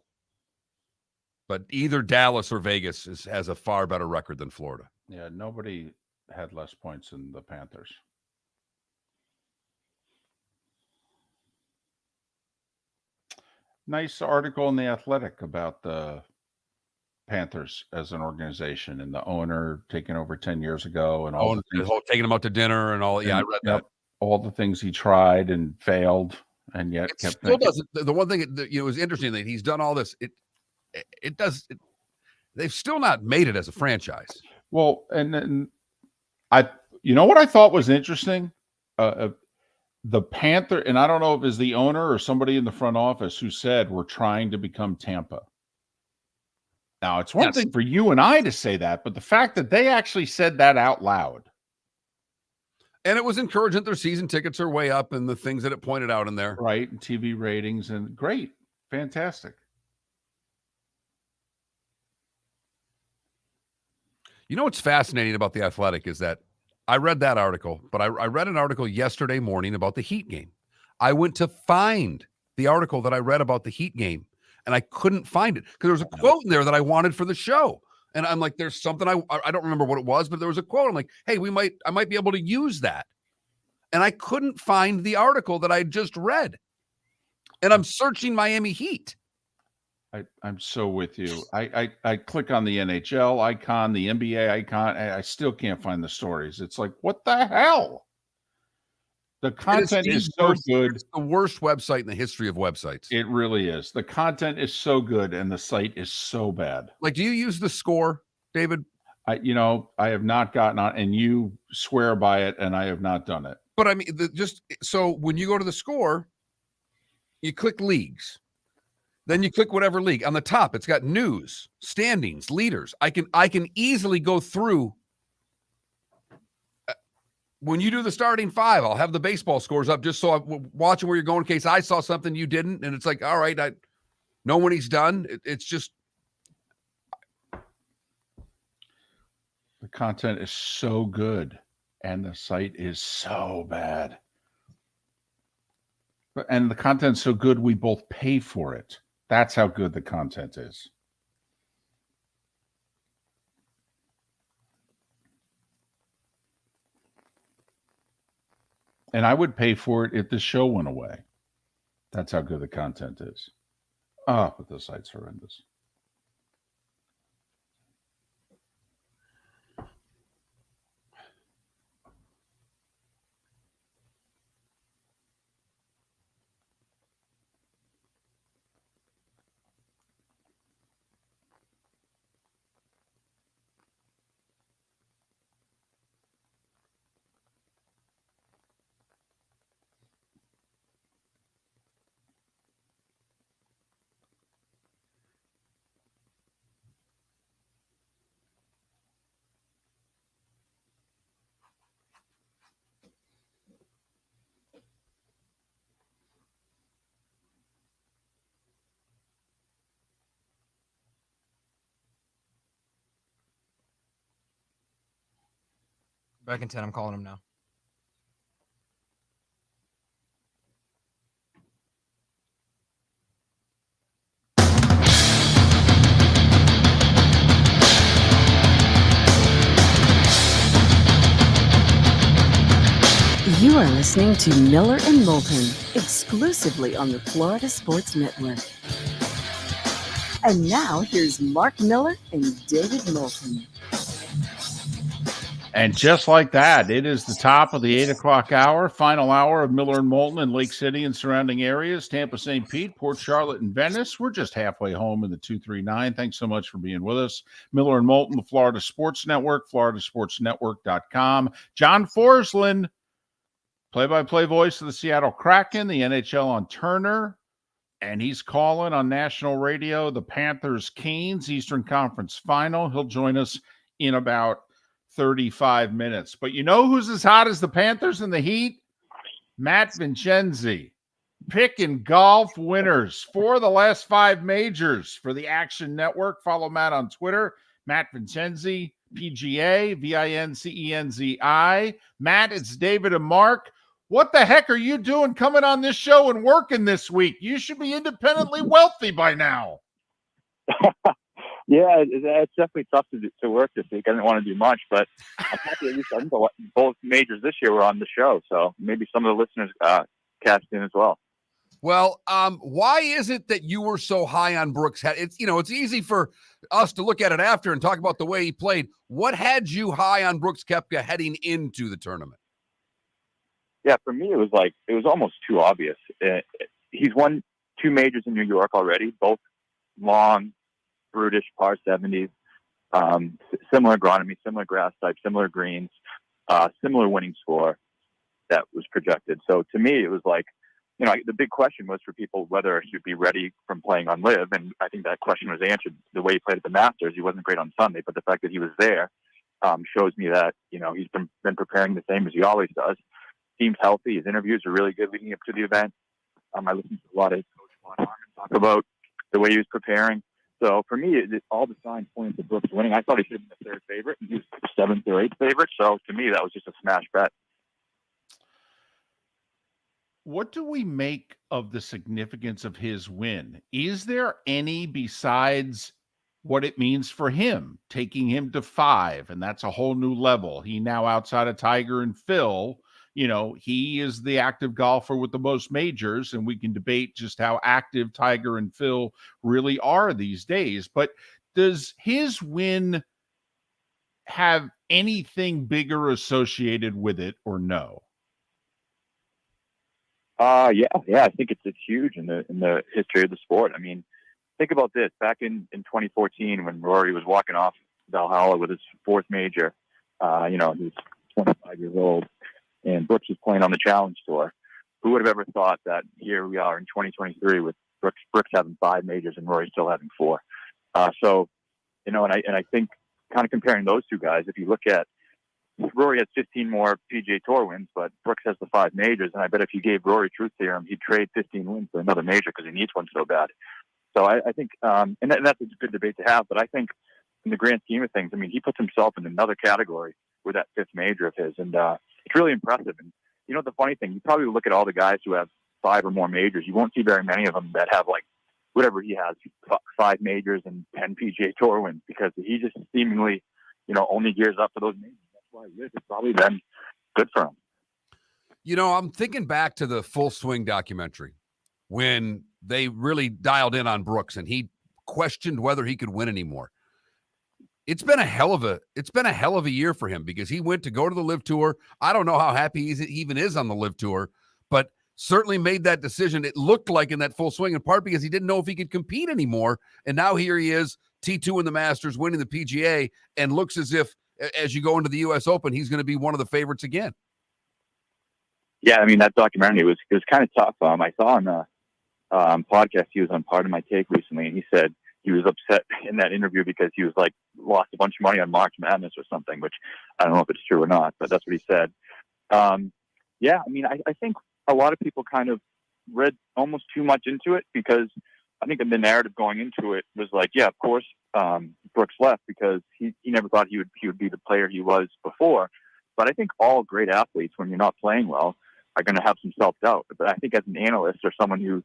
But either Dallas or Vegas has a far better record than Florida. Yeah, nobody had less points than the Panthers. Nice article in The Athletic about the Panthers as an organization and the owner taking over 10 years ago and all the things. Taking them out to dinner and all. Yeah, I read that. All the things he tried and failed and yet It kept still thinking. doesn't. The one thing that was interesting that he's done all this. They've still not made it as a franchise. Well, and then you know what I thought was interesting? The Panther, and I don't know if it's the owner or somebody in the front office who said we're trying to become Tampa. Now, it's one thing for you and I to say that, but the fact that they actually said that out loud. And it was encouraging. Their season tickets are way up and the things that it pointed out in there. Right, and TV ratings, and great. Fantastic. You know what's fascinating about The Athletic is that I read that article, but I read an article yesterday morning about the Heat game. I went to find the article that I read about the Heat game, and I couldn't find it because there was a quote in there that I wanted for the show. And I'm like, there's something I don't remember what it was, but there was a quote. I'm like, hey, I might be able to use that. And I couldn't find the article that I just read. And I'm searching Miami Heat. I'm so with you. I click on the NHL icon, the NBA icon, and I still can't find the stories. It's like, what the hell? The content is so good. It's the worst website in the history of websites. It really is. The content is so good, and the site is so bad. Like, do you use the Score, David? I have not gotten on, and you swear by it, and I have not done it. But I mean, so when you go to the Score, you click leagues. Then you click whatever league. On the top, it's got news, standings, leaders. I can easily go through. When you do the starting five, I'll have the baseball scores up just so I'm watching where you're going in case I saw something you didn't. And it's like, all right, I know when he's done. It's just. The content is so good, and the site is so bad. And the content's so good, we both pay for it. That's how good the content is. And I would pay for it if the show went away. That's how good the content is. But the site's horrendous. Back in 10. I'm calling him now. You are listening to Miller and Moulton, exclusively on the Florida Sports Network. And now here's Mark Miller and David Moulton. And just like that, it is the top of the 8 o'clock hour, final hour of Miller and Moulton in Lake City and surrounding areas, Tampa, St. Pete, Port Charlotte, and Venice. We're just halfway home in the 239. Thanks so much for being with us. Miller and Moulton, the Florida Sports Network, floridasportsnetwork.com. John Forsland, play-by-play voice of the Seattle Kraken, the NHL on Turner, and he's calling on national radio the Panthers-Canes Eastern Conference Final. He'll join us in about 35 minutes. But you know who's as hot as the Panthers and the Heat? Matt Vincenzi. Picking golf winners for the last 5 majors for the Action Network. Follow Matt on Twitter, Matt Vincenzi, PGA, Vincenzi. Matt, it's David and Mark. What the heck are you doing coming on this show and working this week? You should be independently wealthy by now. Yeah, it's definitely tough to work this week. I didn't want to do much, but I'm happy at least I think both majors this year were on the show, so maybe some of the listeners cashed in as well. Well, why is it that you were so high on Brooks? It's easy for us to look at it after and talk about the way he played. What had you high on Brooks Koepka heading into the tournament? Yeah, for me, it was almost too obvious. He's won 2 majors in New York already, both long, brutish par 70s, similar agronomy, similar grass type, similar greens, similar winning score that was projected. So to me, it was like, the big question was for people whether he would be ready from playing on LIV, and I think that question was answered the way he played at the Masters. He wasn't great on Sunday, but the fact that he was there shows me that he's been preparing the same as he always does. Seems healthy. His interviews are really good leading up to the event. I listened to a lot of Coach Juan Harmon talk about the way he was preparing. So for me, all the signs pointed to Brooks winning. I thought he should have been the 3rd favorite, and he was 7th or 8th favorite. So to me, that was just a smash bet. What do we make of the significance of his win? Is there any besides what it means for him, taking him to 5, and that's a whole new level? He now, outside of Tiger and Phil, he is the active golfer with the most majors, and we can debate just how active Tiger and Phil really are these days. But does his win have anything bigger associated with it or no? Yeah. I think it's huge in the history of the sport. I mean, think about this. Back in 2014, when Rory was walking off Valhalla with his 4th major, he was 25 years old, and Brooks was playing on the Challenge Tour. Who would have ever thought that here we are in 2023 with Brooks having 5 majors and Rory still having 4? So, and I think kind of comparing those two guys, if you look at Rory has 15 more PGA Tour wins, but Brooks has the 5 majors, and I bet if you gave Rory truth serum, he'd trade 15 wins for another major because he needs one so bad. So I think, and that's a good debate to have, but I think in the grand scheme of things, I mean, he puts himself in another category with that 5th major of his, and it's really impressive. And the funny thing, you probably look at all the guys who have 5 or more majors, you won't see very many of them that have whatever he has, 5 majors and 10 PGA Tour wins, because he just seemingly, only gears up for those majors. That's why it's probably been good for him. I'm thinking back to the Full Swing documentary when they really dialed in on Brooks and he questioned whether he could win anymore. It's been a hell of a year for him, because he went to go to the LIV Tour. I don't know how happy he even is on the LIV Tour, but certainly made that decision. It looked like in that Full Swing, in part because he didn't know if he could compete anymore. And now here he is, T2 in the Masters, winning the PGA, and looks as if, as you go into the U.S. Open, he's going to be one of the favorites again. Yeah, I mean, that documentary was kind of tough. I saw on the podcast he was on Part of My Take recently, and he said he was upset in that interview because he was lost a bunch of money on March Madness or something, which I don't know if it's true or not, but that's what he said. Yeah, I mean, I think a lot of people kind of read almost too much into it, because I think the narrative going into it was yeah, of course, Brooks left because he never thought he would be the player he was before. But I think all great athletes, when you're not playing well, are going to have some self-doubt. But I think as an analyst or someone who,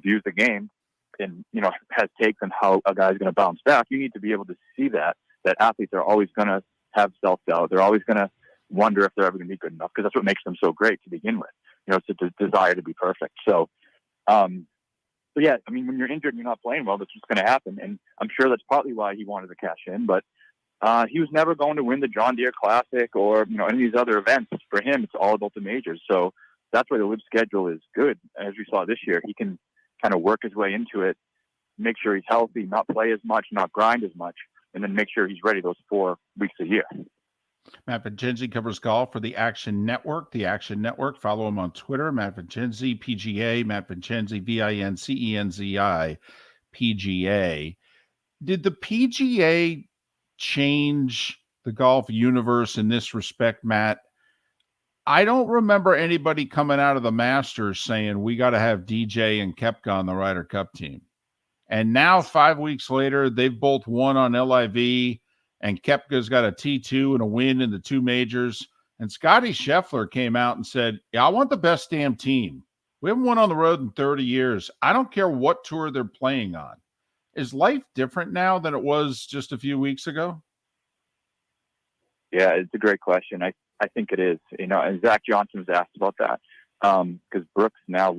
views the game and, has takes on how a guy's going to bounce back, you need to be able to see that athletes are always going to have self-doubt. They're always going to wonder if they're ever going to be good enough, because that's what makes them so great to begin with. It's a desire to be perfect. So yeah, I mean, when you're injured and you're not playing well, that's what's going to happen. And I'm sure that's partly why he wanted to cash in, but he was never going to win the John Deere Classic or, any of these other events. For him, it's all about the majors. So that's why the LIV schedule is good. As we saw this year, he can kind of work his way into it, make sure he's healthy, not play as much, not grind as much, and then make sure he's ready those 4 weeks a year. Matt Vincenzi covers golf for the Action Network. The Action Network. Follow him on Twitter, Matt Vincenzi, PGA, Matt Vincenzi, VINCENZI, PGA. Did the PGA change the golf universe in this respect, Matt? I don't remember anybody coming out of the Masters saying we got to have DJ and Koepka on the Ryder Cup team. And now 5 weeks later, they've both won on LIV, and Koepka's got a T2 and a win in the 2 majors. And Scotty Scheffler came out and said, I want the best damn team. We haven't won on the road in 30 years. I don't care what tour they're playing on. Is life different now than it was just a few weeks ago? Yeah, it's a great question. I think it is. And Zach Johnson was asked about that because Brooks now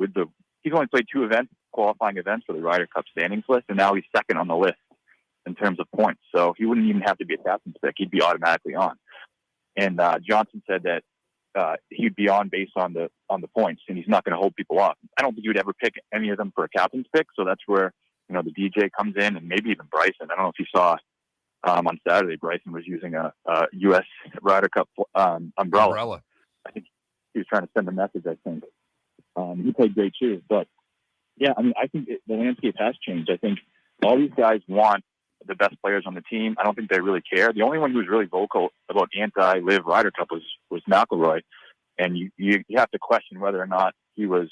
he's only played 2 qualifying events for the Ryder Cup standings list, and now he's second on the list in terms of points. So he wouldn't even have to be a captain's pick; he'd be automatically on. And Johnson said that he'd be on based on the points, and he's not going to hold people off. I don't think he would ever pick any of them for a captain's pick. So that's where the DJ comes in, and maybe even Bryson. I don't know if you saw. On Saturday, Bryson was using a U.S. Ryder Cup umbrella. I think he was trying to send a message, I think. He played great too. But, yeah, I mean, I think the landscape has changed. I think all these guys want the best players on the team. I don't think they really care. The only one who was really vocal about anti-LIV Ryder Cup was McIlroy. And you have to question whether or not he was,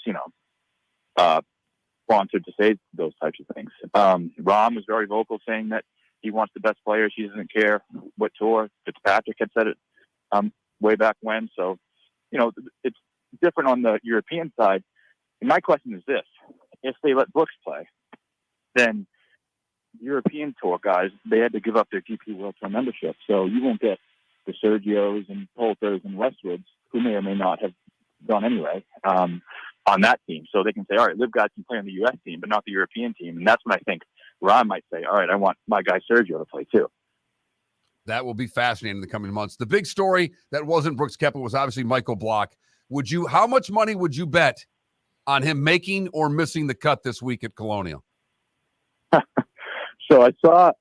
sponsored to say those types of things. Rahm was very vocal, saying that he wants the best players. He doesn't care what tour. Fitzpatrick had said it way back when. So, it's different on the European side. And my question is this. If they let Brooks play, then European tour guys, they had to give up their DP World Tour membership. So you won't get the Sergios and Poulters and Westwoods, who may or may not have gone anyway, on that team. So they can say, all right, LIV guys can play on the U.S. team, but not the European team. And that's when I think Ron might say, all right, I want my guy Sergio to play too. That will be fascinating in the coming months. The big story that wasn't Brooks Koepka was obviously Michael Block. How much money would you bet on him making or missing the cut this week at Colonial? So I saw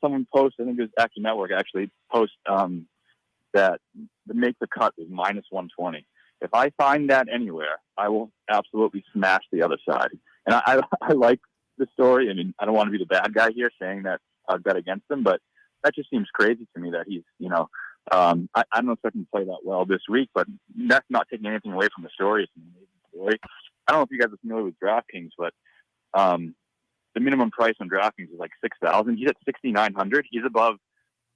someone post, I think it was Action Network actually post that the make the cut is minus 120. If I find that anywhere, I will absolutely smash the other side. And I like the story. I mean, I don't want to be the bad guy here saying that I'd bet against him, but that just seems crazy to me that he's, I'm not expecting to play that well this week, but that's not taking anything away from the story. It's an amazing story. I don't know if you guys are familiar with DraftKings, but the minimum price on DraftKings is like $6,000. He's at $6,900. He's above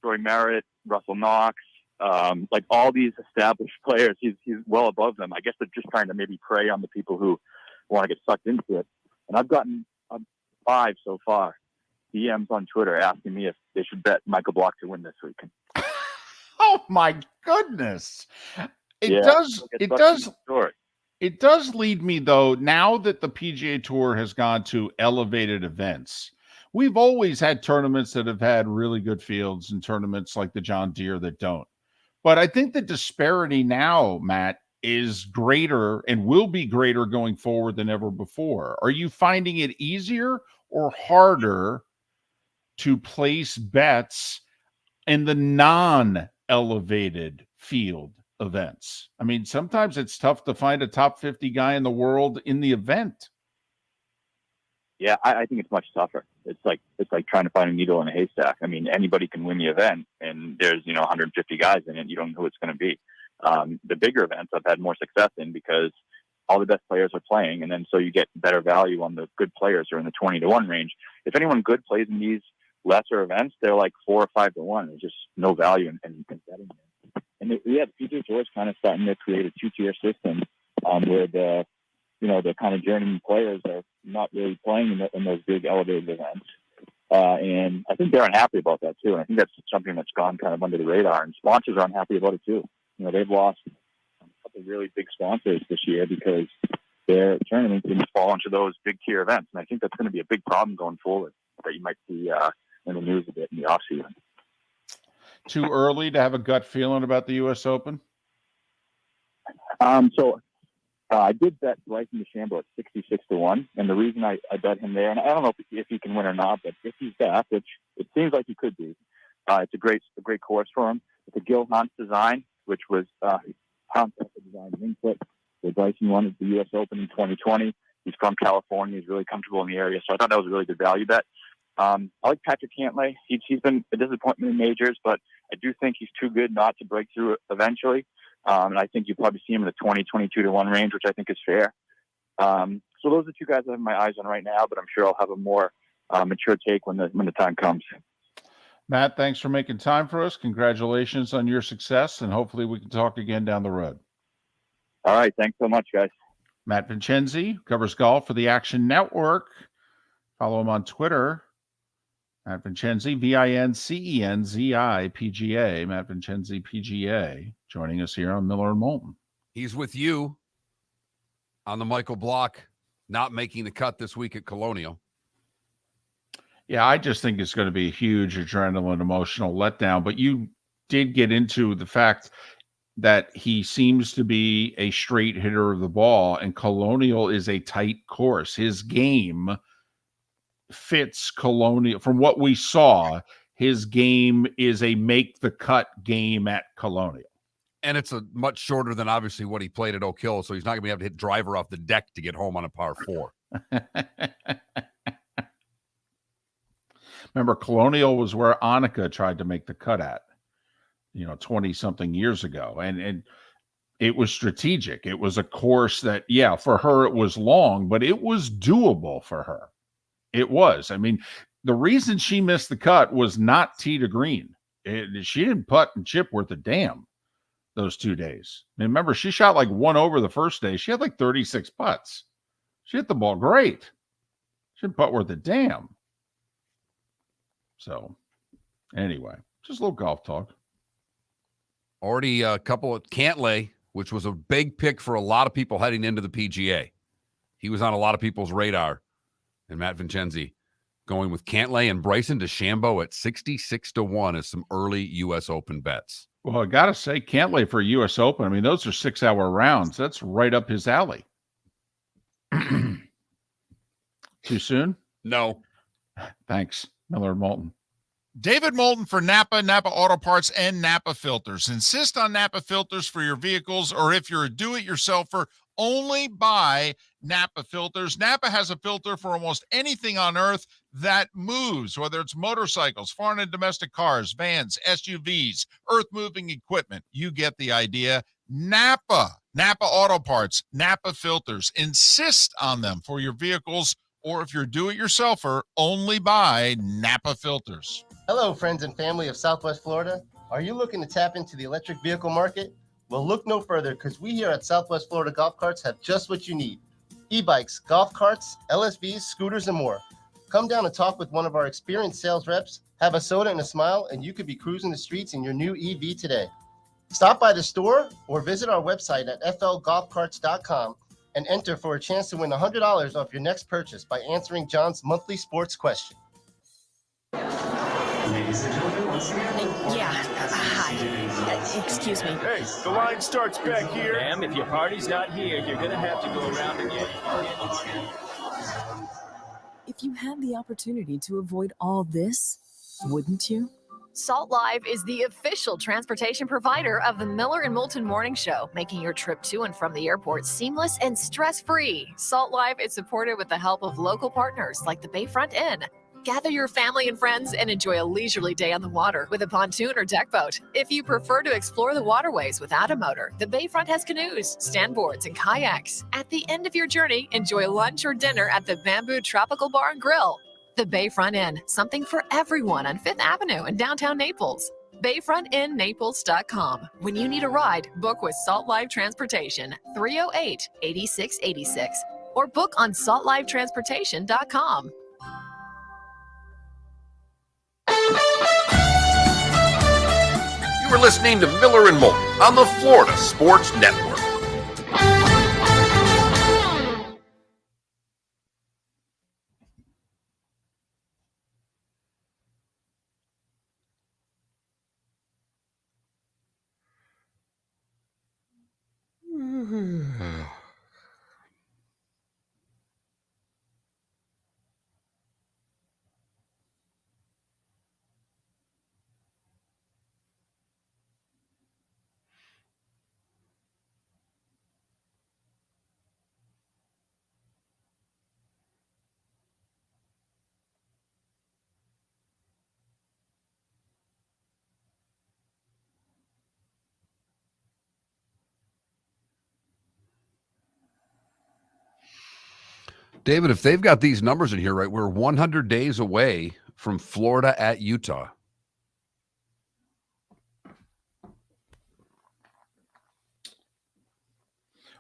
Troy Merritt, Russell Knox, like all these established players. He's well above them. I guess they're just trying to maybe prey on the people who want to get sucked into it. And I've gotten 5 so far DMs on Twitter asking me if they should bet Michael Block to win this week. Oh my goodness! It does lead me though. Now that the PGA Tour has gone to elevated events, we've always had tournaments that have had really good fields and tournaments like the John Deere that don't. But I think the disparity now, Matt, is greater and will be greater going forward than ever before. Are you finding it easier or harder to place bets in the non-elevated field events? I mean, sometimes it's tough to find a top 50 guy in the world in the event. Yeah, I think it's much tougher. It's like trying to find a needle in a haystack. I mean, anybody can win the event, and there's 150 guys in it. You don't know who it's going to be. The bigger events I've had more success in because all the best players are playing, and then so you get better value on the good players who are in the 20-1 range. If anyone good plays in these lesser events, they're like 4 or 5 to 1. There's just no value in betting. And the PGA Tour is kind of starting to create a two-tier system where the kind of journeyman players are not really playing in those big elevated events. And I think they're unhappy about that too. And I think that's something that's gone kind of under the radar. And sponsors are unhappy about it too. They've lost a couple of really big sponsors this year because their tournaments didn't fall into those big tier events. And I think that's going to be a big problem going forward that you might see in the news a bit in the off season. Too early to have a gut feeling about the U.S. Open? I did bet Bryson DeChambeau at 66-1, and the reason I bet him there, and I don't know if he can win or not, but if he's back, which it seems like he could be, it's a great course for him. It's a Gil Hunt design, which was Hunt designed input. So Bryson won at the U.S. Open in 2020. He's from California. He's really comfortable in the area, so I thought that was a really good value bet. I like Patrick Cantlay. He's been a disappointment in majors, but I do think he's too good not to break through eventually. And I think you probably see him in the 20-22-1 range, which I think is fair. So those are two guys I have my eyes on right now, but I'm sure I'll have a more mature take when the time comes. Matt, thanks for making time for us. Congratulations on your success, and hopefully we can talk again down the road. All right. Thanks so much, guys. Matt Vincenzi covers golf for the Action Network. Follow him on Twitter. Matt Vincenzi, Vincenzi PGA. Matt Vincenzi PGA, joining us here on Miller and Moulton. He's with you on the Michael Block not making the cut this week at Colonial. Yeah, I just think it's going to be a huge adrenaline emotional letdown. But you did get into the fact that he seems to be a straight hitter of the ball, and Colonial is a tight course. His game fits Colonial. From what we saw, his game is a make the cut game at Colonial. And it's a much shorter than obviously what he played at Oak Hill, so he's not going to be able to hit driver off the deck to get home on a par 4. Remember, Colonial was where Annika tried to make the cut at, 20-something years ago. And it was strategic. It was a course that, yeah, for her it was long, but it was doable for her. It was. I mean, the reason she missed the cut was not tee to green. She didn't putt and chip worth a damn those 2 days. I mean, remember, she shot like 1 over the first day. She had like 36 putts. She hit the ball great. She didn't putt worth a damn. So, anyway, just a little golf talk. Already a couple of Cantlay, which was a big pick for a lot of people heading into the PGA. He was on a lot of people's radar. And Matt Vincenzi going with Cantlay and Bryson DeChambeau at 66-1 as some early U.S. Open bets. Well, I got to say, Cantlay for a U.S. Open, I mean, those are 6-hour rounds. That's right up his alley. Too soon? No. Thanks, Miller and Moulton. David Moulton for Napa Auto Parts, and Napa Filters. Insist on Napa filters for your vehicles, or if you're a do-it-yourselfer, only buy Napa filters. Napa has a filter for almost anything on earth that moves, whether it's motorcycles, foreign and domestic cars, vans, SUVs, earth-moving equipment. You get the idea. Napa Auto Parts, Napa filters. Insist on them for your vehicles, or if you're a do-it-yourselfer, only buy Napa filters. Hello, friends and family of Southwest Florida. Are you looking to tap into the electric vehicle market? Well, look no further, because we here at Southwest Florida Golf Carts have just what you need. E-bikes, golf carts, LSVs, scooters, and more. Come down and talk with one of our experienced sales reps, have a soda and a smile, and you could be cruising the streets in your new EV today. Stop by the store or visit our website at flgolfcarts.com and enter for a chance to win $100 off your next purchase by answering John's monthly sports question. Ladies and gentlemen, once again. Hi. Excuse me. Hey, the line starts back here. Ma'am, if your party's not here, you're going to have to go around again. If you had the opportunity to avoid all this, wouldn't you? Salt Live is the official transportation provider of the Miller and Moulton Morning Show, making your trip to and from the airport seamless and stress-free. Salt Live is supported with the help of local partners like the Bayfront Inn. Gather your family and friends and enjoy a leisurely day on the water with a pontoon or deck boat. If you prefer to explore the waterways without a motor, the Bayfront has canoes, standboards, and kayaks. At the end of your journey, enjoy lunch or dinner at the Bamboo Tropical Bar and Grill. The Bayfront Inn, something for everyone on 5th Avenue in downtown Naples. BayfrontInNaples.com. When you need a ride, book with Salt Live Transportation, 308-8686, or book on saltlivetransportation.com. You are listening to Miller and Moulton on the Florida Sports Network. David, if they've got these numbers in here, right, we're 100 days away from Florida at Utah.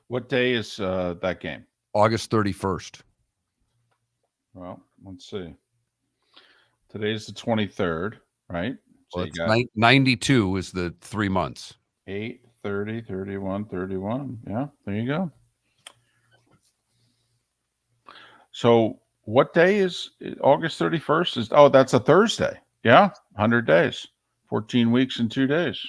What day is that game? August 31st. Well, let's see. Today's the 23rd, right? So Well, you got 92 is the 3 months. 8, 30, 31, 31. Yeah, there you go. So what day is August 31st? That's a Thursday. Yeah, 100 days, 14 weeks and 2 days.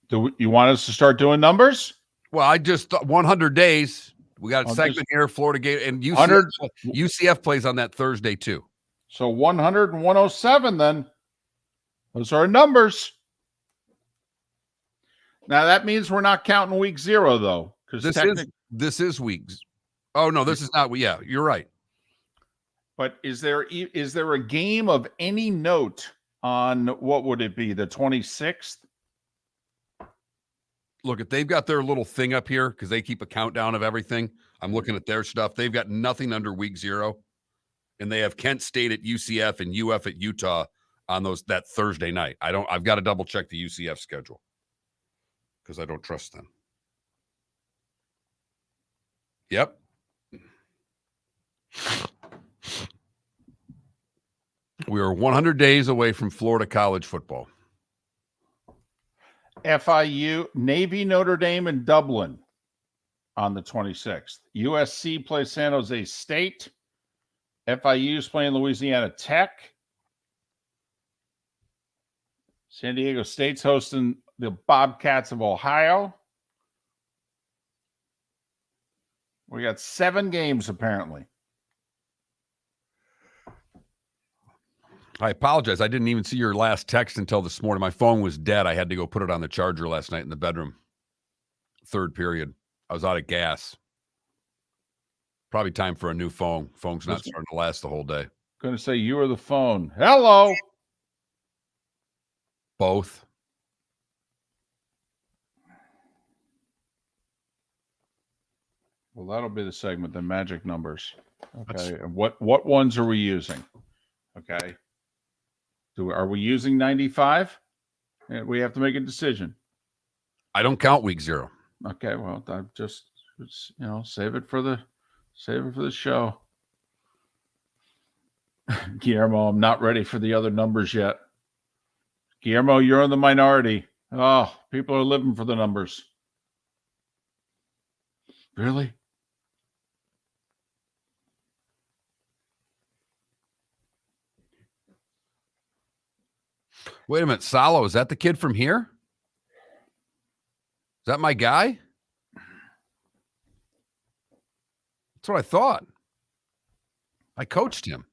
Do you want us to start doing numbers? Well, I just thought 100 days. We got a I'll segment here, Florida game, and $100 UCF plays on that Thursday too. So 100 and 107 then. Those are numbers. Now that means we're not counting week 0 though, because this is weeks. Oh no, this is not. Yeah, you're right. But is there a game of any note on what would it be, the 26th? Look, if they've got their little thing up here because they keep a countdown of everything. I'm looking at their stuff. They've got nothing under week 0, and they have Kent State at UCF and UF at Utah on that Thursday night. I've got to double check the UCF schedule because I don't trust them. Yep. We are 100 days away from Florida college football. FIU, Navy, Notre Dame, and Dublin on the 26th. USC plays San Jose State. FIU is playing Louisiana Tech. San Diego State's hosting the Bobcats of Ohio. We got 7 games apparently. I apologize. I didn't even see your last text until this morning. My phone was dead. I had to go put it on the charger last night in the bedroom. 3rd period. I was out of gas. Probably time for a new phone. Phone's not starting to last the whole day. Going to say you or the phone. Hello. Both. Well, that'll be the segment, the magic numbers. Okay. And what ones are we using? Okay. Are we using 95? We have to make a decision. I don't count week 0. Okay, well, I just save it for the show. Guillermo, I'm not ready for the other numbers yet. Guillermo, you're in the minority. Oh, people are living for the numbers. Really? Wait a minute. Salo, is that the kid from here? Is that my guy? That's what I thought. I coached him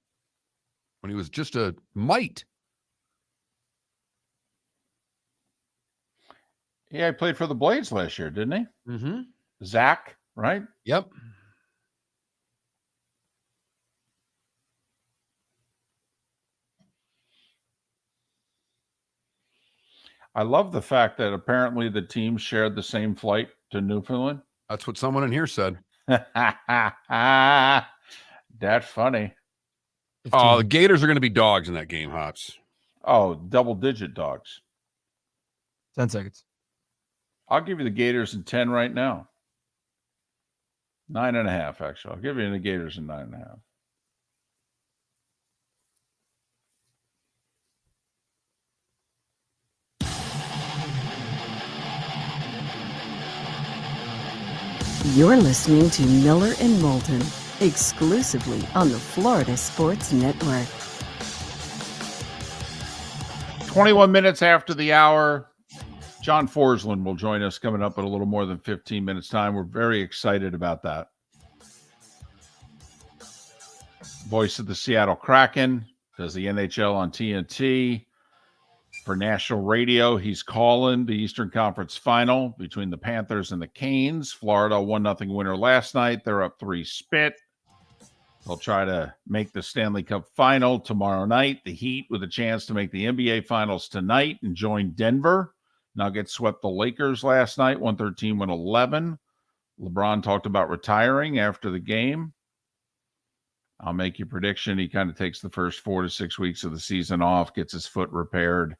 when he was just a mite. Yeah, he played for the Blades last year, didn't he? Mm-hmm. Zach, right? Yep. I love the fact that apparently the team shared the same flight to Newfoundland. That's what someone in here said. That funny. Oh, the Gators are going to be dogs in that game, Hops. Oh, double-digit dogs. 10 seconds. I'll give you the Gators in 10 right now. 9.5, actually. I'll give you the Gators in 9.5. You're listening to Miller and Moulton, exclusively on the Florida Sports Network. 21 minutes after the hour, John Forsland will join us coming up in a little more than 15 minutes time. We're very excited about that. Voice of the Seattle Kraken, does the NHL on TNT. For national radio, he's calling the Eastern Conference Final between the Panthers and the Canes. Florida 1-0 winner last night. They're up 3 spit. They'll try to make the Stanley Cup Final tomorrow night. The Heat with a chance to make the NBA Finals tonight and join Denver. Nuggets swept the Lakers last night, 113-111. LeBron talked about retiring after the game. I'll make your prediction. He kind of takes the first 4 to 6 weeks of the season off, gets his foot repaired,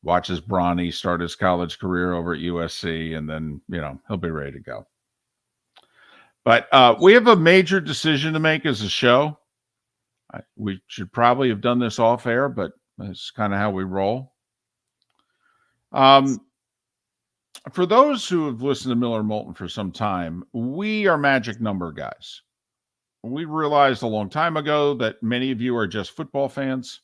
watches Bronny start his college career over at USC, and then, he'll be ready to go. But we have a major decision to make as a show. We should probably have done this off air, but that's kind of how we roll. For those who have listened to Miller and Moulton for some time, we are magic number guys. We realized a long time ago that many of you are just football fans.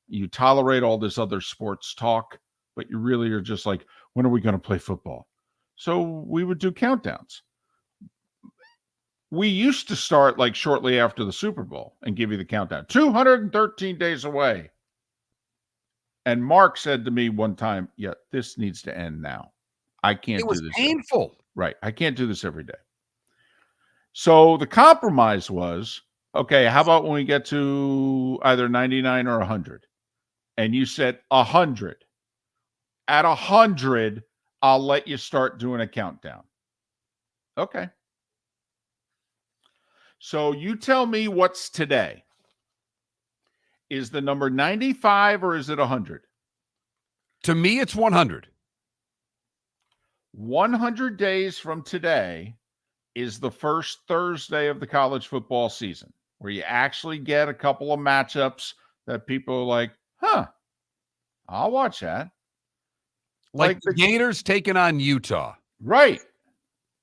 You tolerate all this other sports talk, but you really are just like, when are we going to play football? So we would do countdowns. We used to start like shortly after the Super Bowl and give you the countdown. 213 days away. And Mark said to me one time, yeah, this needs to end now. I can't do this. It was painful. Right. I can't do this every day. So the compromise was, okay, how about when we get to either 99 or 100? And you said 100. At 100, I'll let you start doing a countdown. Okay. So you tell me what's today. Is the number 95 or is it 100? To me, it's 100. 100 days from today is the first Thursday of the college football season, where you actually get a couple of matchups that people are like, I'll watch that. Like the Gators taking on Utah. Right.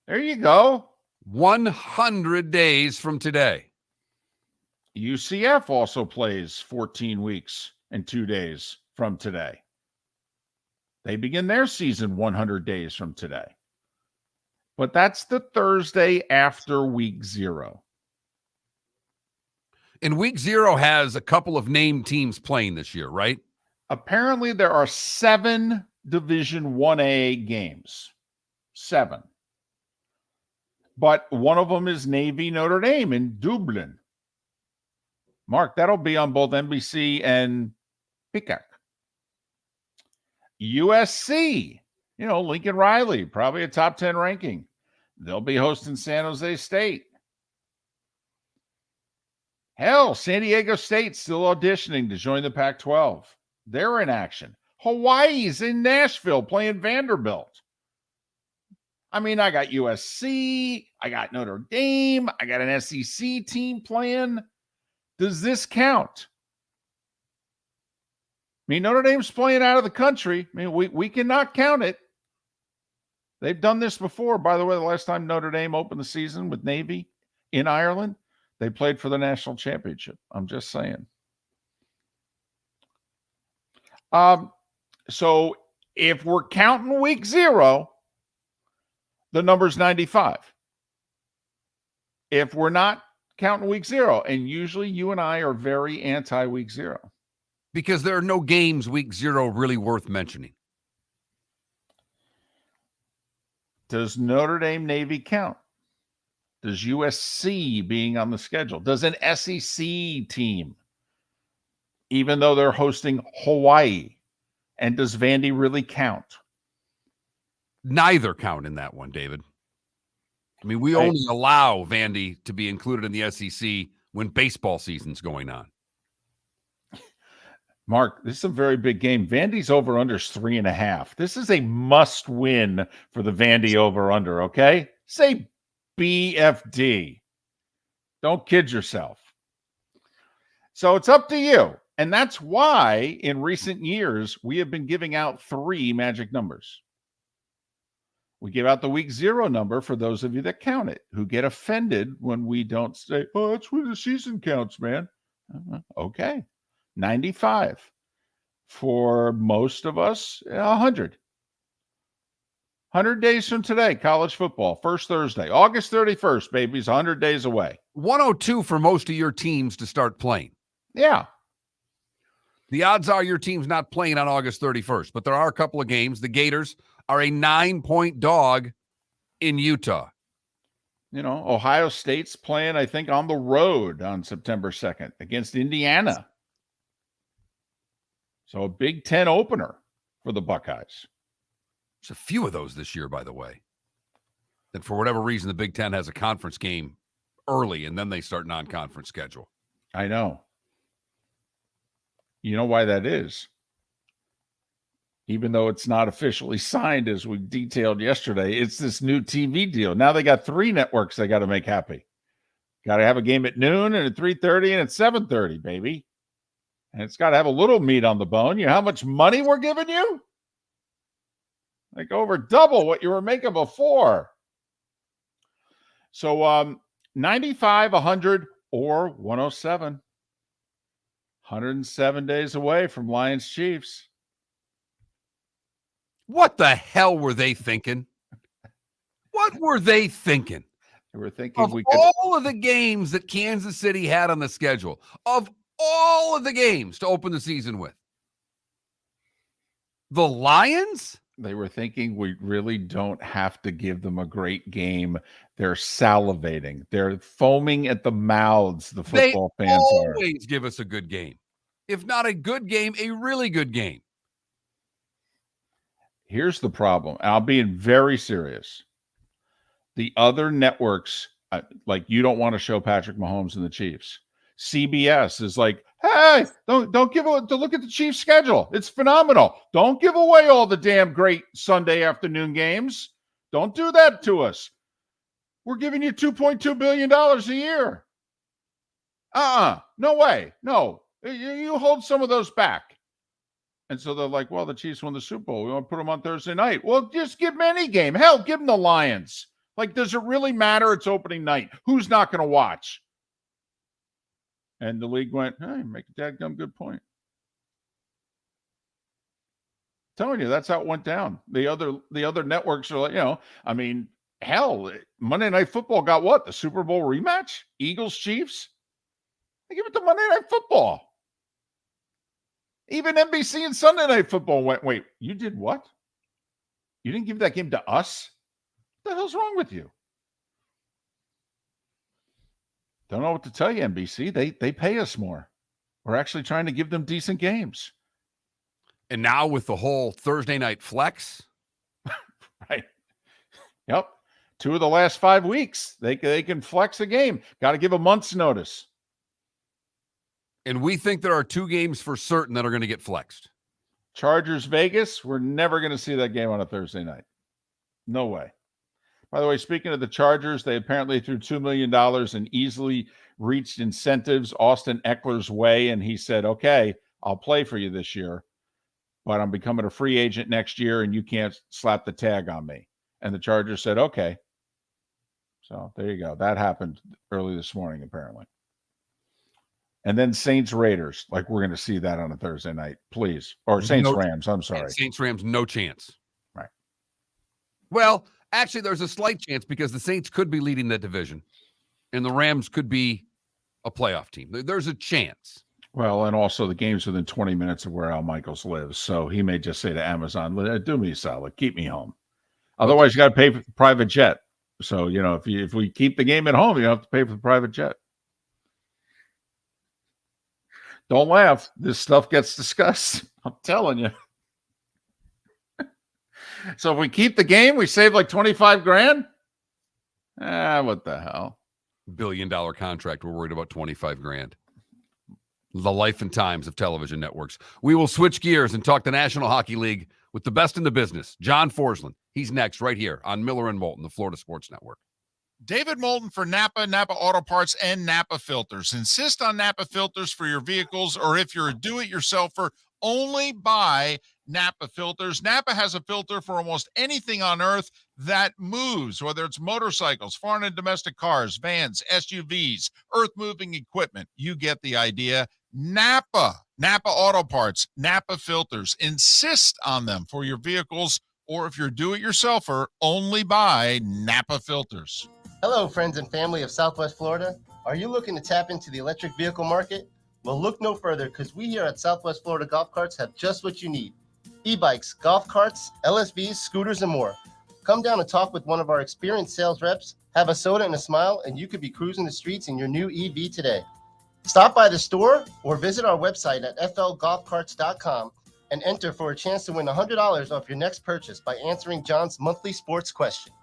There you go. 100 days from today. UCF also plays 14 weeks and 2 days from today. They begin their season 100 days from today. But that's the Thursday after week 0. And week 0 has a couple of named teams playing this year, right? Apparently there are 7 Division 1A games. 7. But one of them is Navy Notre Dame in Dublin. Mark, that'll be on both NBC and Peacock. USC, Lincoln Riley, probably a top 10 ranking. They'll be hosting San Jose State. Hell, San Diego State still auditioning to join the Pac-12. They're in action. Hawaii's in Nashville playing Vanderbilt. I mean, I got USC, I got Notre Dame, I got an SEC team playing. Does this count? I mean, Notre Dame's playing out of the country. I mean, we cannot count it. They've done this before. By the way, the last time Notre Dame opened the season with Navy in Ireland, they played for the national championship. I'm just saying. So if we're counting week 0, the number's 95. If we're not counting week 0, and usually you and I are very anti-week 0. Because there are no games week 0 really worth mentioning. Does Notre Dame Navy count? Does USC being on the schedule? Does an SEC team, even though they're hosting Hawaii? And does Vandy really count? Neither count in that one, David. I mean, we only allow Vandy to be included in the SEC when baseball season's going on. Mark, this is a very big game. Vandy's over-under's 3.5. This is a must-win for the Vandy over-under, okay? Say BFD. Don't kid yourself. So it's up to you. And that's why in recent years, we have been giving out 3 magic numbers. We give out the week 0 number for those of you that count it, who get offended when we don't say, oh, that's where the season counts, man. Okay. 95. For most of us, 100. 100 days from today, college football, first Thursday, August 31st, baby, is 100 days away. 102 for most of your teams to start playing. Yeah. The odds are your team's not playing on August 31st, but there are a couple of games. The Gators are a 9-point dog in Utah. You know, Ohio State's playing, I think, on the road on September 2nd against Indiana. So a Big Ten opener for the Buckeyes. There's a few of those this year, by the way. That for whatever reason, the Big Ten has a conference game early, and then they start non-conference schedule. I know. You know why that is? Even though it's not officially signed, as we detailed yesterday, it's this new TV deal. Now they got 3 networks they got to make happy. Got to have a game at noon and at 3:30 and at 7:30, baby. And it's got to have a little meat on the bone. You know how much money we're giving you? Like over double what you were making before. So 95, 100, or 107. 107 days away from Lions Chiefs. What the hell were they thinking? What were they thinking? They were thinking of all of the games that Kansas City had on the schedule, of all of the games to open the season with, the Lions? They were thinking we really don't have to give them a great game. They're salivating. They're foaming at the mouths, the football fans are. They always give us a good game. If not a good game, a really good game. Here's the problem. I'll be very serious. The other networks, like you don't want to show Patrick Mahomes and the Chiefs. CBS is like, hey, don't give away to look at the Chiefs' schedule. It's phenomenal. Don't give away all the damn great Sunday afternoon games. Don't do that to us. We're giving you $2.2 billion a year. No way. No. You hold some of those back. And so they're like, well, the Chiefs won the Super Bowl. We want to put them on Thursday night. Well, just give them any game. Hell, give them the Lions. Like, does it really matter? It's opening night. Who's not going to watch? And the league went, hey, make a dadgum good point. Telling you, that's how it went down. The other networks are like, you know, I mean, hell, Monday Night Football got what? The Super Bowl rematch? Eagles, Chiefs? They give it to Monday Night Football. Even NBC and Sunday Night Football went, wait, you did what? You didn't give that game to us? What the hell's wrong with you? Don't know what to tell you, NBC. They pay us more. We're actually trying to give them decent games. And now with the whole Thursday night flex. Right. Yep. 2 of the last 5 weeks, they can flex a game. Got to give a month's notice. And we think there are 2 games for certain that are going to get flexed. Chargers, Vegas, we're never going to see that game on a Thursday night. No way. By the way, speaking of the Chargers, they apparently threw $2 million in easily reached incentives Austin Eckler's way, and he said, okay, I'll play for you this year, but I'm becoming a free agent next year, and you can't slap the tag on me. And the Chargers said, okay. So there you go. That happened early this morning, apparently. And then Saints-Raiders, like we're going to see that on a Thursday night, please. Or Saints-Rams, I'm sorry. Saints-Rams, no chance. Right. Well, actually, there's a slight chance because the Saints could be leading that division, and the Rams could be a playoff team. There's a chance. Well, and also the game's within 20 minutes of where Al Michaels lives, so he may just say to Amazon, do me a solid, keep me home. Otherwise, you got to pay for the private jet. So, you know, if we keep the game at home, you have to pay for the private jet. Don't laugh. This stuff gets discussed. I'm telling you. So if we keep the game, we save like 25 grand. What the hell? $1 billion contract. We're worried about 25 grand. The life and times of television networks. We will switch gears and talk the National Hockey League with the best in the business, John Forsland. He's next right here on Miller and Moulton, the Florida Sports Network. David Moulton for Napa, Napa Auto Parts, and Napa Filters. Insist on Napa filters for your vehicles, or if you're a do-it-yourselfer, only buy Napa filters. Napa has a filter for almost anything on earth that moves, whether it's motorcycles, foreign and domestic cars, vans, SUVs, earth-moving equipment. You get the idea. Napa Auto Parts, Napa filters. Insist on them for your vehicles, or if you're a do-it-yourselfer, only buy Napa filters. Hello, friends and family of Southwest Florida. Are you looking to tap into the electric vehicle market? Well, look no further, because we here at Southwest Florida Golf Carts have just what you need. E-bikes, golf carts, LSVs, scooters, and more. Come down and talk with one of our experienced sales reps, have a soda and a smile, and you could be cruising the streets in your new EV today. Stop by the store or visit our website at flgolfcarts.com and enter for a chance to win $100 off your next purchase by answering John's monthly sports question.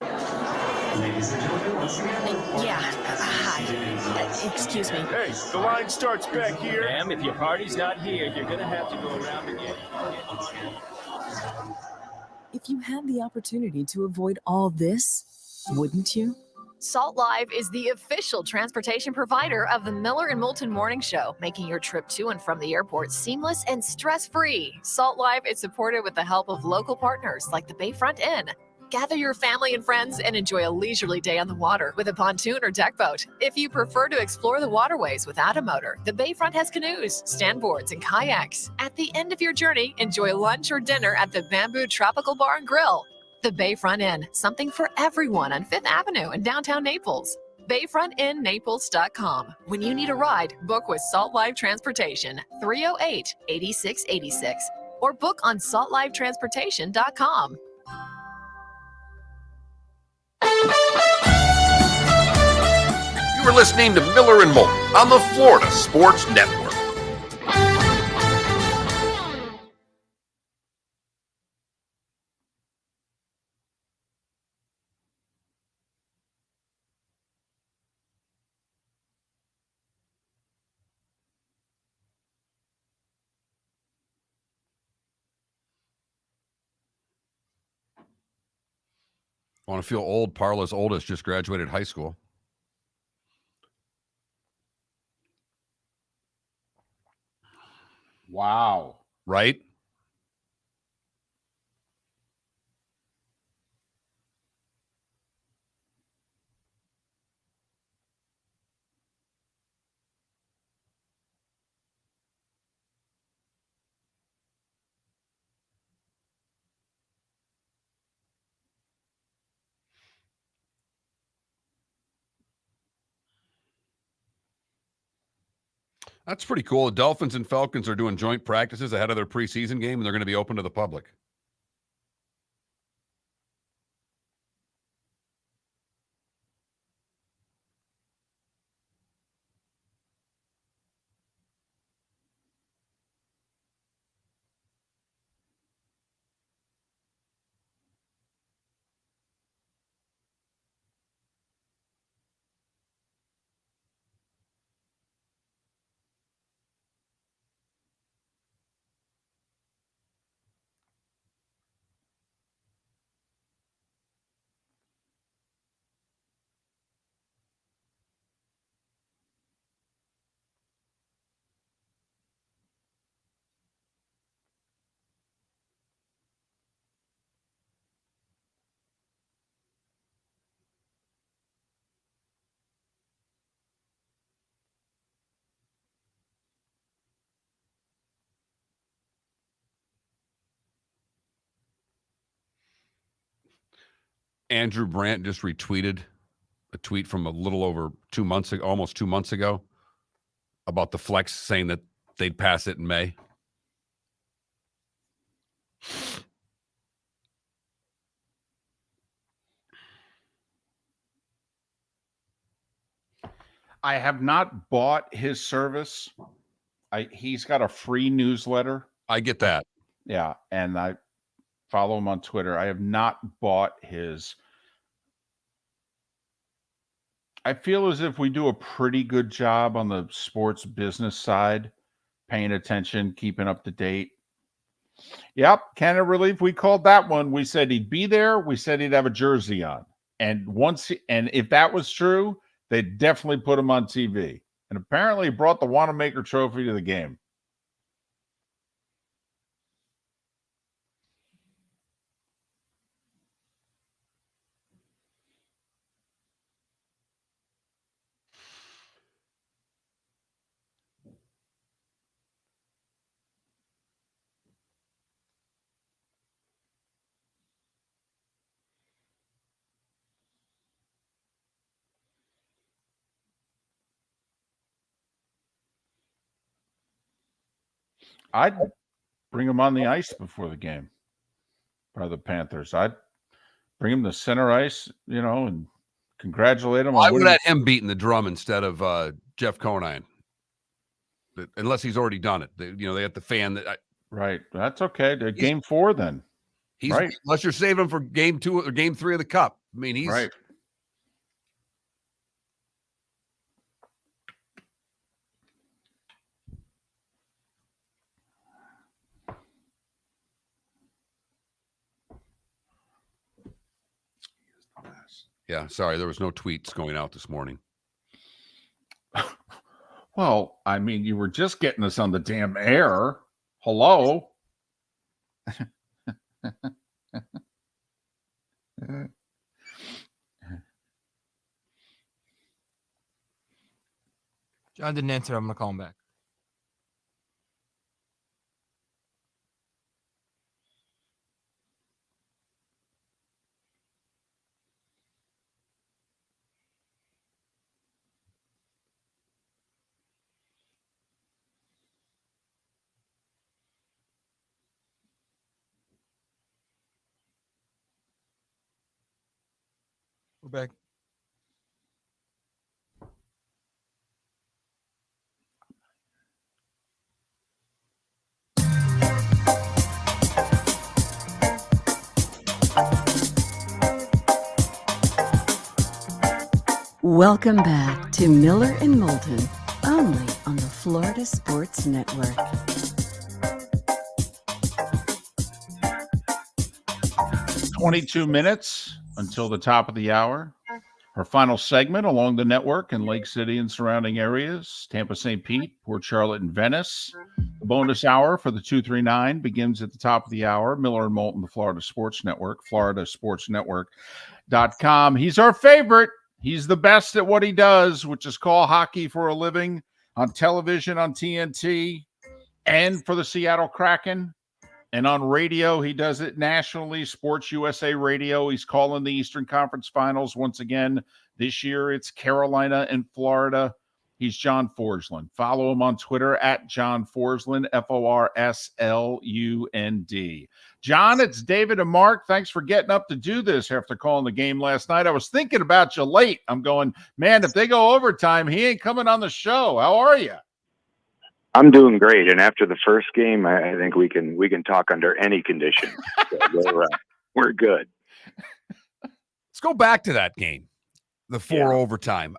Ladies and gentlemen, once again. Hi. Excuse me. Hey, the line starts back here. Ma'am, if your party's not here, you're going to have to go around again. If you had the opportunity to avoid all this, wouldn't you? Salt Live is the official transportation provider of the Miller and Moulton Morning Show, making your trip to and from the airport seamless and stress-free. Salt Live is supported with the help of local partners like the Bayfront Inn. Gather your family and friends and enjoy a leisurely day on the water with a pontoon or deck boat. If you prefer to explore the waterways without a motor, the Bayfront has canoes, standboards, and kayaks. At the end of your journey, enjoy lunch or dinner at the Bamboo Tropical Bar and Grill. The Bayfront Inn, something for everyone on 5th Avenue in downtown Naples. BayfrontInNaples.com. When you need a ride, book with Salt Live Transportation, 308-8686, or book on saltlivetransportation.com. You are listening to Miller and Moulton on the Florida Sports Network. Want to feel old? Parla's oldest just graduated high school. Wow. Right? That's pretty cool. The Dolphins and Falcons are doing joint practices ahead of their preseason game, and they're going to be open to the public. Andrew Brandt just retweeted a tweet from a little over 2 months ago, almost 2 months ago, about the flex, saying that they'd pass it in May. I have not bought his service. He's got a free newsletter. I get that. Yeah, and I follow him on Twitter. I have not bought his I feel as if we do a pretty good job on the sports business side, paying attention, keeping up to date. Yep, Canada Relief, we called that one. We said he'd be there. We said he'd have a jersey on. And if that was true, they definitely put him on TV. And apparently he brought the Wanamaker trophy to the game. I'd bring him on the ice before the game by the Panthers. I'd bring him to center ice, and congratulate him on I would winning. have him beating the drum instead of Jeff Conine, unless he's already done it. They have the fan that. Right, that's okay. Game 4 then. He's right. Unless you're saving him for game 2 or game 3 of the Cup. I mean, he's right. Yeah, sorry, there was no tweets going out this morning. Well, I mean, you were just getting us on the damn air. Hello. John didn't answer. I'm going to call him back. We're back. Welcome back to Miller and Moulton, only on the Florida Sports Network. "22 minutes until the top of the hour. Our final segment along the network in Lake City and surrounding areas, Tampa, St. Pete, Port Charlotte, and Venice. The bonus hour for the 239 begins at the top of the hour. Miller and Moulton, the Florida Sports Network, floridasportsnetwork.com. He's our favorite. He's the best at what he does, which is call hockey for a living on television, on TNT, and for the Seattle Kraken. And on radio, he does it nationally, Sports USA Radio. He's calling the Eastern Conference Finals once again. This year, it's Carolina and Florida. He's John Forslund. Follow him on Twitter at John Forslund, Forslund. John, it's David and Mark. Thanks for getting up to do this after calling the game last night. I was thinking about you late. I'm going, man, if they go overtime, he ain't coming on the show. How are you? I'm doing great, and after the first game, I think we can talk under any condition. So we're good. Let's go back to that game, the 4 overtime.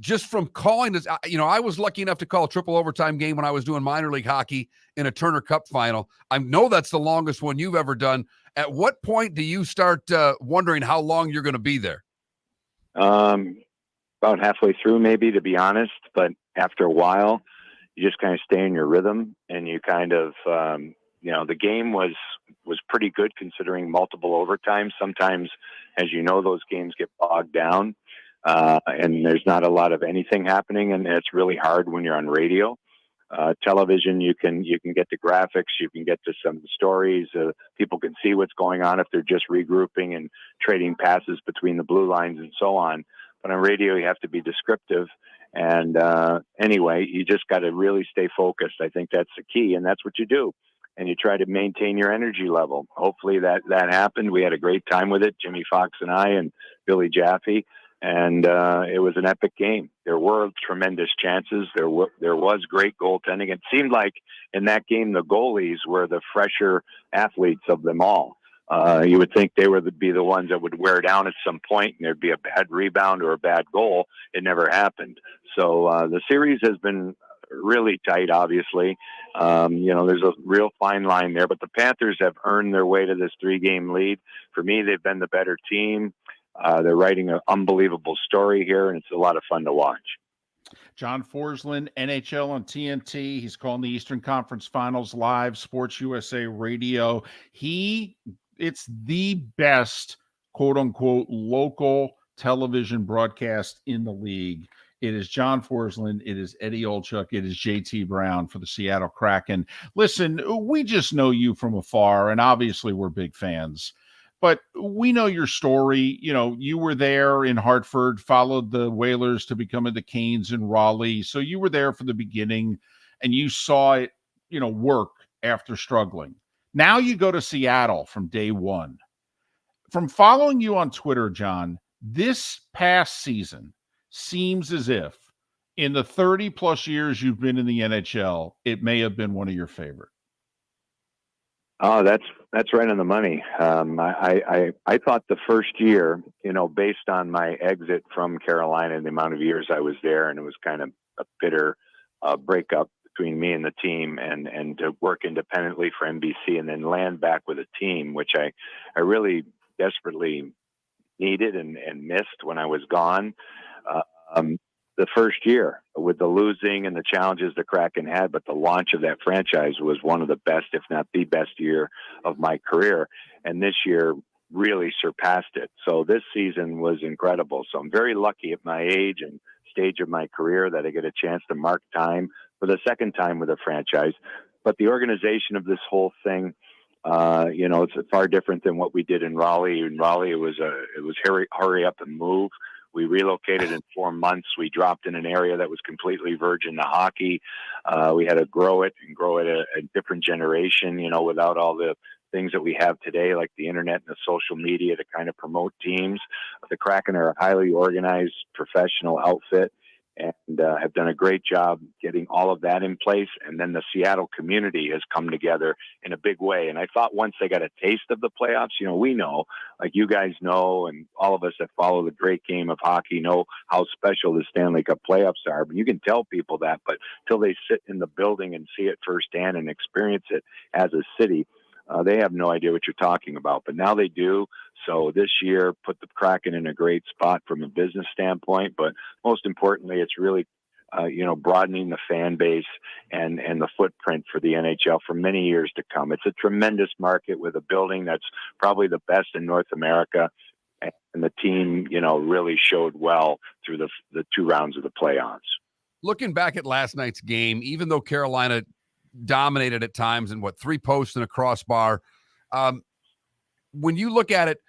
Just from calling this, I was lucky enough to call a triple overtime game when I was doing minor league hockey in a Turner Cup final. I know that's the longest one you've ever done. At what point do you start wondering how long you're going to be there? About halfway through, maybe, to be honest. But after a while, you just kind of stay in your rhythm, and you kind of, the game was pretty good considering multiple overtimes. Sometimes, as you know, those games get bogged down, and there's not a lot of anything happening, and it's really hard when you're on radio. Television, you can get to graphics, you can get to some stories. People can see what's going on if they're just regrouping and trading passes between the blue lines and so on. But on radio, you have to be descriptive. And anyway, you just got to really stay focused. I think that's the key, and that's what you do. And you try to maintain your energy level. Hopefully that happened. We had a great time with it, Jimmy Fox and I and Billy Jaffe, and it was an epic game. There were tremendous chances. There was great goaltending. It seemed like in that game the goalies were the fresher athletes of them all. You would think they would be the ones that would wear down at some point and there'd be a bad rebound or a bad goal. It never happened. So the series has been really tight, obviously. There's a real fine line there, but the Panthers have earned their way to this 3-game lead. For me, they've been the better team. They're writing an unbelievable story here, and it's a lot of fun to watch. John Forsland, NHL on TNT. He's calling the Eastern Conference Finals live, Sports USA Radio. It's the best, quote unquote, local television broadcast in the league. It is John Forsland. It is Eddie Olchuk. It is JT Brown for the Seattle Kraken. Listen, we just know you from afar, and obviously we're big fans. But we know your story. You were there in Hartford, followed the Whalers to becoming the Canes in Raleigh. So you were there from the beginning, and you saw it, work after struggling. Now you go to Seattle from day one. From following you on Twitter, John, this past season seems as if in the 30-plus years you've been in the NHL, it may have been one of your favorite. Oh, that's right on the money. I thought the first year, based on my exit from Carolina and the amount of years I was there, and it was kind of a bitter breakup between me and the team, and to work independently for NBC and then land back with a team, which I really desperately needed and missed when I was gone. The first year with the losing and the challenges the Kraken had, but the launch of that franchise was one of the best, if not the best year of my career. And this year really surpassed it. So this season was incredible. So I'm very lucky at my age and stage of my career that I get a chance to mark time for the second time with a franchise. But the organization of this whole thing, it's far different than what we did in Raleigh. In Raleigh, it was hurry up and move. We relocated in 4 months. We dropped in an area that was completely virgin to hockey. We had to grow it a different generation, without all the things that we have today, like the internet and the social media to kind of promote teams. The Kraken are a highly organized professional outfit and have done a great job getting all of that in place. And then the Seattle community has come together in a big way. And I thought once they got a taste of the playoffs, we know, like you guys know, and all of us that follow the great game of hockey know how special the Stanley Cup playoffs are. But you can tell people that, but till they sit in the building and see it firsthand and experience it as a city, they have no idea what you're talking about. But now they do. So this year put the Kraken in a great spot from a business standpoint, but most importantly, it's really, broadening the fan base and the footprint for the NHL for many years to come. It's a tremendous market with a building that's probably the best in North America. And the team, really showed well through the 2 rounds of the playoffs. Looking back at last night's game, even though Carolina dominated at times and 3 posts and a crossbar, when you look at it,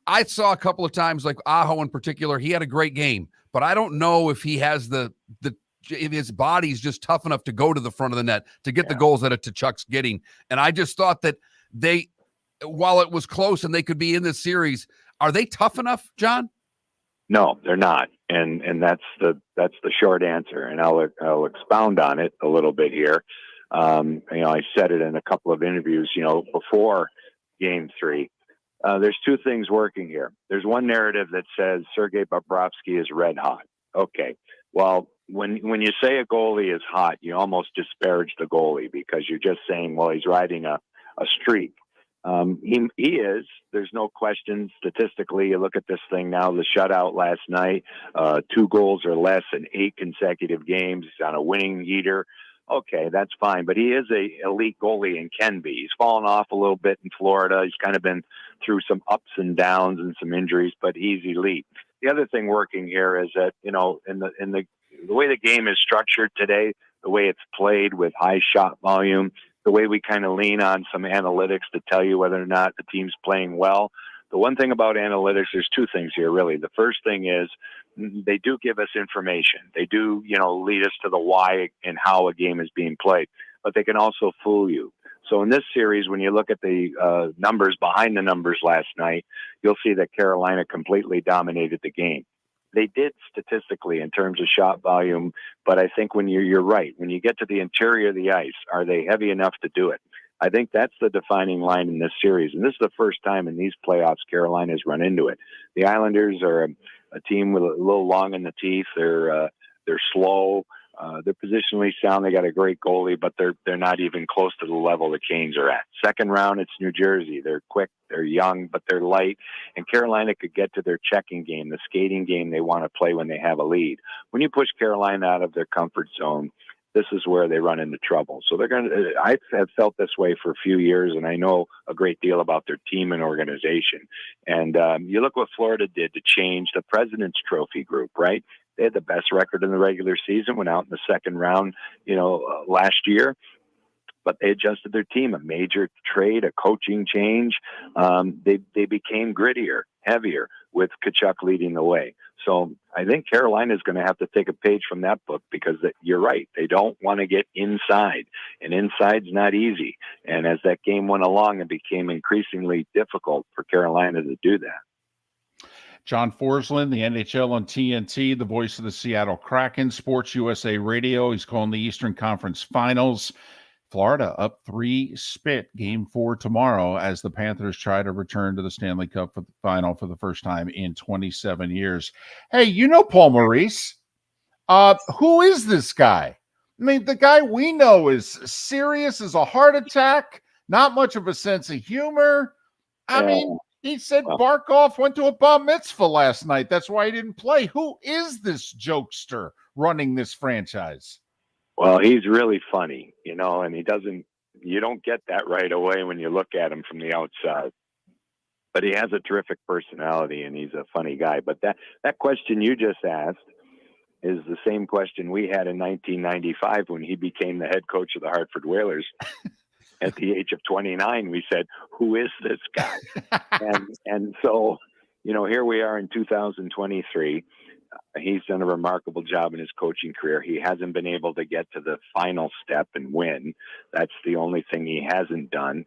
I saw a couple of times, like Aho in particular, he had a great game, but I don't know if he has if his body's just tough enough to go to the front of the net to get the goals that Tkachuk's getting. And I just thought that while it was close and they could be in this series, are they tough enough, John? No, they're not. And that's the short answer. And I'll expound on it a little bit here. I said it in a couple of interviews, before Game 3. There's 2 things working here. There's one narrative that says Sergei Bobrovsky is red hot. Okay. Well, when you say a goalie is hot, you almost disparage the goalie because you're just saying, well, he's riding a streak. He is. There's no question. Statistically, you look at this thing now, the shutout last night, 2 goals or less in 8 consecutive games. He's on a winning heater. Okay, that's fine. But he is a elite goalie and can be. He's fallen off a little bit in Florida. He's kind of been through some ups and downs and some injuries, but he's elite. The other thing working here is that, in the way the game is structured today, the way it's played with high shot volume, the way we kind of lean on some analytics to tell you whether or not the team's playing well. The one thing about analytics, there's 2 things here, really. The first thing is they do give us information. They do, lead us to the why and how a game is being played, but they can also fool you. So in this series, when you look at the numbers behind the numbers last night, you'll see that Carolina completely dominated the game. They did statistically in terms of shot volume, but I think when you're right. When you get to the interior of the ice, are they heavy enough to do it? I think that's the defining line in this series. And this is the first time in these playoffs Carolina's run into it. The Islanders are a team with a little long in the teeth. They're slow. They're positionally sound. They got a great goalie, but they're not even close to the level the Canes are at. Second round, it's New Jersey. They're quick, they're young, but they're light. And Carolina could get to their checking game, the skating game they want to play when they have a lead. When you push Carolina out of their comfort zone, this is where they run into trouble. So they're going to, I have felt this way for a few years, and I know a great deal about their team and organization. And you look what Florida did to change the President's Trophy group, right? They had the best record in the regular season, went out in the second round, last year. But they adjusted their team, a major trade, a coaching change. They became grittier, heavier, with Tkachuk leading the way. So I think Carolina is going to have to take a page from that book, because you're right. They don't want to get inside, and inside's not easy. And as that game went along, it became increasingly difficult for Carolina to do that. John Forsland, the NHL on TNT, the voice of the Seattle Kraken, Sports USA Radio. He's calling the Eastern Conference Finals. Florida up 3-0, Game 4 tomorrow, as the Panthers try to return to the Stanley Cup final for the first time in 27 years. Hey, Paul Maurice. Who is this guy? I mean, the guy we know is serious as a heart attack, not much of a sense of humor. I mean, he said Barkov went to a bar mitzvah last night. That's why he didn't play. Who is this jokester running this franchise? Well, he's really funny, and you don't get that right away when you look at him from the outside. But he has a terrific personality, and he's a funny guy. But that question you just asked is the same question we had in 1995 when he became the head coach of the Hartford Whalers. At the age of 29, we said, who is this guy? and so, here we are in 2023. He's done a remarkable job in his coaching career. He hasn't been able to get to the final step and win. That's the only thing he hasn't done.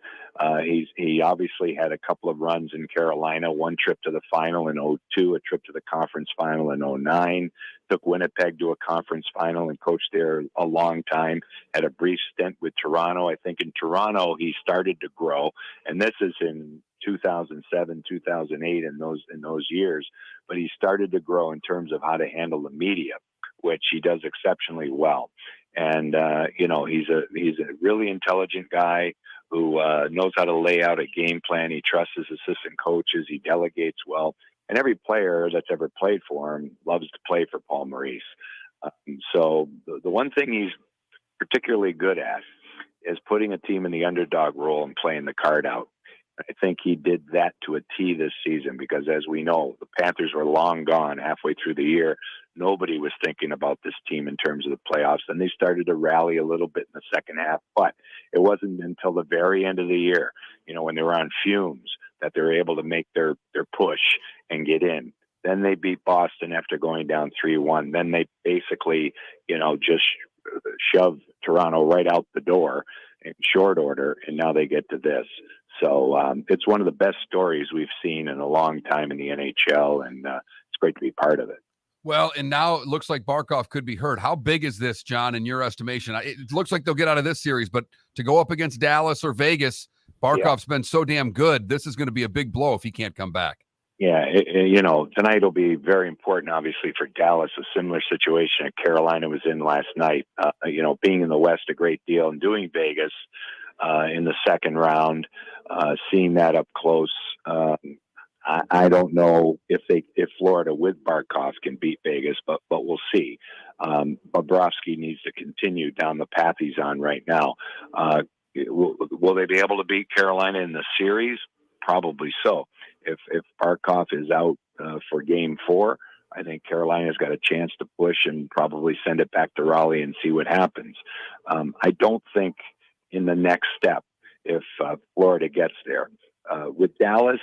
He obviously had a couple of runs in Carolina, one trip to the final in 2002, a trip to the conference final in 2009, took Winnipeg to a conference final and coached there a long time, had a brief stint with Toronto. I think in Toronto he started to grow, and this is in 2007, 2008, in those years. But he started to grow in terms of how to handle the media, which he does exceptionally well. And he's a really intelligent guy who knows how to lay out a game plan. He trusts his assistant coaches. He delegates well. And every player that's ever played for him loves to play for Paul Maurice. So the one thing he's particularly good at is putting a team in the underdog role and playing the card out. I think he did that to a T this season, because as we know, the Panthers were long gone halfway through the year. Nobody was thinking about this team in terms of the playoffs, and they started to rally a little bit in the second half. But it wasn't until the very end of the year, when they were on fumes, that they were able to make their push and get in. Then they beat Boston after going down 3-1. Then they basically, just shoved Toronto right out the door in short order, and now they get to this. So it's one of the best stories we've seen in a long time in the NHL, and it's great to be part of it. Well, and now it looks like Barkov could be hurt. How big is this, John, in your estimation? It looks like they'll get out of this series, but to go up against Dallas or Vegas, Barkov's been so damn good. This is going to be a big blow if he can't come back. Yeah, tonight will be very important, obviously, for Dallas. A similar situation that Carolina was in last night. Being in the West a great deal and doing Vegas in the second round, seeing that up close. I don't know if Florida with Barkov can beat Vegas, but we'll see. Bobrovsky needs to continue down the path he's on right now. Will they be able to beat Carolina in the series? Probably so. If Barkov is out for Game 4, I think Carolina's got a chance to push and probably send it back to Raleigh and see what happens. I don't think in the next step, if Florida gets there. With Dallas,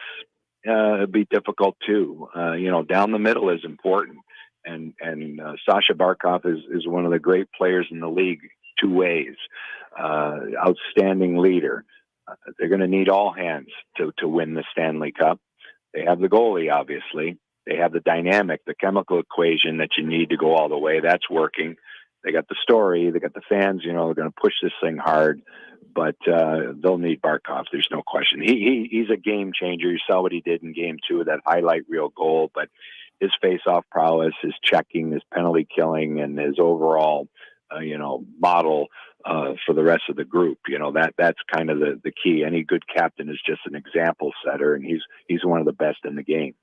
it'd be difficult too. Down the middle is important. And Sasha Barkov is one of the great players in the league, two ways. Outstanding leader. They're going to need all hands to win the Stanley Cup. They have the goalie, obviously. They have the dynamic, the chemical equation that you need to go all the way. That's working. They got the story. They got the fans. They're going to push this thing hard. but they'll need Barkov. There's no question. He's a game changer. You saw what he did in game 2 of that highlight reel goal, but his face-off prowess, his checking, his penalty killing, and his overall, model for the rest of the group. That's kind of the key. Any good captain is just an example setter, and he's one of the best in the game.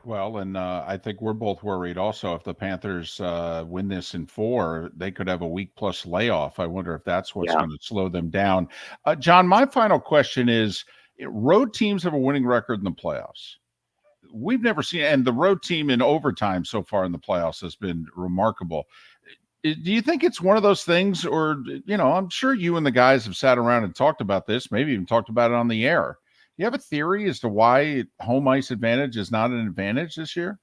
Well, and I think we're both worried also if the Panthers win this in 4, they could have a week-plus layoff. I wonder if that's what's going to slow them down. John, my final question is, road teams have a winning record in the playoffs. We've never seen, and the road team in overtime so far in the playoffs has been remarkable. Do you think it's one of those things, or, I'm sure you and the guys have sat around and talked about this, maybe even talked about it on the air. Do you have a theory as to why home ice advantage is not an advantage this year?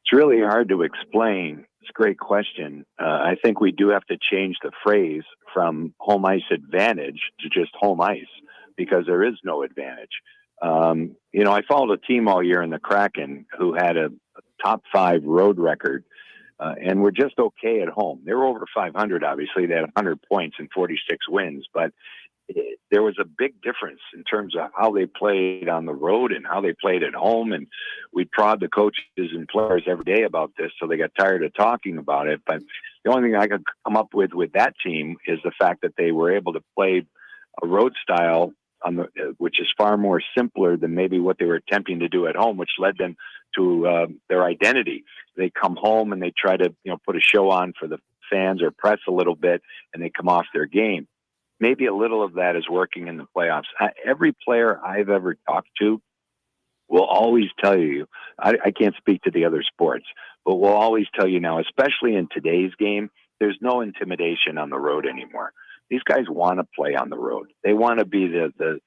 It's really hard to explain. It's a great question. I think we do have to change the phrase from home ice advantage to just home ice, because there is no advantage. I followed a team all year in the Kraken who had a top 5 road record, and were just okay at home. They were over 500, obviously. They had 100 points and 46 wins, but there was a big difference in terms of how they played on the road and how they played at home. And we prod the coaches and players every day about this, so they got tired of talking about it. But the only thing I could come up with that team is the fact that they were able to play a road style which is far more simpler than maybe what they were attempting to do at home, which led them to their identity. They come home and they try to put a show on for the fans or press a little bit, and they come off their game. Maybe a little of that is working in the playoffs. Every player I've ever talked to will always tell you, I can't speak to the other sports, but will always tell you now, especially in today's game, there's no intimidation on the road anymore. These guys want to play on the road. They want to be the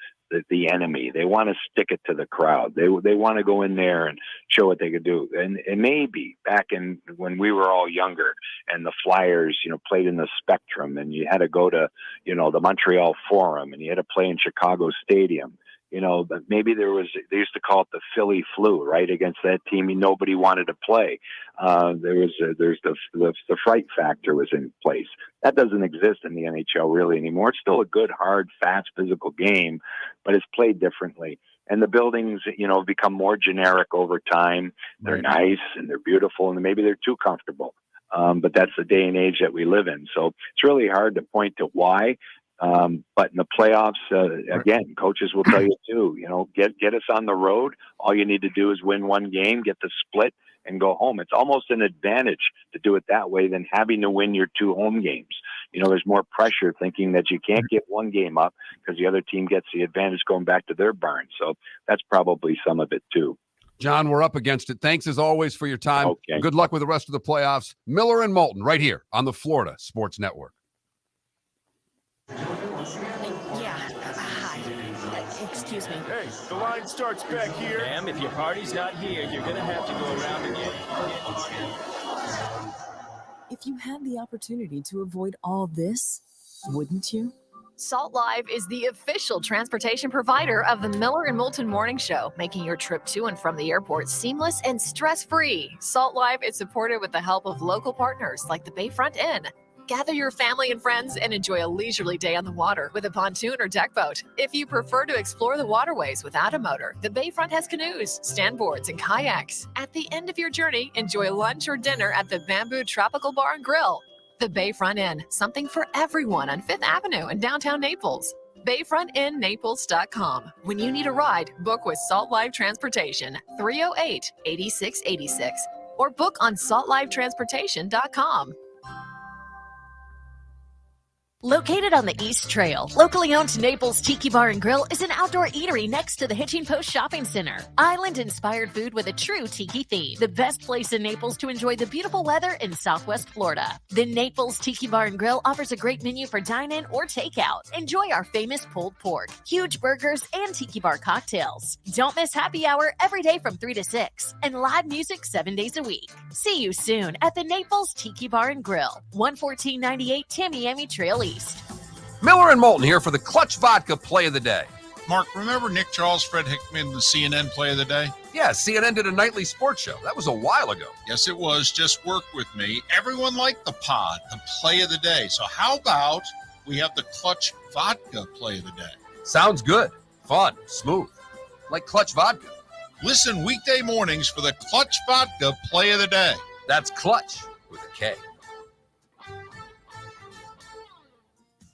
enemy. They want to stick it to the crowd. They want to go in there and show what they could do. And maybe back in when we were all younger and the Flyers, played in the Spectrum, and you had to go to, the Montreal Forum, and you had to play in Chicago Stadium. But maybe they used to call it the Philly flu, right? Against that team, nobody wanted to play. There's the fright factor was in place. That doesn't exist in the NHL really anymore. It's still a good, hard, fast, physical game, but it's played differently. And the buildings, become more generic over time. They're nice and they're beautiful, and maybe they're too comfortable. But that's the day and age that we live in. So it's really hard to point to why. But in the playoffs, again, coaches will tell you too, get us on the road. All you need to do is win one game, get the split, and go home. It's almost an advantage to do it that way than having to win your 2 home games. There's more pressure thinking that you can't get one game up because the other team gets the advantage going back to their barn. So that's probably some of it too. John, we're up against it. Thanks as always for your time. Okay. Good luck with the rest of the playoffs. Miller and Moulton right here on the Florida Sports Network. Yeah. Hi. Excuse me. Hey, the line starts back here. Ma'am, if your party's not here, you're going to have to go around again. If you had the opportunity to avoid all this, wouldn't you? Salt Live is the official transportation provider of the Miller and Moulton Morning Show, making your trip to and from the airport seamless and stress-free. Salt Live is supported with the help of local partners like the Bayfront Inn. Gather your family and friends and enjoy a leisurely day on the water with a pontoon or deck boat. If you prefer to explore the waterways without a motor, the Bayfront has canoes, standboards, and kayaks. At the end of your journey, enjoy lunch or dinner at the Bamboo Tropical Bar and Grill. The Bayfront Inn, something for everyone on 5th Avenue in downtown Naples. BayfrontInNaples.com. When you need a ride, book with Salt Live Transportation, 308-8686, or book on saltlivetransportation.com. Located on the East Trail, locally owned Naples Tiki Bar and Grill is an outdoor eatery next to the Hitching Post Shopping Center. Island-inspired food with a true tiki theme. The best place in Naples to enjoy the beautiful weather in Southwest Florida. The Naples Tiki Bar and Grill offers a great menu for dine-in or takeout. Enjoy our famous pulled pork, huge burgers, and tiki bar cocktails. Don't miss happy hour every day from 3 to 6 and live music 7 days a week. See you soon at the Naples Tiki Bar and Grill, 11498 Tamiami Trail East. Miller and Moulton here for the Clutch Vodka Play of the Day. Mark, remember Nick Charles, Fred Hickman, the CNN Play of the Day? Yeah, CNN did a nightly sports show. That was a while ago. Yes, it was. Just work with me. Everyone liked the pod, the Play of the Day. So how about we have the Clutch Vodka play of the day. Sounds good. Fun. Smooth. Like Clutch Vodka. Listen weekday mornings for the Clutch Vodka play of the day. That's Clutch with a K.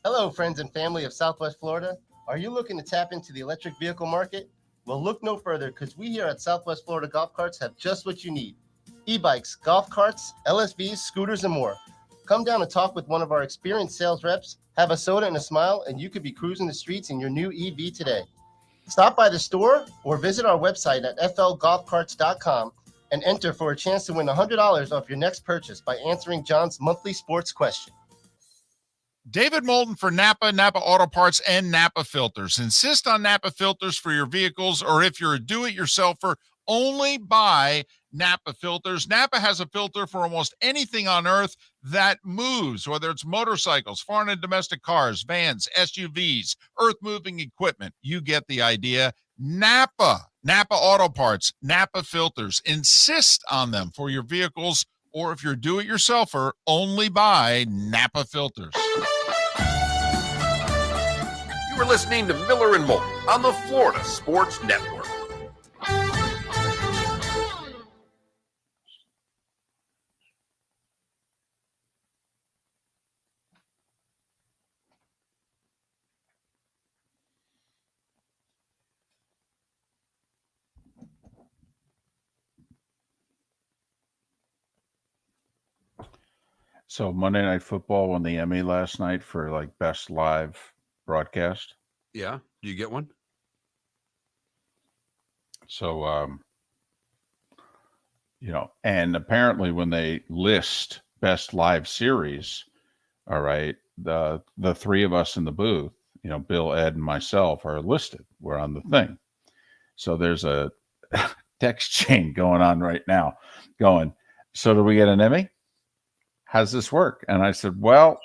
Hello, friends and family of Southwest Florida. Are you looking to tap into the electric vehicle market? Well, look no further, because we here at Southwest Florida Golf Carts have just what you need. E-bikes, golf carts, LSVs, scooters, and more. Come down and talk with one of our experienced sales reps, have a soda and a smile, and you could be cruising the streets in your new EV today. Stop by the store or visit our website at flgolfcarts.com and enter for a chance to win $100 off your next purchase by answering John's monthly sports question. David Moulton for Napa, Napa Auto Parts, and Napa Filters. Insist on Napa filters for your vehicles, or if you're a do-it-yourselfer, only buy Napa filters. Napa has a filter for almost anything on earth that moves, whether it's motorcycles, foreign and domestic cars, vans, SUVs, earth-moving equipment. You get the idea. Napa Auto Parts, Napa filters. Insist on them for your vehicles, or if you're a do-it-yourselfer, only buy Napa filters. You are listening to Miller and Moulton on the Florida Sports Network. So Monday Night Football won the Emmy last night for like best live broadcast. Yeah. Do you get one? So, and apparently when they list best live series, all right, the three of us in the booth, Bill, Ed, and myself are listed. We're on the thing. So there's a text chain going on right now going, so do we get an Emmy? How's this work? And I said, well,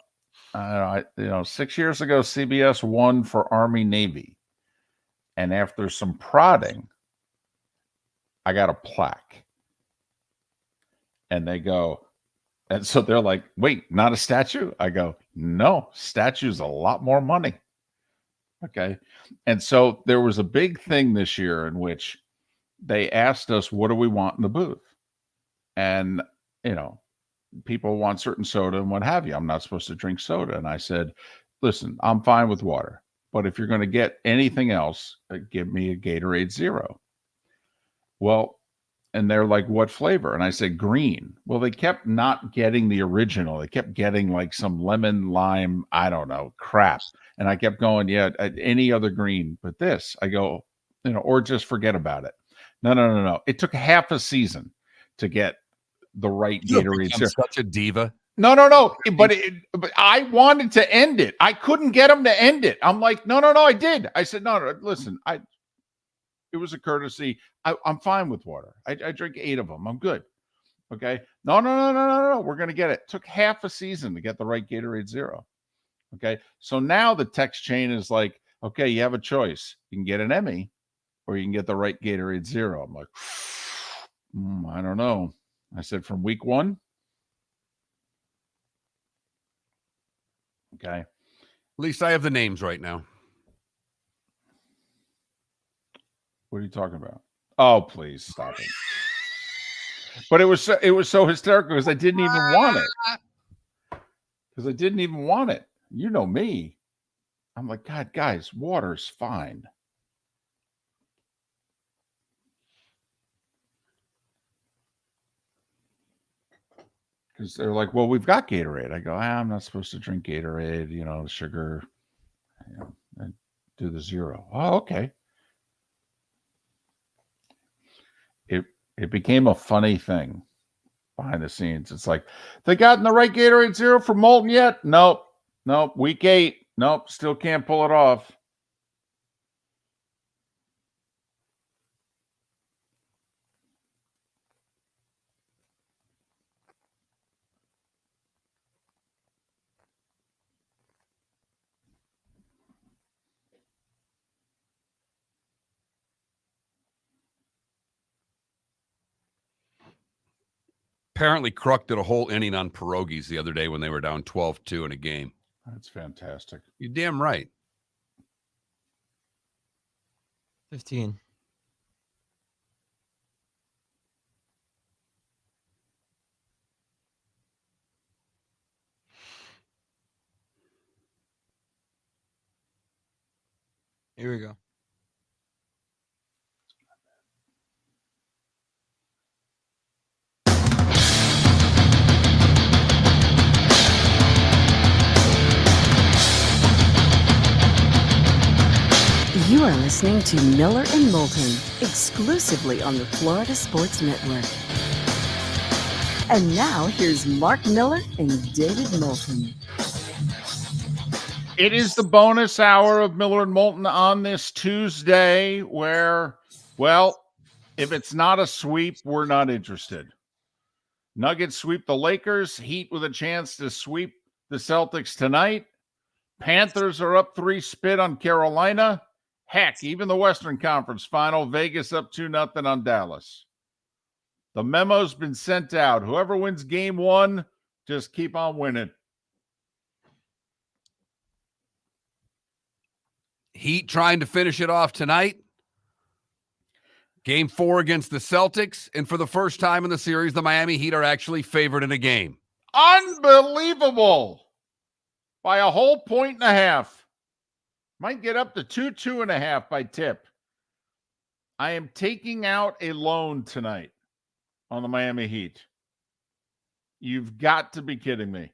6 years ago, CBS won for Army Navy. And after some prodding, I got a plaque. And they go, and so they're like, wait, not a statue? I go, no, statue's a lot more money. Okay. And so there was a big thing this year in which they asked us, what do we want in the booth? And, people want certain soda and what have you. I'm not supposed to drink soda. And I said, listen, I'm fine with water, but if you're going to get anything else, give me a Gatorade Zero. Well, and they're like, what flavor? And I said, green. Well, they kept not getting the original. They kept getting like some lemon, lime, I don't know, crap. And I kept going, yeah, any other green, but this. I go, or just forget about it. No. It took half a season to get the right Gatorade Zero. Such a diva. No. But I wanted to end it. I couldn't get them to end it. I'm like, no. I did. I said, no. Listen, it was a courtesy. I'm fine with water. I drink 8 of them. I'm good. Okay. No. We're gonna get it. Took half a season to get the right Gatorade Zero. Okay. So now the text chain is like, okay, you have a choice. You can get an Emmy, or you can get the right Gatorade Zero. I'm like, I don't know. I said, from week 1. Okay. At least I have the names right now. What are you talking about? Oh, please stop it. But it was so hysterical because I didn't even want it. You know me. I'm like, God, guys, water's fine. Because they're like, well, we've got Gatorade. I go, I'm not supposed to drink Gatorade, sugar, and do the zero. Oh, okay. It became a funny thing behind the scenes. It's like, they gotten the right Gatorade Zero for Moulton yet? Nope. Week 8. Nope. Still can't pull it off. Apparently, Kruk did a whole inning on pierogies the other day when they were down 12-2 in a game. That's fantastic. You're damn right. 15. Here we go. You are listening to Miller and Moulton, exclusively on the Florida Sports Network. And now here's Mark Miller and David Moulton. It is the bonus hour of Miller and Moulton on this Tuesday where, well, if it's not a sweep, we're not interested. Nuggets sweep the Lakers. Heat with a chance to sweep the Celtics tonight. Panthers are up 3 spit on Carolina. Heck, even the Western Conference Final, Vegas up 2-0 on Dallas. The memo's been sent out. Whoever wins game 1, just keep on winning. Heat trying to finish it off tonight. Game 4 against the Celtics. And for the first time in the series, the Miami Heat are actually favored in a game. Unbelievable. By a whole 1.5. Might get up to 2.5 by tip. I am taking out a loan tonight on the Miami Heat. You've got to be kidding me.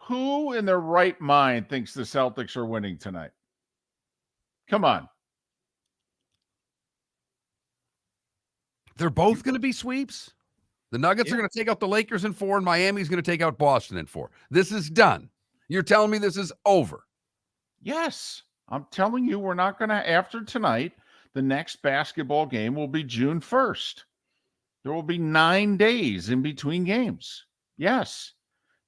Who in their right mind thinks the Celtics are winning tonight? Come on. They're both going to be sweeps. The Nuggets are going to take out the Lakers in 4, and Miami's going to take out Boston in 4. This is done. You're telling me this is over? Yes. I'm telling you, we're not going to, after tonight, the next basketball game will be June 1st. There will be 9 days in between games. Yes.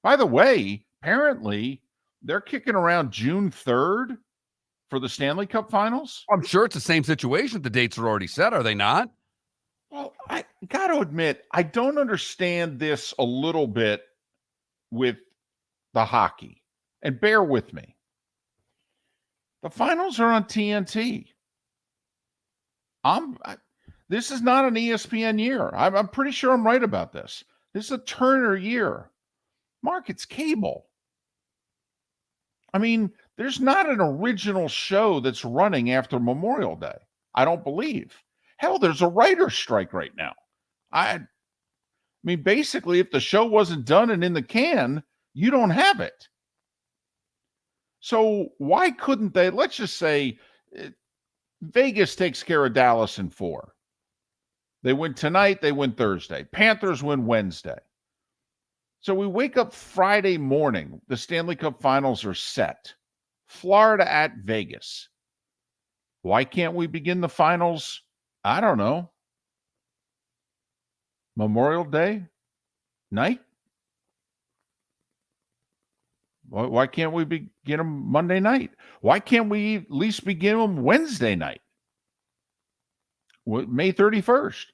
By the way, apparently, they're kicking around June 3rd for the Stanley Cup Finals. I'm sure it's the same situation. The dates are already set, are they not? Well, I got to admit, I don't understand this a little bit with the hockey. And bear with me. The finals are on TNT. This is not an ESPN year. I'm pretty sure I'm right about this. This is a Turner year. Mark, it's cable. I mean, there's not an original show that's running after Memorial Day. I don't believe. Hell, there's a writer's strike right now. I mean, basically, if the show wasn't done and in the can, you don't have it. So why couldn't they, let's just say Vegas takes care of Dallas in 4. They win tonight, they win Thursday. Panthers win Wednesday. So we wake up Friday morning. The Stanley Cup Finals are set. Florida at Vegas. Why can't we begin the finals? I don't know. Memorial Day night? Why can't we begin them Monday night? Why can't we at least begin them Wednesday night? May 31st.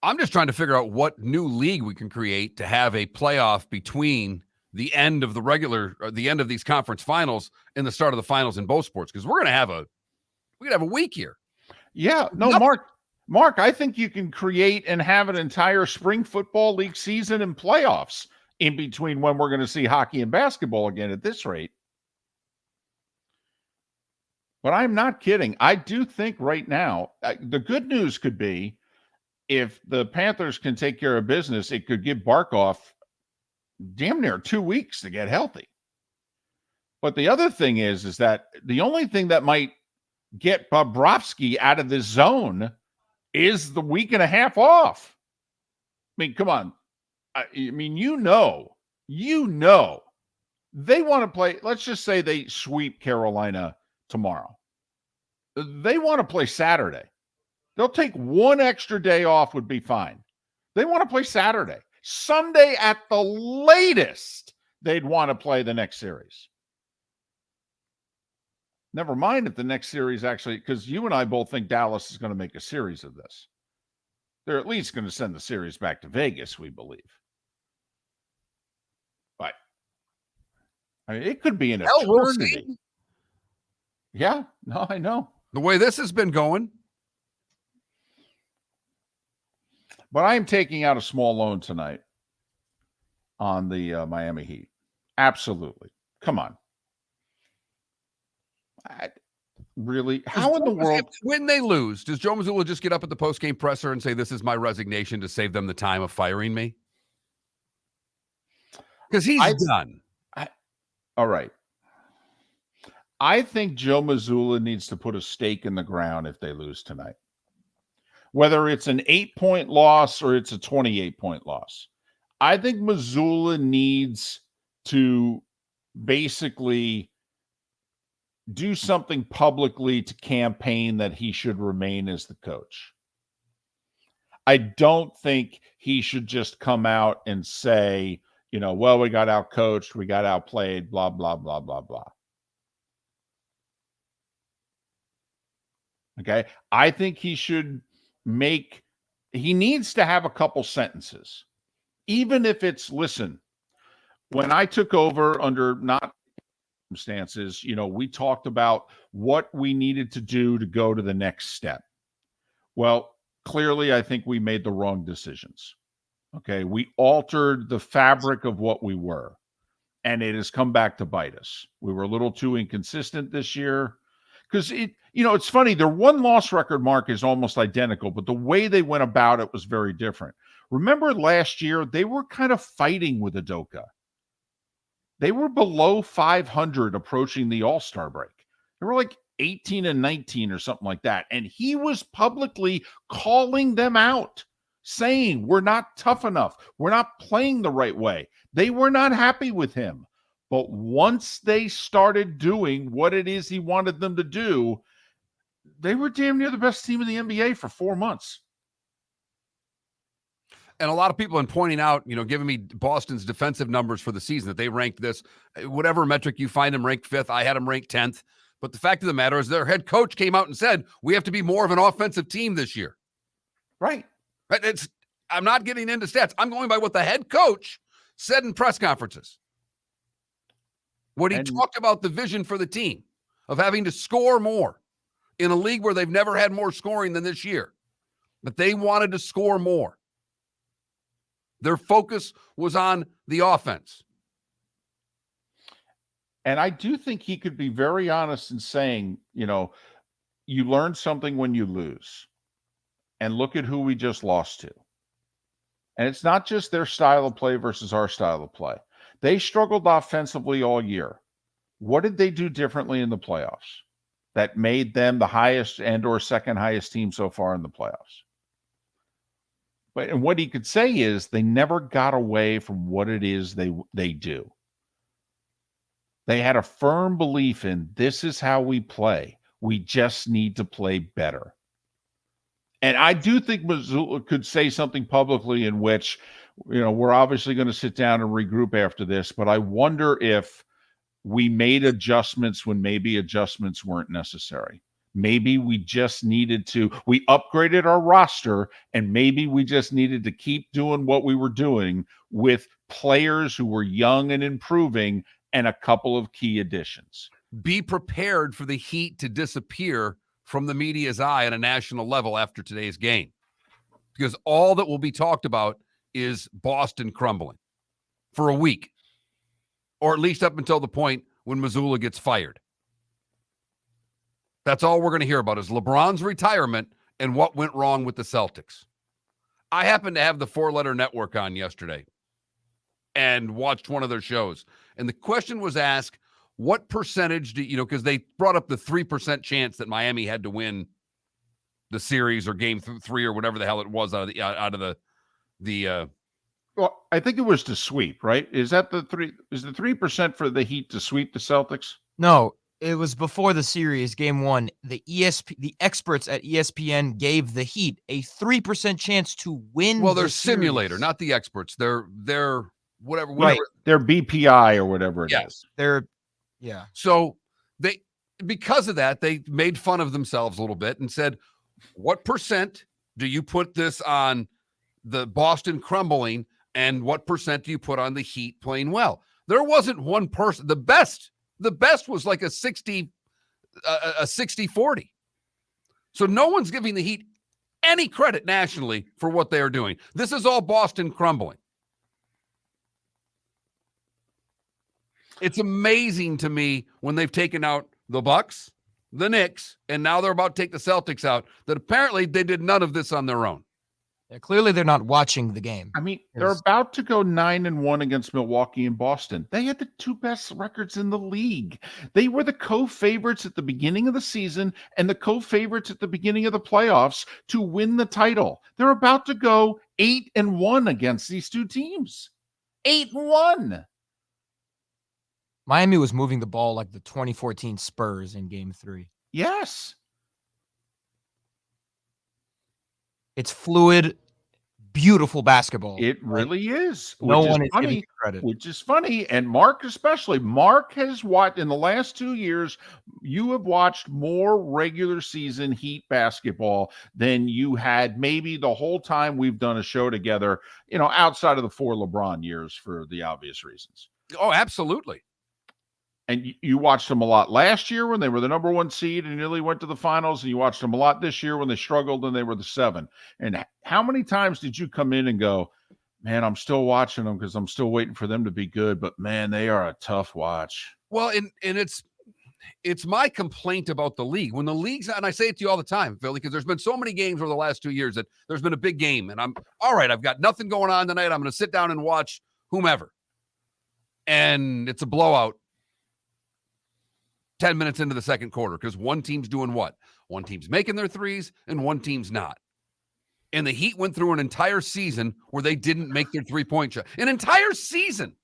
I'm just trying to figure out what new league we can create to have a playoff between the end of the regular, or the end of these conference finals and the start of the finals in both sports, because we're going to have a week here. Yeah, no, Mark, I think you can create and have an entire spring football league season and playoffs in between when we're going to see hockey and basketball again at this rate. But I'm not kidding. I do think right now, the good news could be if the Panthers can take care of business, it could give Barkov damn near 2 weeks to get healthy. But the other thing is that the only thing that might get Bobrovsky out of this zone is the week and a half off. I mean, come on. I mean, you know, they want to play. Let's just say they sweep Carolina tomorrow. They want to play Saturday. They'll take 1 extra day off would be fine. They want to play Saturday. Sunday at the latest, they'd want to play the next series. Never mind if the next series actually, because you and I both think Dallas is going to make a series of this. They're at least going to send the series back to Vegas, we believe. But I mean, it could be an Hell, we'll eternity. see. Yeah, no, I know. The way this has been going. But I am taking out a small loan tonight on the Miami Heat. Absolutely. Come on. Really? How in the world? When they lose, does Joe Mazzulla just get up at the postgame presser and say, "This is my resignation to save them the time of firing me"? Because he's done. All right. I think Joe Mazzulla needs to put a stake in the ground if they lose tonight. Whether it's an 8-point loss or it's a 28-point loss. I think Mazzulla needs to basically do something publicly to campaign that he should remain as the coach. I don't think he should just come out and say, well, we got outcoached, we got outplayed, blah, blah, blah, blah, blah. Okay. I think he should he needs to have a couple sentences, even if it's, listen, when I took over under not circumstances, we talked about what we needed to do to go to the next step. Well, clearly, I think we made the wrong decisions. Okay. We altered the fabric of what we were, and it has come back to bite us. We were a little too inconsistent this year. Because it's funny, their one-loss record mark is almost identical, but the way they went about it was very different. Remember last year, they were kind of fighting with Udoka. They were below 500 approaching the All-Star break. They were like 18-19 or something like that. And he was publicly calling them out, saying, we're not tough enough. We're not playing the right way. They were not happy with him. But once they started doing what it is he wanted them to do, they were damn near the best team in the NBA for 4 months. And a lot of people in pointing out, giving me Boston's defensive numbers for the season, that they ranked this, whatever metric you find them ranked 5th, I had them ranked 10th. But the fact of the matter is their head coach came out and said, we have to be more of an offensive team this year. Right. I'm not getting into stats. I'm going by what the head coach said in press conferences. What he talked about the vision for the team of having to score more in a league where they've never had more scoring than this year. But they wanted to score more. Their focus was on the offense. And I do think he could be very honest in saying, you learn something when you lose. And look at who we just lost to. And it's not just their style of play versus our style of play. They struggled offensively all year. What did they do differently in the playoffs that made them the highest and or second highest team so far in the playoffs? And what he could say is they never got away from what it is they do. They had a firm belief in this is how we play. We just need to play better. And I do think Mazzulla could say something publicly in which, we're obviously going to sit down and regroup after this, but I wonder if we made adjustments when maybe adjustments weren't necessary. Maybe we just needed to, we upgraded our roster, and maybe we just needed to keep doing what we were doing with players who were young and improving and a couple of key additions. Be prepared for the Heat to disappear from the media's eye at a national level after today's game. Because all that will be talked about is Boston crumbling for a week, or at least up until the point when Mazzulla gets fired. That's all we're going to hear about is LeBron's retirement and what went wrong with the Celtics. I happened to have the 4-Letter Network on yesterday and watched one of their shows. And the question was asked, what percentage do because they brought up the 3% chance that Miami had to win the series or game 3 or whatever the hell it was out of the well, I think it was to sweep, right? Is that the 3% for the Heat to sweep the Celtics? No, it was before the series, game 1. The experts at ESPN gave the Heat a 3% chance to win. Well, they're simulator, not the experts. They're whatever. Right. They're BPI or whatever it is. Yeah. So because of that, they made fun of themselves a little bit and said, what percent do you put this on the Boston crumbling, and what percent do you put on the Heat playing well? There wasn't one person. The best was like a 60-40. So no one's giving the Heat any credit nationally for what they are doing. This is all Boston crumbling. It's amazing to me when they've taken out the Bucks, the Knicks, and now they're about to take the Celtics out, that apparently they did none of this on their own. Yeah, clearly they're not watching the game. I mean, they're about to go 9-1 against Milwaukee and Boston. They had the two best records in the league. They were the co-favorites at the beginning of the season and the co-favorites at the beginning of the playoffs to win the title. They're about to go 8-1 against these two teams. 8-1. Miami was moving the ball like the 2014 Spurs in Game 3. Yes. It's fluid, beautiful basketball. It really is. No one is giving credit. Which is funny. And Mark especially. Mark has watched in the last 2 years, you have watched more regular season Heat basketball than you had maybe the whole time we've done a show together, outside of the 4 LeBron years for the obvious reasons. Oh, absolutely. And you watched them a lot last year when they were the number 1 seed and nearly went to the finals. And you watched them a lot this year when they struggled and they were the 7. And how many times did you come in and go, man, I'm still watching them because I'm still waiting for them to be good. But, man, they are a tough watch. Well, and it's my complaint about the league. When the league's, and I say it to you all the time, Philly, because there's been so many games over the last 2 years that there's been a big game. And I'm, all right, I've got nothing going on tonight. I'm going to sit down and watch whomever. And it's a blowout 10 minutes into the second quarter because one team's doing what? One team's making their threes and one team's not. And the Heat went through an entire season where they didn't make their three-point shot. An entire season.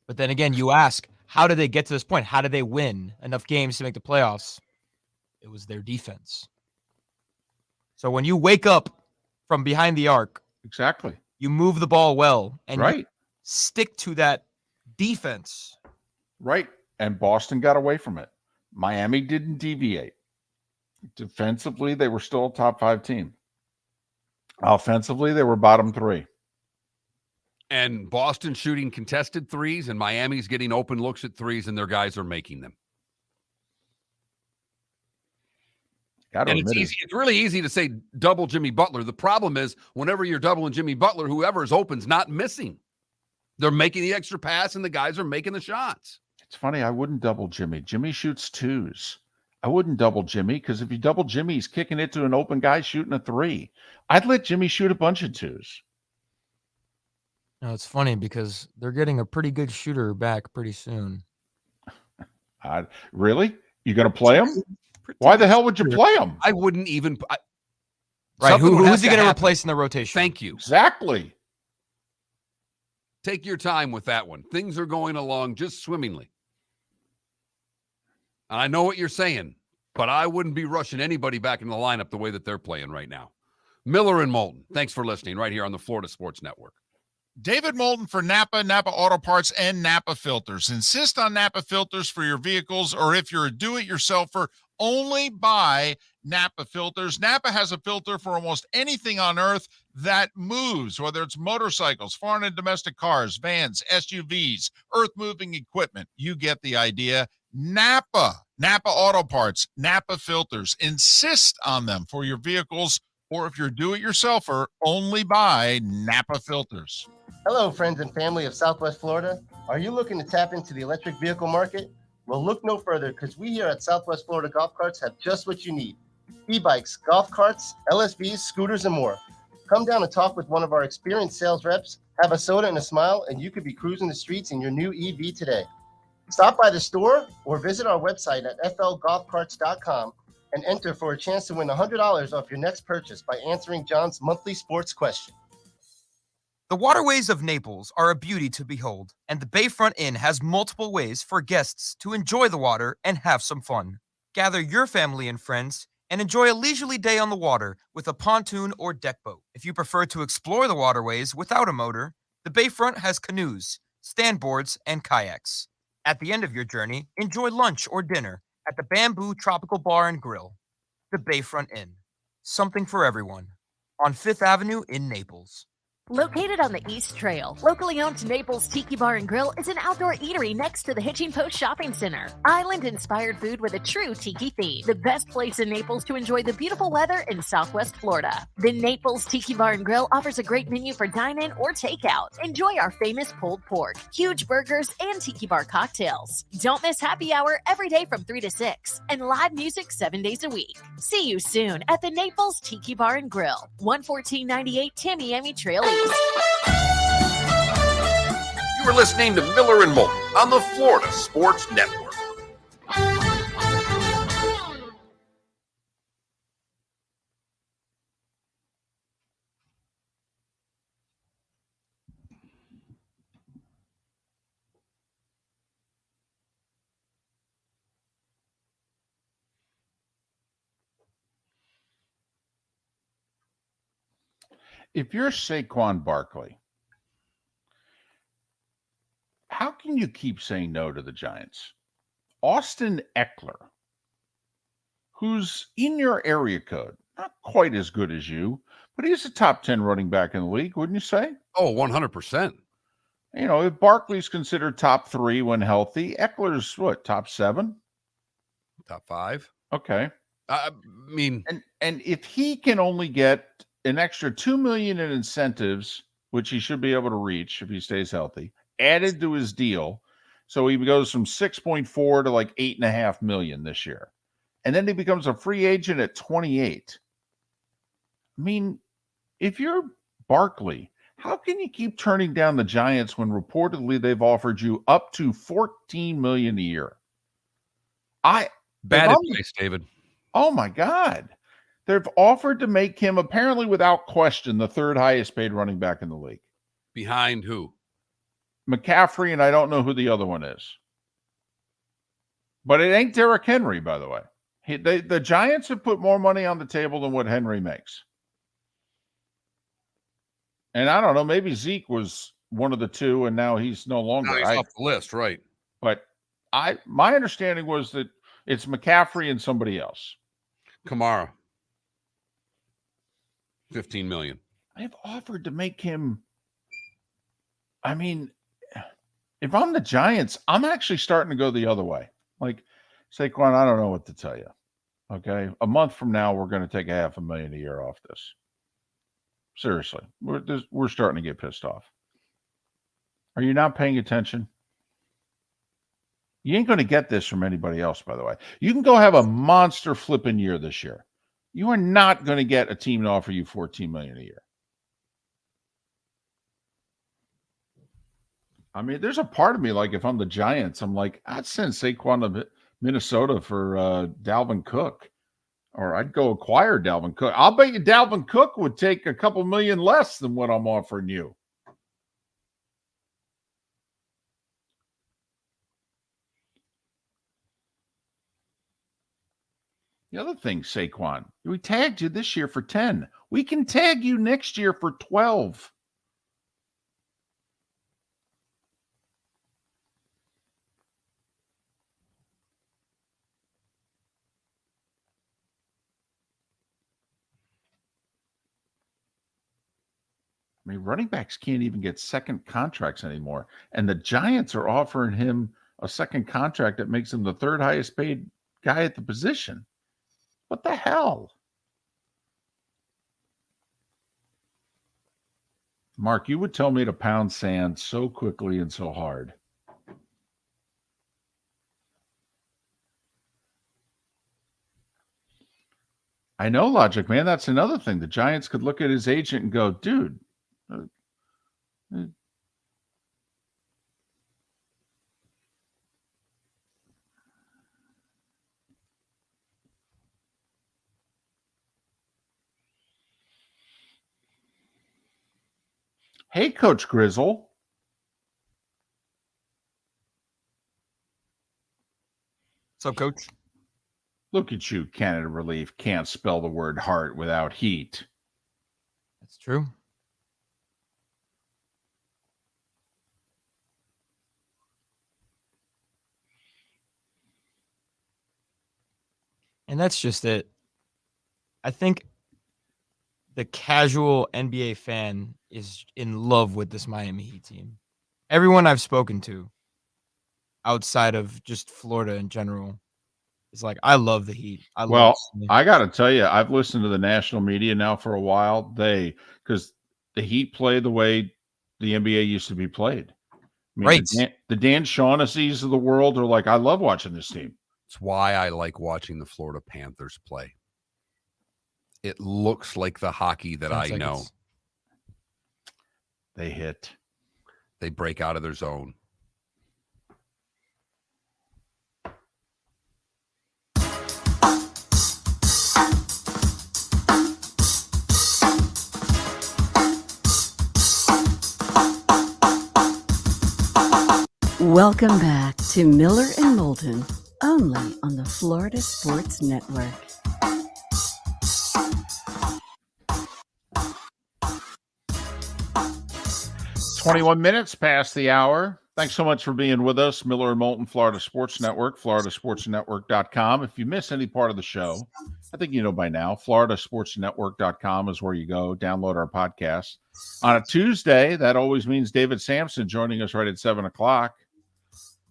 But then again, you ask, how did they get to this point? How did they win enough games to make the playoffs? It was their defense. So when you wake up from behind the arc, exactly, you move the ball well and right. You stick to that defense. Right. And Boston got away from it. Miami didn't deviate. Defensively, they were still a top 5 team. Offensively, they were bottom 3. And Boston shooting contested threes, and Miami's getting open looks at threes, and their guys are making them. And it's really easy to say double Jimmy Butler. The problem is whenever you're doubling Jimmy Butler, whoever is open's not missing. They're making the extra pass, and the guys are making the shots. It's funny. I wouldn't double Jimmy. Jimmy shoots 2s. I wouldn't double Jimmy because if you double Jimmy, he's kicking it to an open guy shooting a 3. I'd let Jimmy shoot a bunch of 2s. No, it's funny because they're getting a pretty good shooter back pretty soon. Really? You going to play him? Why the hell would you play him? I wouldn't even. Right. Who's he going to replace in the rotation? Thank you. Exactly. Take your time with that one. Things are going along just swimmingly. And I know what you're saying, but I wouldn't be rushing anybody back in the lineup the way that they're playing right now. Miller and Moulton, thanks for listening right here on the Florida Sports Network. David Moulton for Napa Auto Parts, and Napa Filters. Insist on Napa filters for your vehicles, or if you're a do-it-yourselfer, only buy Napa filters. Napa has a filter for almost anything on earth that moves, whether it's motorcycles, foreign and domestic cars, vans, SUVs, earth-moving equipment. You get the idea. Napa Auto Parts, Napa filters. Insist on them for your vehicles, or if you're a do-it-yourselfer, only buy Napa filters. Hello, friends and family of Southwest Florida. Are you looking to tap into the electric vehicle market? Well, look no further, because we here at Southwest Florida Golf Carts have just what you need. E-bikes, golf carts, LSVs, scooters, and more. Come down and talk with one of our experienced sales reps, have a soda and a smile, and you could be cruising the streets in your new EV today. Stop by the store or visit our website at flgolfcarts.com and enter for a chance to win $100 off your next purchase by answering John's monthly sports question. The waterways of Naples are a beauty to behold, and the Bayfront Inn has multiple ways for guests to enjoy the water and have some fun. Gather your family and friends and enjoy a leisurely day on the water with a pontoon or deck boat. If you prefer to explore the waterways without a motor, the Bayfront has canoes, standboards, and kayaks. At the end of your journey, enjoy lunch or dinner at the Bamboo Tropical Bar and Grill. The Bayfront Inn. Something for everyone. On 5th Avenue in Naples. Located on the East Trail, locally owned Naples Tiki Bar and Grill is an outdoor eatery next to the Hitching Post Shopping Center. Island-inspired food with a true tiki theme. The best place in Naples to enjoy the beautiful weather in Southwest Florida. The Naples Tiki Bar and Grill offers a great menu for dine-in or takeout. Enjoy our famous pulled pork, huge burgers, and tiki bar cocktails. Don't miss happy hour every day from 3 to 6 and live music 7 days a week. See you soon at the Naples Tiki Bar and Grill, 11498 Tamiami Trail East. You are listening to Miller and Moulton on the Florida Sports Network. If you're Saquon Barkley, how can you keep saying no to the Giants? Austin Eckler, who's in your area code, not quite as good as you, but he's a top 10 running back in the league, wouldn't you say? Oh, 100%. You know, if Barkley's considered top 3 when healthy, Eckler's what, top 7? Top 5. Okay. I mean, and if he can only get an extra $2 million in incentives, which he should be able to reach if he stays healthy, added to his deal, so he goes from 6.4 to like 8.5 million this year, and then he becomes a free agent at 28. I mean, if you're Barkley, how can you keep turning down the Giants when reportedly they've offered you up to $14 million a year? bad advice, David. Oh my God. They've offered to make him, apparently without question, the 3rd highest paid running back in the league. Behind who? McCaffrey, and I don't know who the other one is. But it ain't Derrick Henry, by the way. The Giants have put more money on the table than what Henry makes. And I don't know, maybe Zeke was one of the two, and now he's no longer. Now he's off the list, right? But my understanding was that it's McCaffrey and somebody else. Kamara. $15 million. I've offered to make him. I mean, if I'm the Giants, I'm actually starting to go the other way. Like, Saquon, I don't know what to tell you. Okay. A month from now, we're going to take $500,000 a year off this. Seriously. We're starting to get pissed off. Are you not paying attention? You ain't going to get this from anybody else, by the way. You can go have a monster flipping year this year. You are not going to get a team to offer you $14 million a year. I mean, there's a part of me, like, if I'm the Giants, I'm like, I'd send Saquon to Minnesota for Dalvin Cook. Or I'd go acquire Dalvin Cook. I'll bet you Dalvin Cook would take a couple million less than what I'm offering you. The other thing, Saquon, we tagged you this year for 10. We can tag you next year for 12. I mean, running backs can't even get second contracts anymore. And the Giants are offering him a second contract that makes him the 3rd highest paid guy at the position. What the hell? Mark, you would tell me to pound sand so quickly and so hard. I know, Logic Man. That's another thing. The Giants could look at his agent and go, dude. Hey, Coach Grizzle. What's up, Coach? Look at you, Canada Relief. Can't spell the word heart without heat. That's true. And that's just it. I think the casual NBA fan is in love with this Miami Heat team. Everyone I've spoken to outside of just Florida in general is like, I love the Heat. I love Well, this team. I got to tell you, I've listened to the national media now for a while. Because the Heat play the way the NBA used to be played. I mean, Right. the Dan Shaughnessy's of the world are like, I love watching this team. It's why I like watching the Florida Panthers play. It looks like the hockey that 10 I seconds. know. They hit. They break out of their zone. Welcome back to Miller and Moulton, only on the Florida Sports Network. It's 21 minutes past the hour. Thanks so much for being with us. Miller and Moulton, Florida Sports Network, floridasportsnetwork.com. If you miss any part of the show, I think you know by now, floridasportsnetwork.com is where you go. Download our podcast. On a Tuesday, that always means David Sampson joining us right at 7 o'clock.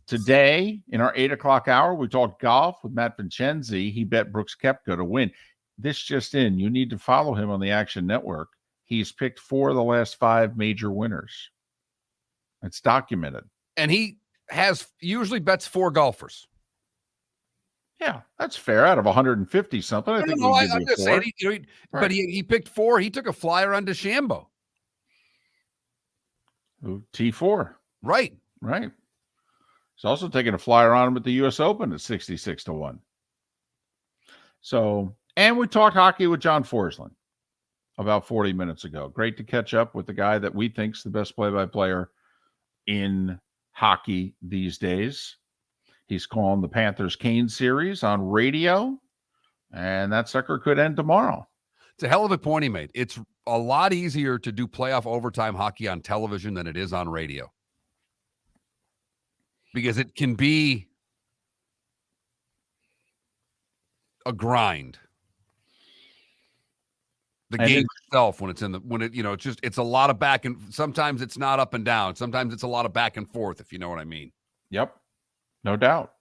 Today, in our 8 o'clock hour, we talked golf with Matt Vincenzi. He bet Brooks Koepka to win. This just in, you need to follow him on the Action Network. He's picked 4 of the last 5 major winners. It's documented. And he has usually bets 4 golfers. Yeah, that's fair. Out of 150 something, I think we give I'm you just 4. saying, Right. but he picked 4. He took a flyer on DeChambeau. T4. Right. Right. He's also taking a flyer on him at the U.S. Open at 66-1. So, and we talked hockey with John Forsland about 40 minutes ago. Great to catch up with the guy that we think's the best play-by-player in hockey these days. He's calling the Panthers-Kane series on radio, and that sucker could end tomorrow. It's a hell of a point he made. It's a lot easier to do playoff overtime hockey on television than it is on radio. Because it can be a grind. The game itself, when it's it's a lot of back and sometimes it's not up and down. Sometimes it's a lot of back and forth, if you know what I mean. Yep. No doubt.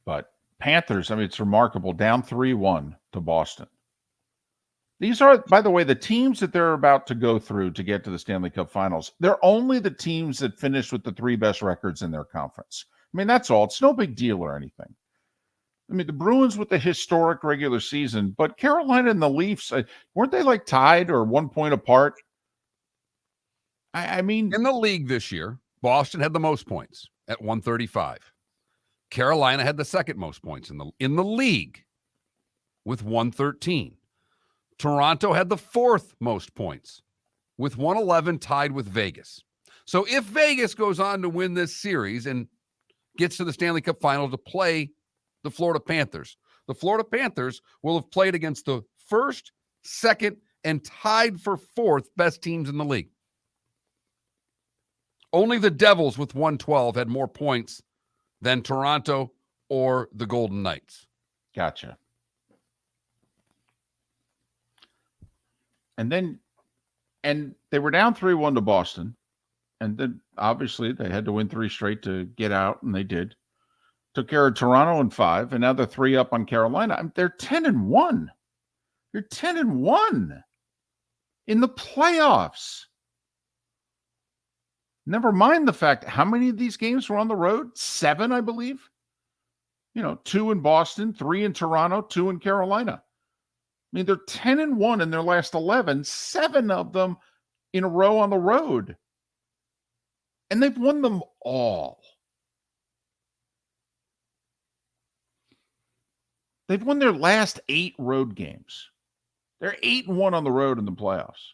But Panthers, I mean, it's remarkable. Down 3-1 to Boston. These are, by the way, the teams that they're about to go through to get to the Stanley Cup Finals. They're only the teams that finished with the 3 best records in their conference. I mean, that's all. It's no big deal or anything. I mean, the Bruins with the historic regular season, but Carolina and the Leafs, weren't they like tied or 1 point apart? I mean, in the league this year, Boston had the most points at 135. Carolina had the second most points in the league with 113. Toronto had the 4th most points with 111, tied with Vegas. So if Vegas goes on to win this series and gets to the Stanley Cup Final to play the Florida Panthers will have played against the 1st, 2nd, and tied for 4th best teams in the league. Only the Devils with 112 had more points than Toronto or the Golden Knights. Gotcha. And they were down 3-1 to Boston. And then obviously they had to win 3 straight to get out, and they did. Took care of Toronto in 5, and now they're 3 up on Carolina. They're 10-1. You're 10-1 in the playoffs. Never mind the fact, how many of these games were on the road? 7, I believe. 2 in Boston, 3 in Toronto, 2 in Carolina. I mean, they're 10-1 in their last 11, 7 of them in a row on the road. And they've won them all. They've won their last 8 road games. They're 8-1 on the road in the playoffs.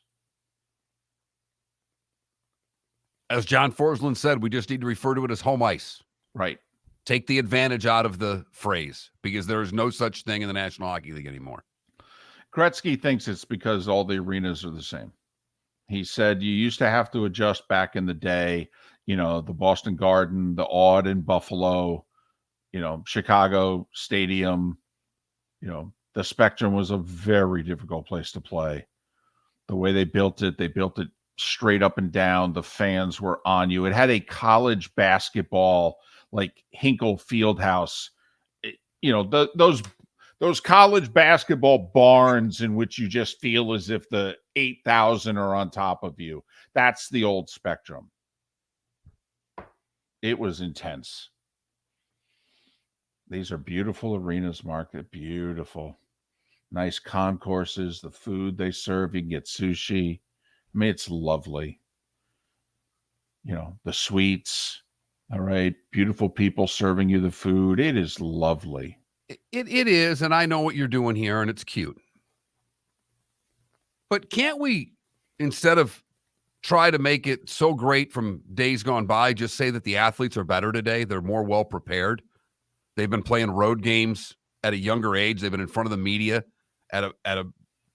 As John Forsland said, we just need to refer to it as home ice. Right. Take the advantage out of the phrase, because there is no such thing in the National Hockey League anymore. Gretzky thinks it's because all the arenas are the same. He said you used to have to adjust back in the day, the Boston Garden, the Aud in Buffalo, Chicago Stadium, The Spectrum was a very difficult place to play. The way they built it straight up and down. The fans were on you. It had a college basketball, like Hinkle Fieldhouse. Those college basketball barns in which you just feel as if the 8,000 are on top of you. That's the old Spectrum. It was intense. These are beautiful arenas, Mark. They're beautiful. Nice concourses, the food they serve. You can get sushi. I mean, it's lovely. The suites. All right. Beautiful people serving you the food. It is lovely. It is, and I know what you're doing here, and it's cute. But can't we, instead of try to make it so great from days gone by, just say that the athletes are better today? They're more well prepared. They've been playing road games at a younger age. They've been in front of the media at a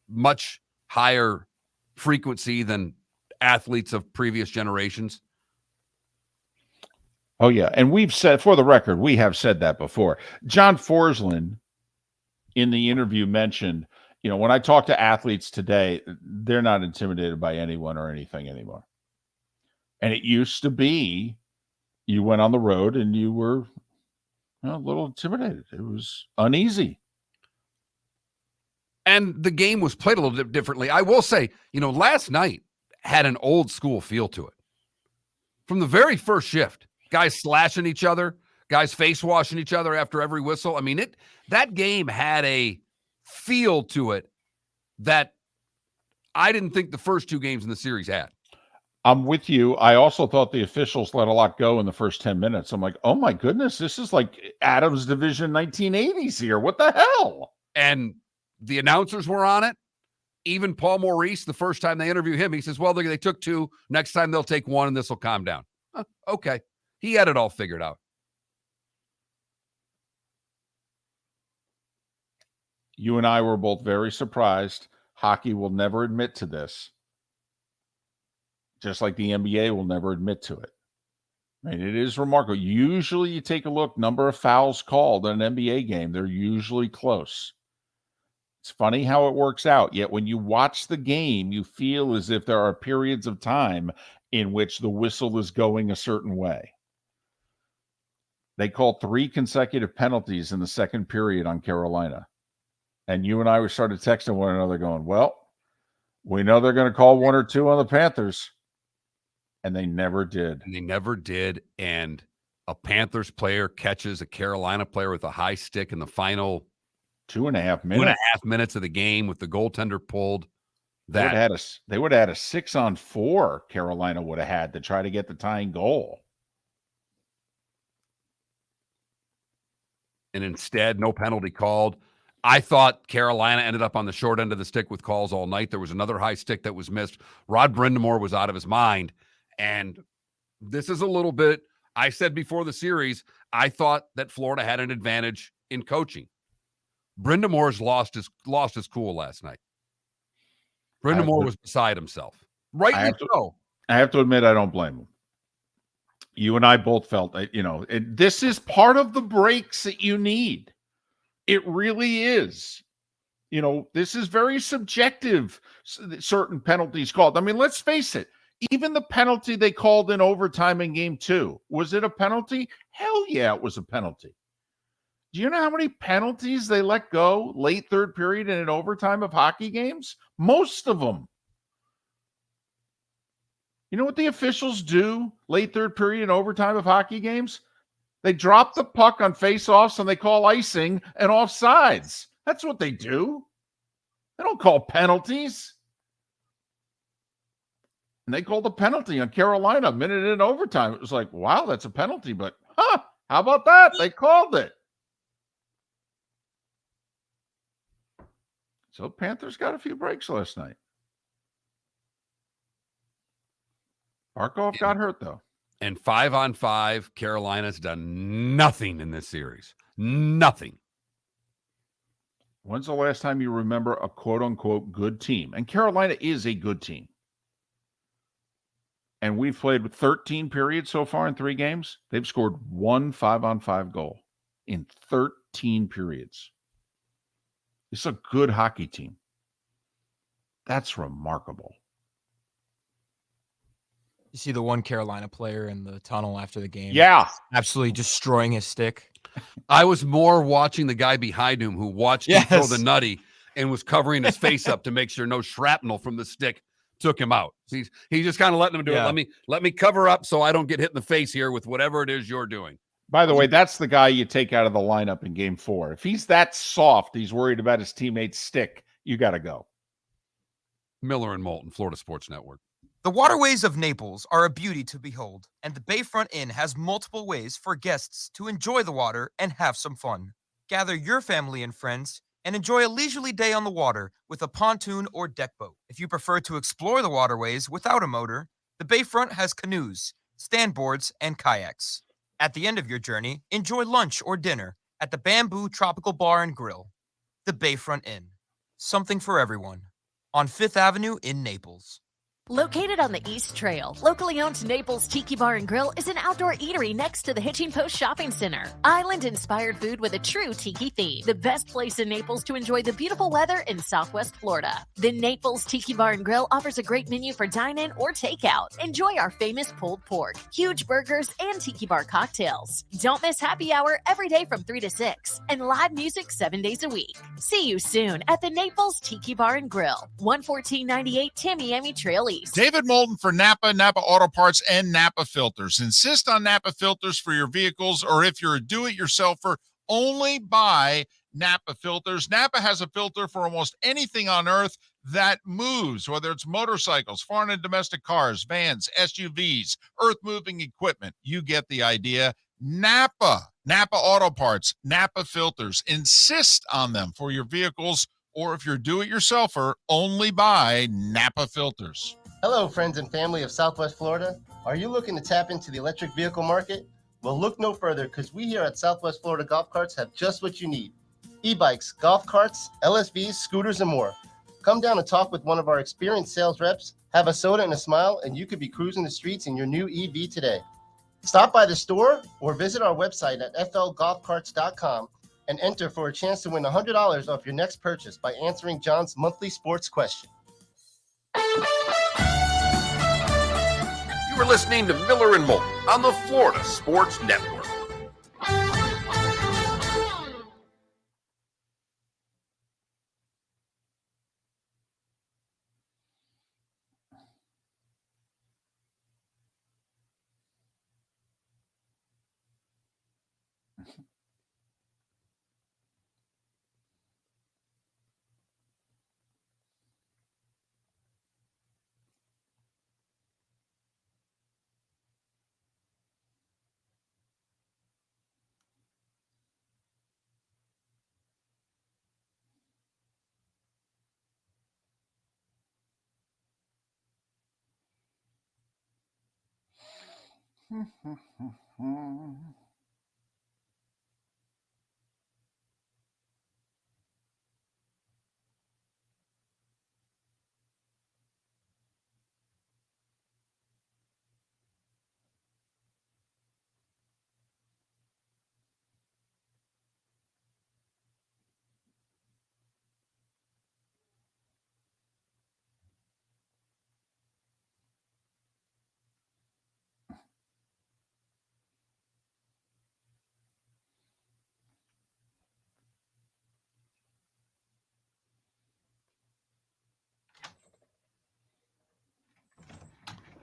much higher frequency than athletes of previous generations. Oh, yeah. And we've said, for the record, we have said that before. John Forsland, in the interview, mentioned, when I talk to athletes today, they're not intimidated by anyone or anything anymore. And it used to be you went on the road and you were a little intimidated. It was uneasy. And the game was played a little bit differently. I will say, last night had an old school feel to it. From the very first shift, guys slashing each other, guys face washing each other after every whistle. I mean, that game had a feel to it that I didn't think the first two games in the series had. I'm with you. I also thought the officials let a lot go in the first 10 minutes. I'm like, oh my goodness, this is like Adams Division 1980s here. What the hell? And the announcers were on it. Even Paul Maurice, the first time they interviewed him, he says, well, they took two. Next time they'll take one and this will calm down. Okay. He had it all figured out. You and I were both very surprised. Hockey will never admit to this. Just like the NBA will never admit to it. I mean, it is remarkable. Usually you take a look, number of fouls called in an NBA game, they're usually close. It's funny how it works out. Yet when you watch the game, you feel as if there are periods of time in which the whistle is going a certain way. They called 3 consecutive penalties in the second period on Carolina. And you and I started texting one another going, well, we know they're going to call 1 or 2 on the Panthers. And they never did. And a Panthers player catches a Carolina player with a high stick in the final 2.5 minutes. 2.5 minutes of the game with the goaltender pulled. They would have had a 6-on-4 Carolina would have had to try to get the tying goal. And instead, no penalty called. I thought Carolina ended up on the short end of the stick with calls all night. There was another high stick that was missed. Rod Brindamore was out of his mind. And this is a little bit, I said before the series, I thought that Florida had an advantage in coaching. Brindamore's lost his cool last night. Brindamore was beside himself. Rightly so. I have to admit, I don't blame him. You and I both felt that, this is part of the breaks that you need. It really is. This is very subjective, certain penalties called. I mean, let's face it. Even the penalty they called in overtime in game 2, was it a penalty? Hell yeah, it was a penalty. Do you know how many penalties they let go late third period and in overtime of hockey games? Most of them. You know what the officials do late third period and overtime of hockey games? They drop the puck on face-offs and they call icing and offsides. That's what they do. They don't call penalties. And they called a penalty on Carolina a minute in overtime. It was like, wow, that's a penalty. But, how about that? They called it. So Panthers got a few breaks last night. Barkov got hurt, though. And 5-on-5, Carolina's done nothing in this series. Nothing. When's the last time you remember a quote-unquote good team? And Carolina is a good team. And we've played with 13 periods so far in 3 games. They've scored 1 5-on-5 goal in 13 periods. It's a good hockey team. That's remarkable. You see the one Carolina player in the tunnel after the game. Yeah. Absolutely destroying his stick. I was more watching the guy behind him who watched him throw the Yes. nutty and was covering his face up to make sure no shrapnel from the stick took him out. He's just kind of letting him do Yeah. it. Let me cover up so I don't get hit in the face here with whatever it is you're doing. By the way, that's the guy you take out of the lineup in game 4. If he's that soft, he's worried about his teammate's stick, you got to go. Miller and Moulton, Florida Sports Network. The waterways of Naples are a beauty to behold, and the Bayfront Inn has multiple ways for guests to enjoy the water and have some fun. Gather your family and friends and enjoy a leisurely day on the water with a pontoon or deck boat. If you prefer to explore the waterways without a motor, the Bayfront has canoes, standboards, and kayaks. At the end of your journey, enjoy lunch or dinner at the Bamboo Tropical Bar and Grill. The Bayfront Inn. Something for everyone. On 5th Avenue in Naples. Located on the East Trail, locally owned Naples Tiki Bar and Grill is an outdoor eatery next to the Hitching Post Shopping Center. Island-inspired food with a true tiki theme. The best place in Naples to enjoy the beautiful weather in Southwest Florida. The Naples Tiki Bar and Grill offers a great menu for dine-in or takeout. Enjoy our famous pulled pork, huge burgers, and tiki bar cocktails. Don't miss happy hour every day from 3 to 6, and live music 7 days a week. See you soon at the Naples Tiki Bar and Grill, 11498 Tamiami Trail East. David Moulton for Napa Auto Parts, and Napa Filters. Insist on Napa filters for your vehicles, or if you're a do-it-yourselfer, only buy Napa filters. Napa has a filter for almost anything on earth that moves, whether it's motorcycles, foreign and domestic cars, vans, SUVs, earth-moving equipment. You get the idea. Napa Auto Parts, Napa filters. Insist on them for your vehicles, or if you're a do-it-yourselfer, only buy Napa filters. Hello, friends and family of Southwest Florida. Are you looking to tap into the electric vehicle market? Well, look no further, because we here at Southwest Florida Golf Carts have just what you need. E-bikes, golf carts, LSVs, scooters, and more. Come down and talk with one of our experienced sales reps, have a soda and a smile, and you could be cruising the streets in your new EV today. Stop by the store or visit our website at flgolfcarts.com and enter for a chance to win $100 off your next purchase by answering John's monthly sports question. You are listening to Miller and Moulton on the Florida Sports Network.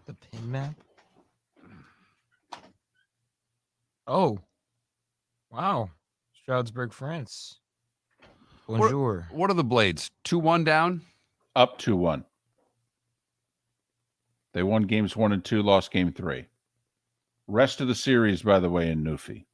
The pin map? Oh. Wow. Stroudsburg, France. Bonjour. What are the Blades? 2-1 down? Up 2-1. They won games 1 and 2, lost game 3. Rest of the series, by the way, in Newfie.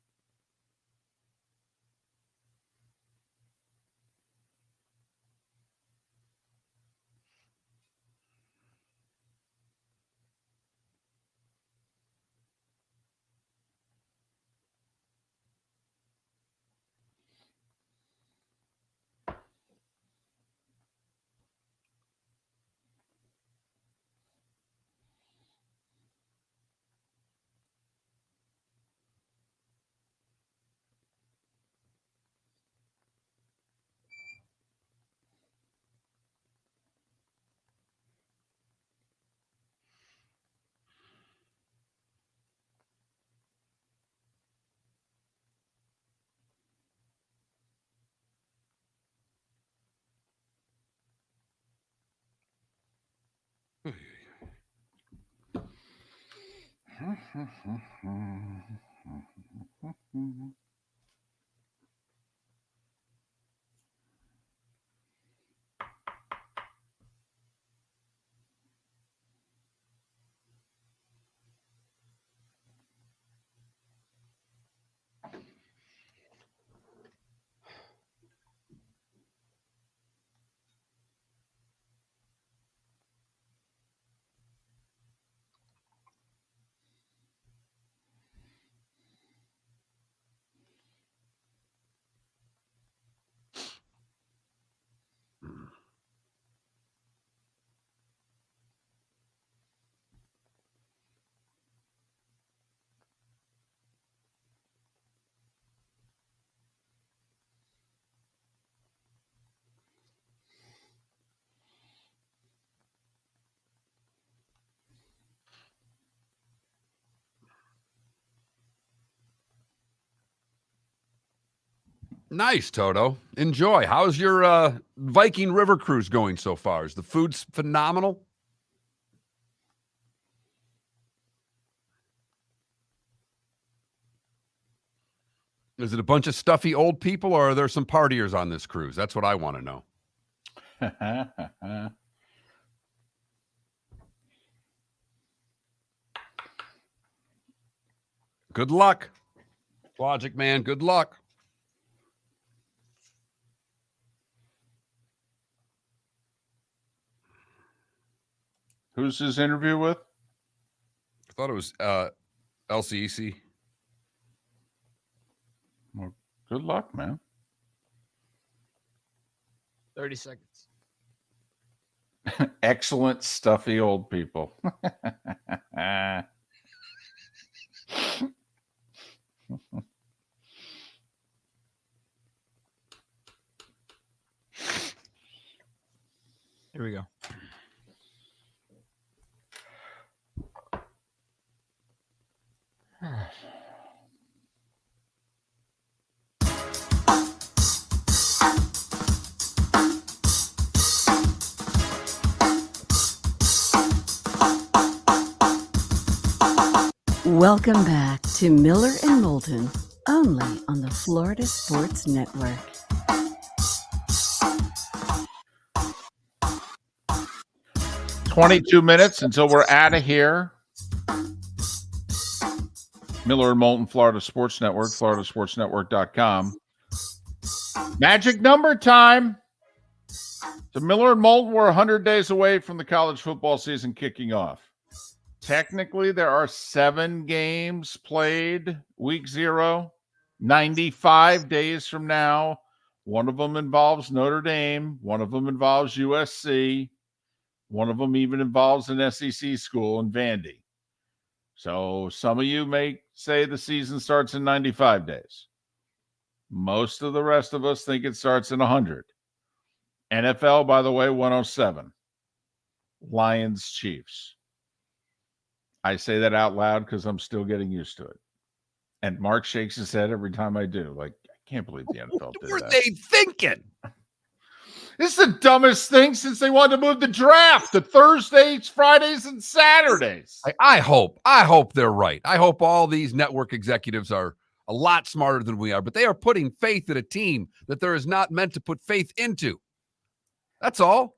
Nice, Toto. Enjoy. How's your Viking River cruise going so far? Is the food phenomenal? Is it a bunch of stuffy old people, or are there some partiers on this cruise? That's what I want to know. Good luck. Logic Man, good luck. Who's his interview with? I thought it was LCEC. Well, good luck, man. 30 seconds. Excellent, stuffy old people. Here we go. Welcome back to Miller and Moulton, only on the Florida Sports Network. "22 minutes until we're out of here." Miller and Moulton, Florida Sports Network, floridasportsnetwork.com. Magic number time. So Miller and Moulton, we're 100 days away from the college football season kicking off. Technically, there are 7 games played week 0, 95 days from now. One of them involves Notre Dame. One of them involves USC. One of them even involves an SEC school in Vandy. So some of you may say the season starts in 95 days. Most of the rest of us think it starts in 100. NFL, by the way, 107. Lions, Chiefs. I say that out loud because I'm still getting used to it. And Mark shakes his head every time I do. Like, I can't believe the NFL did that. What were they thinking? This is the dumbest thing since they wanted to move the draft to Thursdays, Fridays, and Saturdays. I hope they're right. I hope all these network executives are a lot smarter than we are, but they are putting faith in a team that there is not meant to put faith into. That's all.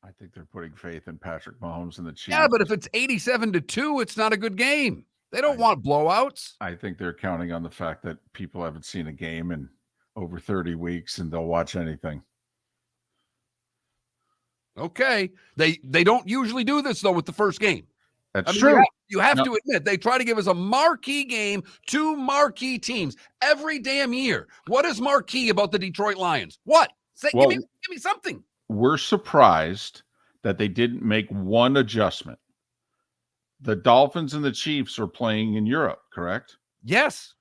I think they're putting faith in Patrick Mahomes and the Chiefs. Yeah, but if it's 87-2, it's not a good game. They don't want blowouts. I think they're counting on the fact that people haven't seen a game in over 30 weeks and they'll watch anything. Okay. They don't usually do this, though, with the first game. That's true. You have to admit, they try to give us a marquee game, 2 marquee teams every damn year. What is marquee about the Detroit Lions? What? Give me something. We're surprised that they didn't make one adjustment. The Dolphins and the Chiefs are playing in Europe, correct? Yes.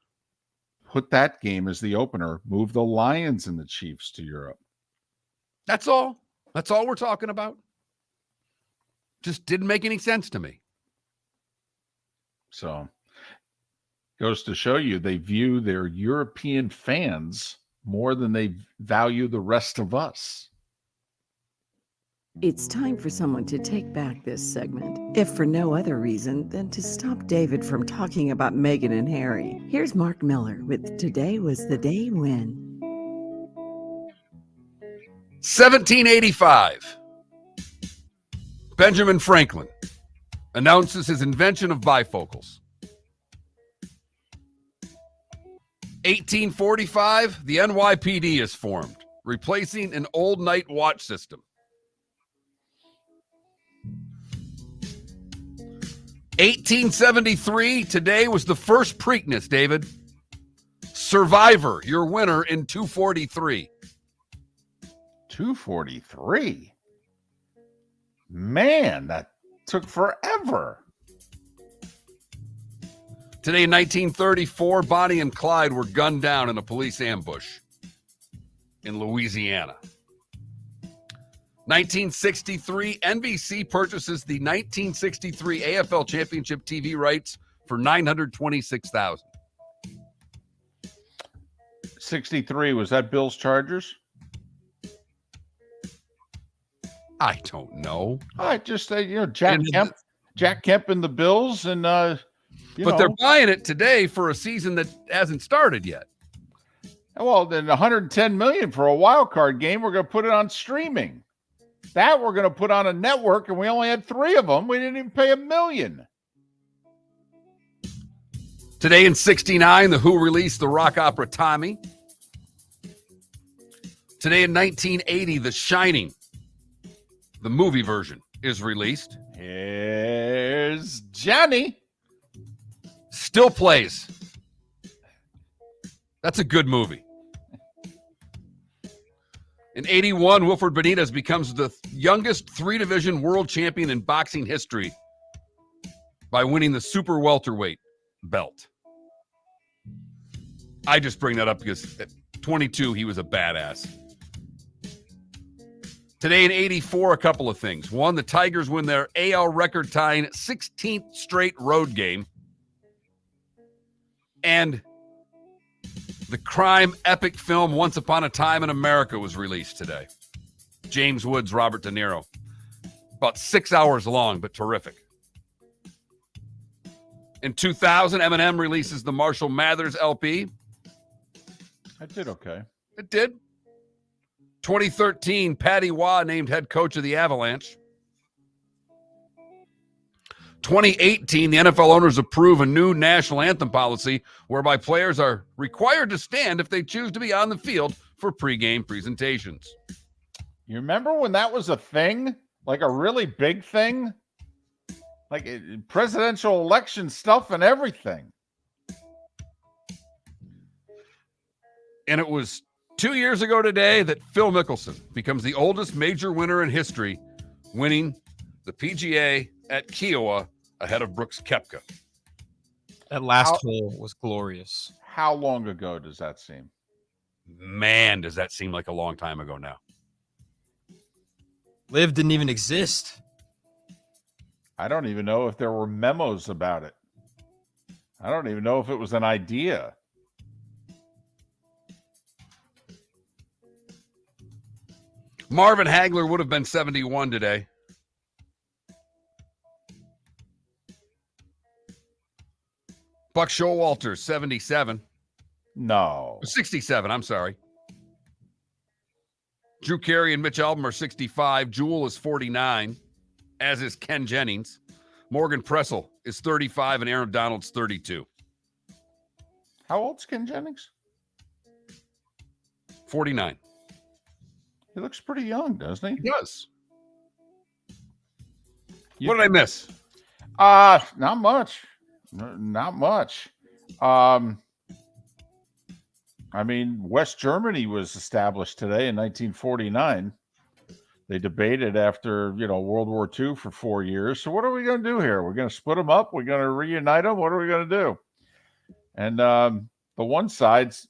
Put that game as the opener. Move the Lions and the Chiefs to Europe. That's all. That's all we're talking about. Just didn't make any sense to me. So, goes to show you they view their European fans more than they value the rest of us. It's time for someone to take back this segment, if for no other reason than to stop David from talking about Meghan and Harry. Here's Mark Miller with Today Was the Day When. 1785. Benjamin Franklin announces his invention of bifocals. 1845, the NYPD is formed, replacing an old night watch system. 1873, today was the first Preakness, David. Survivor, your winner in 243. 243? Man, that took forever. Today in 1934, Bonnie and Clyde were gunned down in a police ambush in Louisiana. 1963, NBC purchases the 1963 AFL Championship TV rights for $926,000. 63, was that Bills Chargers? I don't know. I just say, Jack Kemp and the Bills, and they're buying it today for a season that hasn't started yet. Well, then 110 million for a wild card game. We're going to put it on streaming. That we're going to put on a network, and we only had 3 of them. We didn't even pay $1 million. Today in 69, The Who released the rock opera Tommy. Today in 1980, The Shining, the movie version, is released. Here's Johnny. Still plays. That's a good movie. In 81, Wilfred Benitez becomes the youngest 3-division world champion in boxing history by winning the super welterweight belt. I just bring that up because at 22, he was a badass. Today in 84, a couple of things. One, the Tigers win their AL record-tying 16th straight road game. And the crime epic film Once Upon a Time in America was released today. James Woods, Robert De Niro. About 6 hours long, but terrific. In 2000, Eminem releases the Marshall Mathers LP. I did okay. It did. 2013, Patty Waugh named head coach of the Avalanche. 2018, the NFL owners approve a new national anthem policy whereby players are required to stand if they choose to be on the field for pregame presentations. You remember when that was a thing? Like a really big thing? Like presidential election stuff and everything. And it was 2 years ago today that Phil Mickelson becomes the oldest major winner in history, winning the PGA at Kiowa ahead of Brooks Koepka. That last hole was glorious. How long ago does that seem? Man, does that seem like a long time ago now. Liv didn't even exist. I don't even know if there were memos about it. I don't even know if it was an idea. Marvin Hagler would have been 71 today. Buck Showalter, 77. No. 67, I'm sorry. Drew Carey and Mitch Albom are 65. Jewel is 49, as is Ken Jennings. Morgan Pressel is 35, and Aaron Donald's 32. How old's Ken Jennings? 49. He looks pretty young, doesn't he? He does. What did I miss? Not much. Not much. I mean, West Germany was established today in 1949. They debated after, World War II for 4 years. So what are we going to do here? We're going to split them up? We're going to reunite them? What are we going to do? And the one side's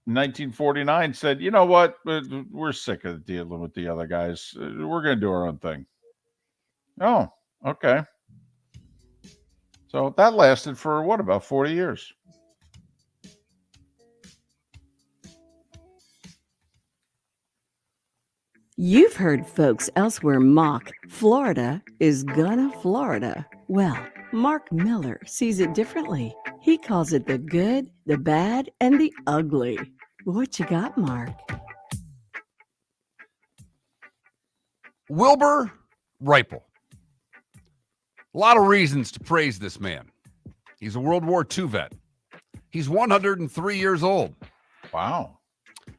1949 said, you know what? We're sick of dealing with the other guys. We're going to do our own thing. Oh, okay. So that lasted for what, about 40 years? You've heard folks elsewhere mock Florida is gonna Florida. Well, Mark Miller sees it differently. He calls it the good, the bad, and the ugly. What you got, Mark? Wilbur Ripple. A lot of reasons to praise this man. He's a World War II vet. He's 103 years old. Wow.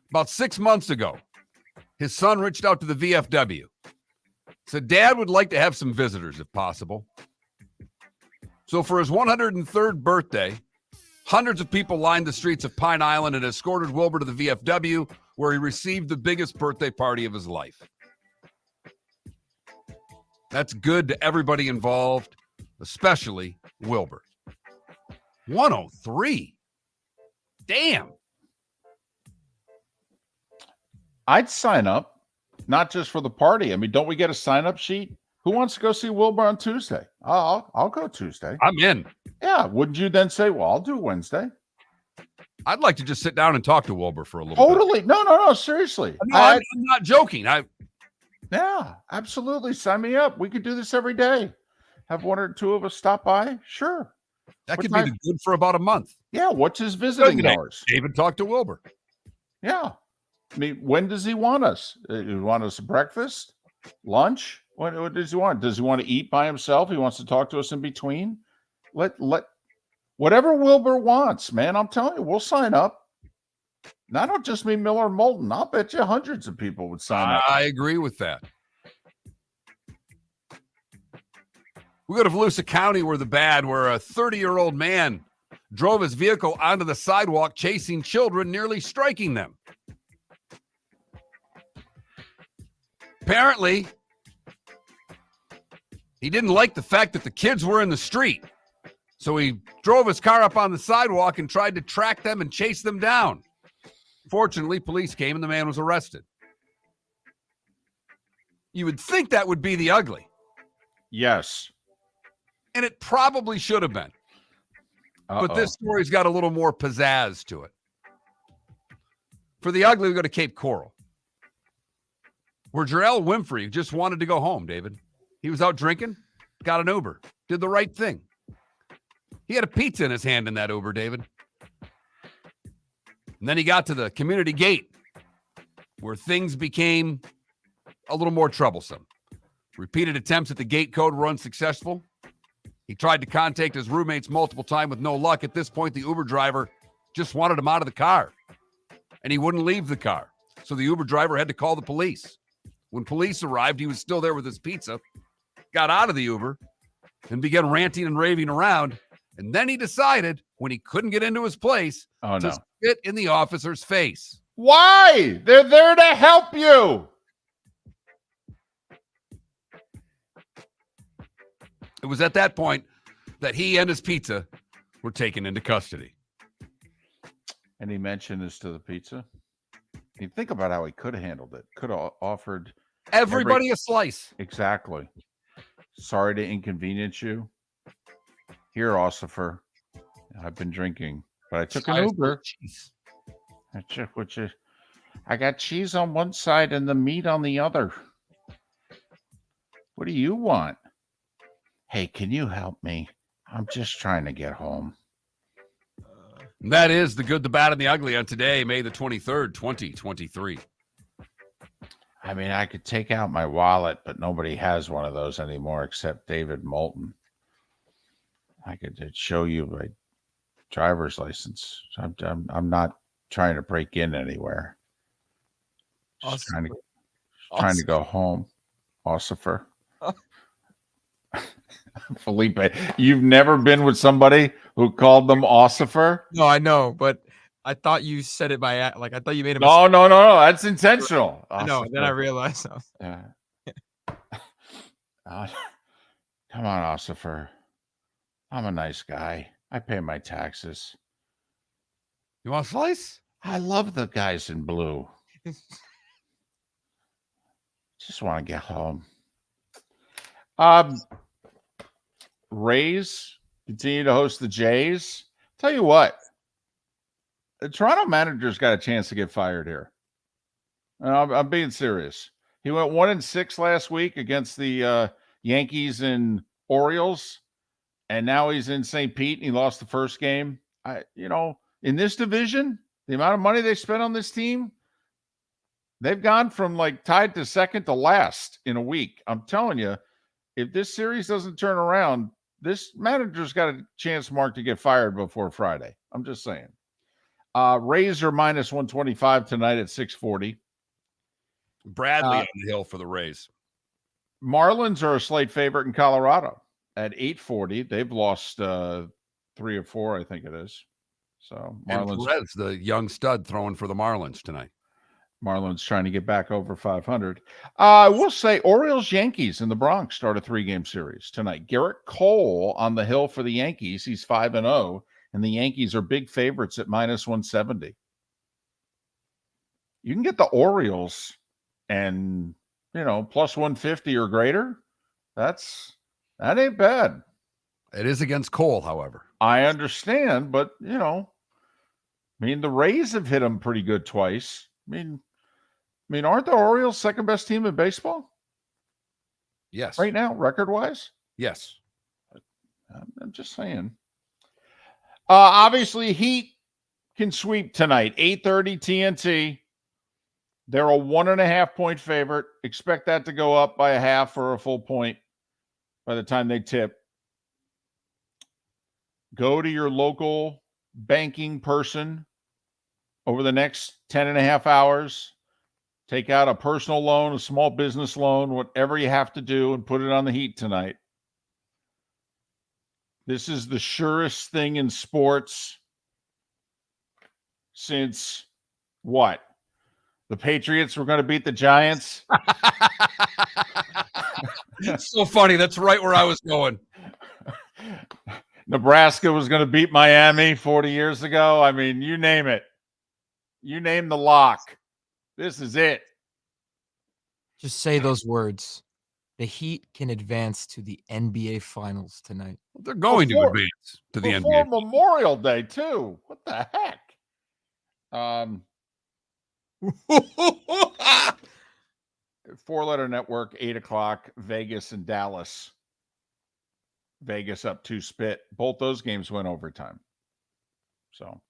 About 6 months ago, his son reached out to the VFW. Said, Dad would like to have some visitors if possible. So for his 103rd birthday, hundreds of people lined the streets of Pine Island and escorted Wilbur to the VFW, where he received the biggest birthday party of his life. That's good to everybody involved, especially Wilbur. 103. Damn. I'd sign up, not just for the party. I mean, don't we get a sign-up sheet? Who wants to go see Wilbur on Tuesday? I'll go Tuesday. I'm in. Yeah. Wouldn't you then say, well, I'll do Wednesday? I'd like to just sit down and talk to Wilbur for a little Totally. bit. No, seriously. No, I'm not joking. Yeah, absolutely. Sign me up. We could do this every day. Have one or two of us stop by. Sure. That What could time? be good for about a month. Yeah. What's his visiting hours? David, talk to Wilbur. Yeah. I mean, when does he want us? He want us breakfast, lunch? What does he want? Does he want to eat by himself? He wants to talk to us in between. Let whatever Wilbur wants, man. I'm telling you, we'll sign up. And I don't just mean Miller and Moulton. I'll bet you hundreds of people would sign up. I agree with that. We go to Volusia County where a 30-year-old man drove his vehicle onto the sidewalk, chasing children, nearly striking them. Apparently, he didn't like the fact that the kids were in the street. So he drove his car up on the sidewalk and tried to track them and chase them down. Fortunately, police came and the man was arrested. You would think that would be the ugly. Yes. And it probably should have been. But this story's got a little more pizzazz to it. For the ugly, we go to Cape Coral, where Jarrell Winfrey just wanted to go home, David. He was out drinking, got an Uber, did the right thing. He had a pizza in his hand in that Uber, David. And then he got to the community gate, where things became a little more troublesome. Repeated attempts at the gate code were unsuccessful. He tried to contact his roommates multiple times with no luck. At this point, the Uber driver just wanted him out of the car, and he wouldn't leave the car. So the Uber driver had to call the police. When police arrived, he was still there with his pizza, got out of the Uber, and began ranting and raving around. And then he decided, when he couldn't get into his place, to spit in the officer's face. Why? They're there to help you. It was at that point that he and his pizza were taken into custody. And he mentioned this to the pizza. You think about how he could have handled it. Could have offered everybody a slice. Exactly. Sorry to inconvenience you. Here, Ossifer. I've been drinking, but I took an Uber. I got cheese on one side and the meat on the other. What do you want? Hey, can you help me? I'm just trying to get home. That is the good, the bad, and the ugly on today, May the 23rd, 2023. I mean, I could take out my wallet, but nobody has one of those anymore except David Moulton. I could show you my driver's license. I'm not trying to break in anywhere. Just trying to go home. Ossifer. Felipe, you've never been with somebody who called them Ossifer? No, I know, but I thought you said it by I thought you made a No, mistake. no. That's intentional. I know. Then I realized. Yeah. Come on, Ossifer. I'm a nice guy. I pay my taxes. You want a slice? I love the guys in blue. Just want to get home. Rays continue to host the Jays. Tell you what, the Toronto manager's got a chance to get fired here. I'm being serious. He went 1-6 last week against the Yankees and Orioles, and now he's in St. Pete and he lost the first game. In this division, the amount of money they spent on this team, they've gone from like tied to second to last in a week. I'm telling you, if this series doesn't turn around, this manager's got a chance, Mark, to get fired before Friday. I'm just saying. Rays are minus 125 tonight at 640. Bradley on the hill for the Rays. Marlins are a slight favorite in Colorado at 840. They've lost 3 or 4, I think it is. So Marlins. And Perez, the young stud, throwing for the Marlins tonight. Marlins trying to get back over 500. I will say Orioles-Yankees in the Bronx start a 3-game series tonight. Garrett Cole on the hill for the Yankees. He's 5-0, and the Yankees are big favorites at minus 170. You can get the Orioles and, plus 150 or greater. That ain't bad. It is against Cole, however. I understand, but, the Rays have hit him pretty good twice. Aren't the Orioles second best team in baseball? Yes. Right now, record-wise? Yes. I'm just saying. Obviously, Heat can sweep tonight. 8:30 TNT. They're a 1.5-point favorite. Expect that to go up by a half or a full point by the time they tip. Go to your local banking person over the next 10.5 hours. Take out a personal loan, a small business loan, whatever you have to do, and put it on the Heat tonight. This is the surest thing in sports since what? The Patriots were going to beat the Giants. It's so funny. That's right where I was going. Nebraska was going to beat Miami 40 years ago. You name it. You name the lock. This is it. Just say those words. The Heat can advance to the NBA Finals tonight. They're going to advance to the NBA. Before Memorial Day, too. What the heck? 4-letter network, 8 o'clock, Vegas and Dallas. Vegas up 2 spit. Both those games went overtime. So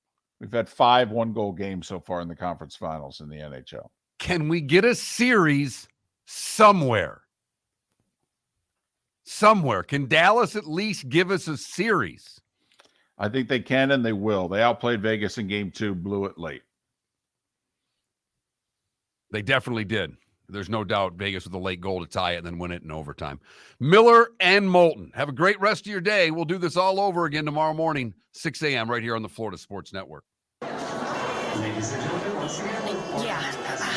we've had 5 one-goal games so far in the conference finals in the NHL. Can we get a series somewhere? Somewhere. Can Dallas at least give us a series? I think they can and they will. They outplayed Vegas in game 2, blew it late. They definitely did. There's no doubt Vegas with a late goal to tie it and then win it in overtime. Miller and Moulton. Have a great rest of your day. We'll do this all over again tomorrow morning, 6 a.m. right here on the Florida Sports Network. Ladies and gentlemen, once again, Yeah.